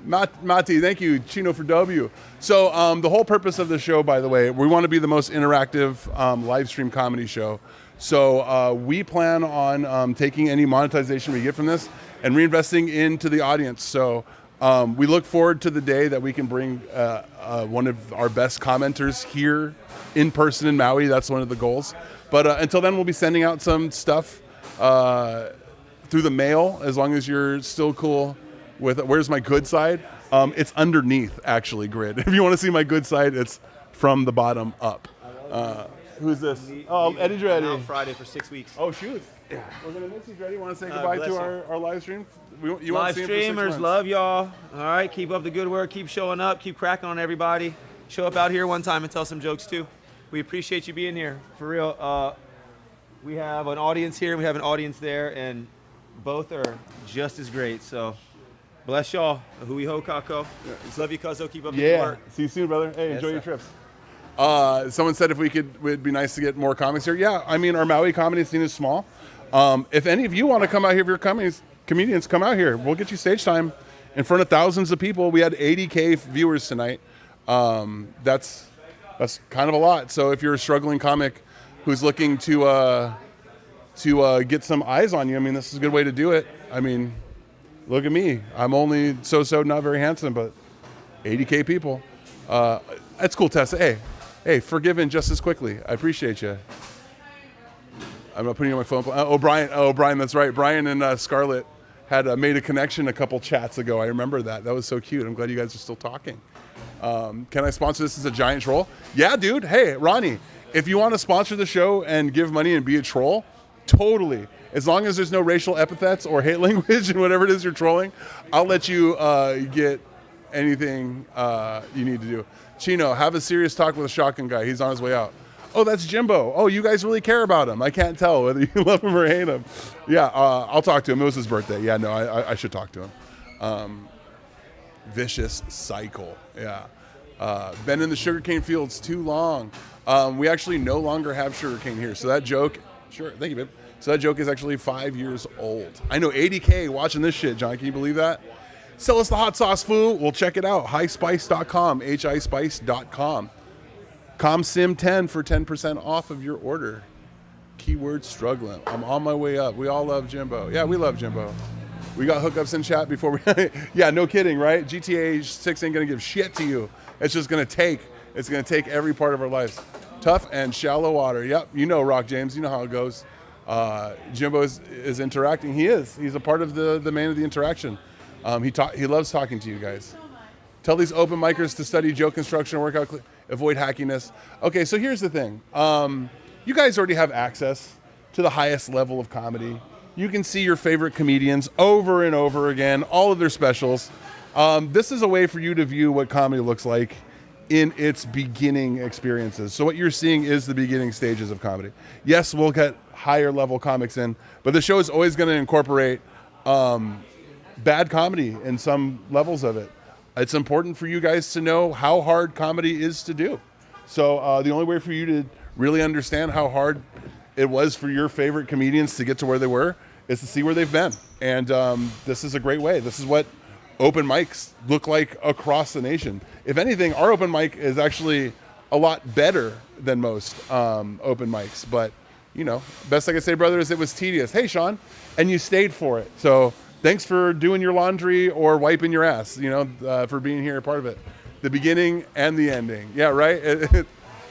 Mati, thank you, Chino for W. So the whole purpose of the show, by the way, we want to be the most interactive live stream comedy show. So we plan on taking any monetization we get from this and reinvesting into the audience. So we look forward to the day that we can bring one of our best commenters here in person in Maui. That's one of the goals. But until then, we'll be sending out some stuff through the mail, as long as you're still cool with it. Where's my good side? It's underneath, actually, Grid. If you want to see my good side, it's from the bottom up. Who's this? Eddie Dreddy. Out Friday for 6 weeks. Oh, shoot. Yeah. We're going to miss you, Dreddy. Want to say goodbye to our live stream? You live streamers, love y'all. All right, keep up the good work. Keep showing up. Keep cracking on everybody. Show up out here one time and tell some jokes, too. We appreciate you being here. For real. We have an audience here. We have an audience there. And both are just as great. So bless y'all. Hui ho, kako. Yeah. Love you, Cuzzo. Keep up the good work. See you soon, brother. Hey, Yes, enjoy your sir. trips. Someone said if it'd be nice to get more comics here. Yeah, I mean, our Maui comedy scene is small. If any of you want to come out here, if you're comedians, come out here. We'll get you stage time in front of thousands of people. We had 80K viewers tonight. That's kind of a lot. So if you're a struggling comic who's looking to get some eyes on you, I mean, this is a good way to do it. I mean, look at me. I'm only so not very handsome, but 80K people. That's cool, Tessa. Hey, forgiven just as quickly. I appreciate you. I'm not putting you on my phone. Brian, that's right. Brian and Scarlett had made a connection a couple chats ago. I remember that. That was so cute. I'm glad you guys are still talking. Can I sponsor this as a giant troll? Yeah, dude. Hey, Ronnie, if you want to sponsor the show and give money and be a troll, totally. As long as there's no racial epithets or hate language and whatever it is you're trolling, I'll let you get anything you need to do. Chino, have a serious talk with a shotgun guy. He's on his way out. Oh, that's Jimbo. Oh, you guys really care about him. I can't tell whether you love him or hate him. Yeah, I'll talk to him. It was his birthday. Yeah, no, I should talk to him. Vicious cycle. Yeah. Been in the sugarcane fields too long. We actually no longer have sugarcane here. So that joke, sure, thank you, babe. So that joke is actually 5 years old. I know 80K watching this shit, John. Can you believe that? Sell us the hot sauce, fool. We'll check it out. highspice.com, hispice.com. ComSim10 for 10% off of your order. Keyword struggling. I'm on my way up. We all love Jimbo. Yeah, we love Jimbo. We got hookups in chat before we... Yeah, no kidding, right? GTA 6 ain't going to give shit to you. It's just going to take. It's going to take every part of our lives. Tough and shallow water. Yep, you know Rock James. You know how it goes. Jimbo is interacting. He is. He's a part of the man of the interaction. He loves talking to you guys. Tell these open micers to study joke construction, work out, avoid hackiness. Okay, so here's the thing. You guys already have access to the highest level of comedy. You can see your favorite comedians over and over again, all of their specials. This is a way for you to view what comedy looks like in its beginning experiences. So what you're seeing is the beginning stages of comedy. Yes, we'll get higher level comics in, but the show is always going to incorporate bad comedy in some levels of it. It's important for you guys to know how hard comedy is to do. So the only way for you to really understand how hard it was for your favorite comedians to get to where they were is to see where they've been. And this is a great way. This is what open mics look like across the nation. If anything, our open mic is actually a lot better than most open mics. But, you know, best I can say, brother, is it was tedious. Hey, Sean, and you stayed for it. So thanks for doing your laundry or wiping your ass, you know, for being here, part of it. The beginning and the ending. Yeah, right?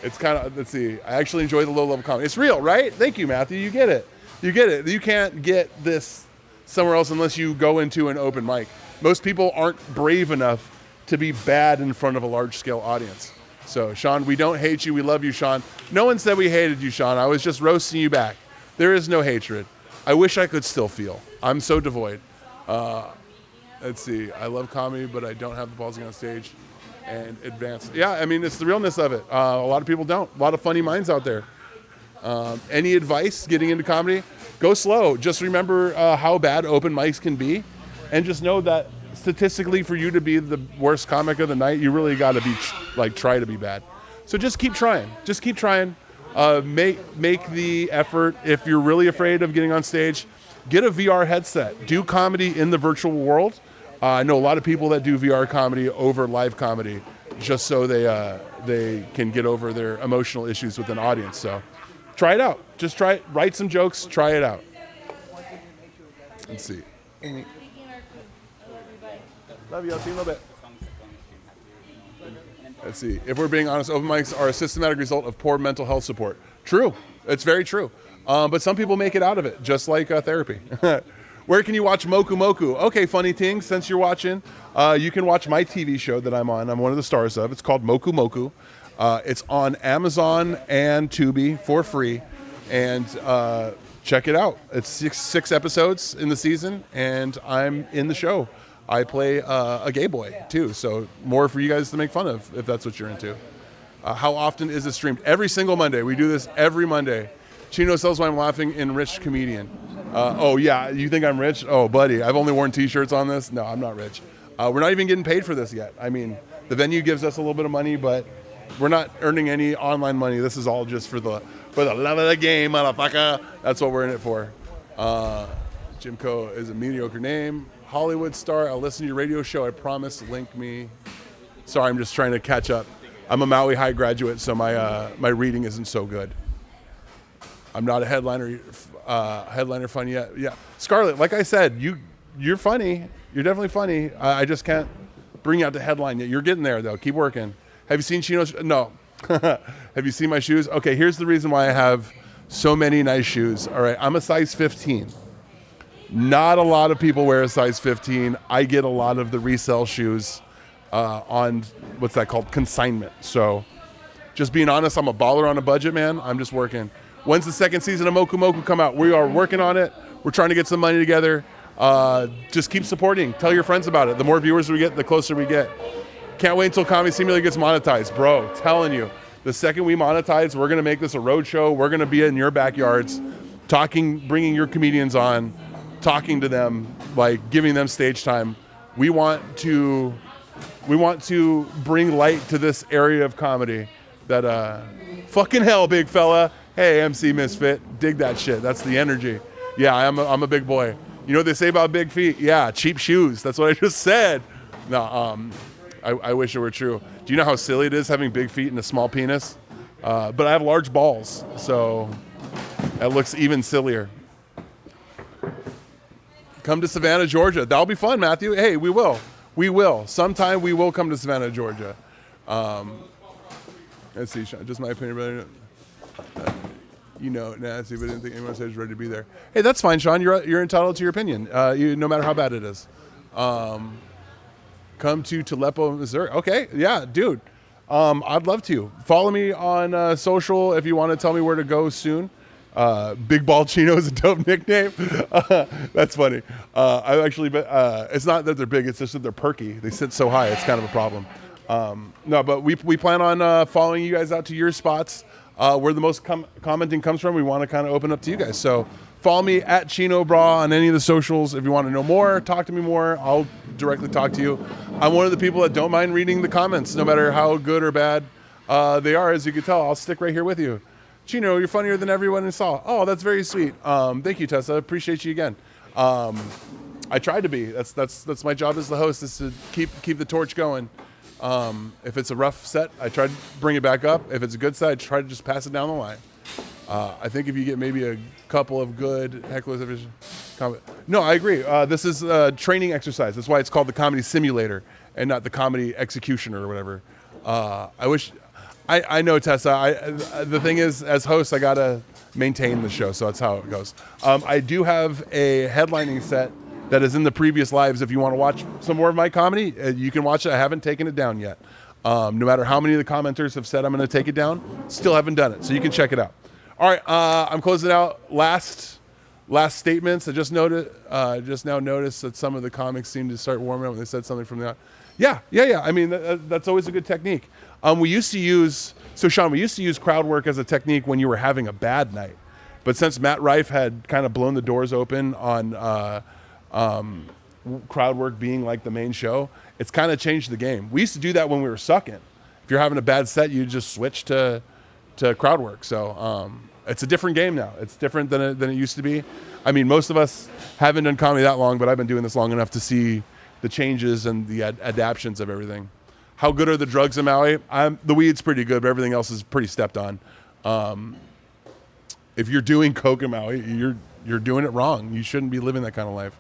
It's kind of, let's see, I actually enjoy the low-level comedy. It's real, right? Thank you, Matthew. You get it. You get it. You can't get this somewhere else unless you go into an open mic. Most people aren't brave enough to be bad in front of a large-scale audience. So, Sean, we don't hate you. We love you, Sean. No one said we hated you, Sean. I was just roasting you back. There is no hatred. I wish I could still feel. I'm so devoid. Let's see. I love comedy, but I don't have the balls to get on stage and advance. Yeah, I mean, it's the realness of it. A lot of people don't. A lot of funny minds out there. Any advice getting into comedy? Go slow. Just remember how bad open mics can be, and just know that statistically, for you to be the worst comic of the night, you really got to be try to be bad. So just keep trying. Just keep trying. Make the effort. If you're really afraid of getting on stage, get a VR headset. Do comedy in the virtual world. I know a lot of people that do VR comedy over live comedy, just so they can get over their emotional issues with an audience. So try it out. Just try it. Write some jokes. Try it out. Let's see. Love you. I'll see you in a little bit. Let's see. If we're being honest, open mics are a systematic result of poor mental health support. True. It's very true. But some people make it out of it, just like therapy. Where can you watch Moku Moku? Okay, funny thing, since you're watching, you can watch my TV show that I'm on. I'm one of the stars of. It's called Moku Moku. It's on Amazon and Tubi for free. And check it out. It's six episodes in the season, and I'm in the show. I play a gay boy, too, so more for you guys to make fun of, if that's what you're into. How often is it streamed? Every single Monday. We do this every Monday. Chino Sells Why I'm Laughing, enriched comedian. Oh, yeah, you think I'm rich? Oh, buddy, I've only worn T-shirts on this. No, I'm not rich. We're not even getting paid for this yet. I mean, the venue gives us a little bit of money, but we're not earning any online money. This is all just for the love of the game, motherfucker. That's what we're in it for. Jimco is a mediocre name. Hollywood star. I'll listen to your radio show. I promise. Link me. Sorry, I'm just trying to catch up. I'm a Maui High graduate, so my reading isn't so good. I'm not a headliner fun yet. Yeah, Scarlett. Like I said, you're funny. You're definitely funny. I just can't bring you out to headline yet. You're getting there though. Keep working. Have you seen Chino's? No. Have you seen my shoes? Okay, here's the reason why I have so many nice shoes. All right, I'm a size 15. Not a lot of people wear a size 15. I get a lot of the resale shoes on, what's that called? Consignment. So just being honest, I'm a baller on a budget, man. I'm just working. When's the second season of Moku Moku come out? We are working on it. We're trying to get some money together. Just keep supporting. Tell your friends about it. The more viewers we get, the closer we get. Can't wait until Comedy Simulator gets monetized. Bro, telling you, the second we monetize, we're going to make this a road show. We're going to be in your backyards, talking, bringing your comedians on, talking to them, like giving them stage time. We want to bring light to this area of comedy that, fucking hell, big fella. Hey, MC Misfit, dig that shit. That's the energy. Yeah, I'm a big boy. You know what they say about big feet? Yeah, cheap shoes. That's what I just said. No, I wish it were true. Do you know how silly it is having big feet and a small penis? But I have large balls, so that looks even sillier. Come to Savannah, Georgia. That'll be fun, Matthew. Hey, we will. We will. Sometime we will come to Savannah, Georgia. Let's see, just my opinion. You know, Nancy, but I didn't think anyone said was ready to be there. Hey, that's fine, Sean. You're entitled to your opinion, no matter how bad it is. Come to Aleppo, Missouri. Okay, yeah, dude. I'd love to. Follow me on social if you want to tell me where to go soon. Big Ball Chino is a dope nickname. That's funny. I actually, it's not that they're big, it's just that they're perky. They sit so high, it's kind of a problem. No, but we plan on following you guys out to your spots. Where the most commenting comes from, we want to kind of open up to you guys. So follow me at Chino Bra on any of the socials. If you want to know more, talk to me more, I'll directly talk to you. I'm one of the people that don't mind reading the comments, no matter how good or bad they are. As you can tell, I'll stick right here with you. Chino, you're funnier than everyone in saw. Oh, that's very sweet. Thank you, Tessa. Appreciate you again. I tried to be. That's my job as the host, is to keep the torch going. If it's a rough set, I try to bring it back up. If it's a good set, I try to just pass it down the line. I think if you get maybe a couple of good hecklers, no, I agree. This is a training exercise. That's why it's called the comedy simulator and not the comedy executioner or whatever. I know, Tessa. The thing is, as host, I gotta maintain the show, so that's how it goes. I do have a headlining set that is in the previous lives. If you want to watch some more of my comedy, you can watch it. I haven't taken it down yet. No matter how many of the commenters have said I'm going to take it down, still haven't done it. So you can check it out. All right, I'm closing out. Last statements. I just now noticed that some of the comics seemed to start warming up when they said something from the. Yeah. I mean, that's always a good technique. Sean, we used to use crowd work as a technique when you were having a bad night. But since Matt Rife had kind of blown the doors open on crowd work being like the main show, it's kind of changed the game. We used to do that when we were sucking. If you're having a bad set, you just switch to crowd work. So it's a different game now. It's different than it used to be. I mean, most of us haven't done comedy that long, but I've been doing this long enough to see the changes and the adaptions of everything. How good are the drugs in Maui? The weed's pretty good, but everything else is pretty stepped on. If you're doing coke in Maui, you're doing it wrong. You shouldn't be living that kind of life.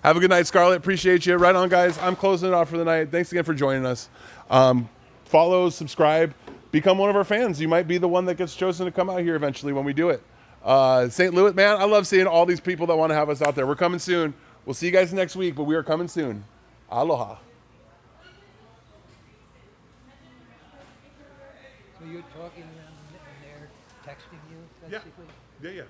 Have a good night, Scarlett. Appreciate you. Right on, guys. I'm closing it off for the night. Thanks again for joining us. Follow, subscribe, become one of our fans. You might be the one that gets chosen to come out here eventually when we do it. St. Louis, man, I love seeing all these people that want to have us out there. We're coming soon. We'll see you guys next week, but we are coming soon. Aloha. So you're talking and they're texting you, basically? Yeah.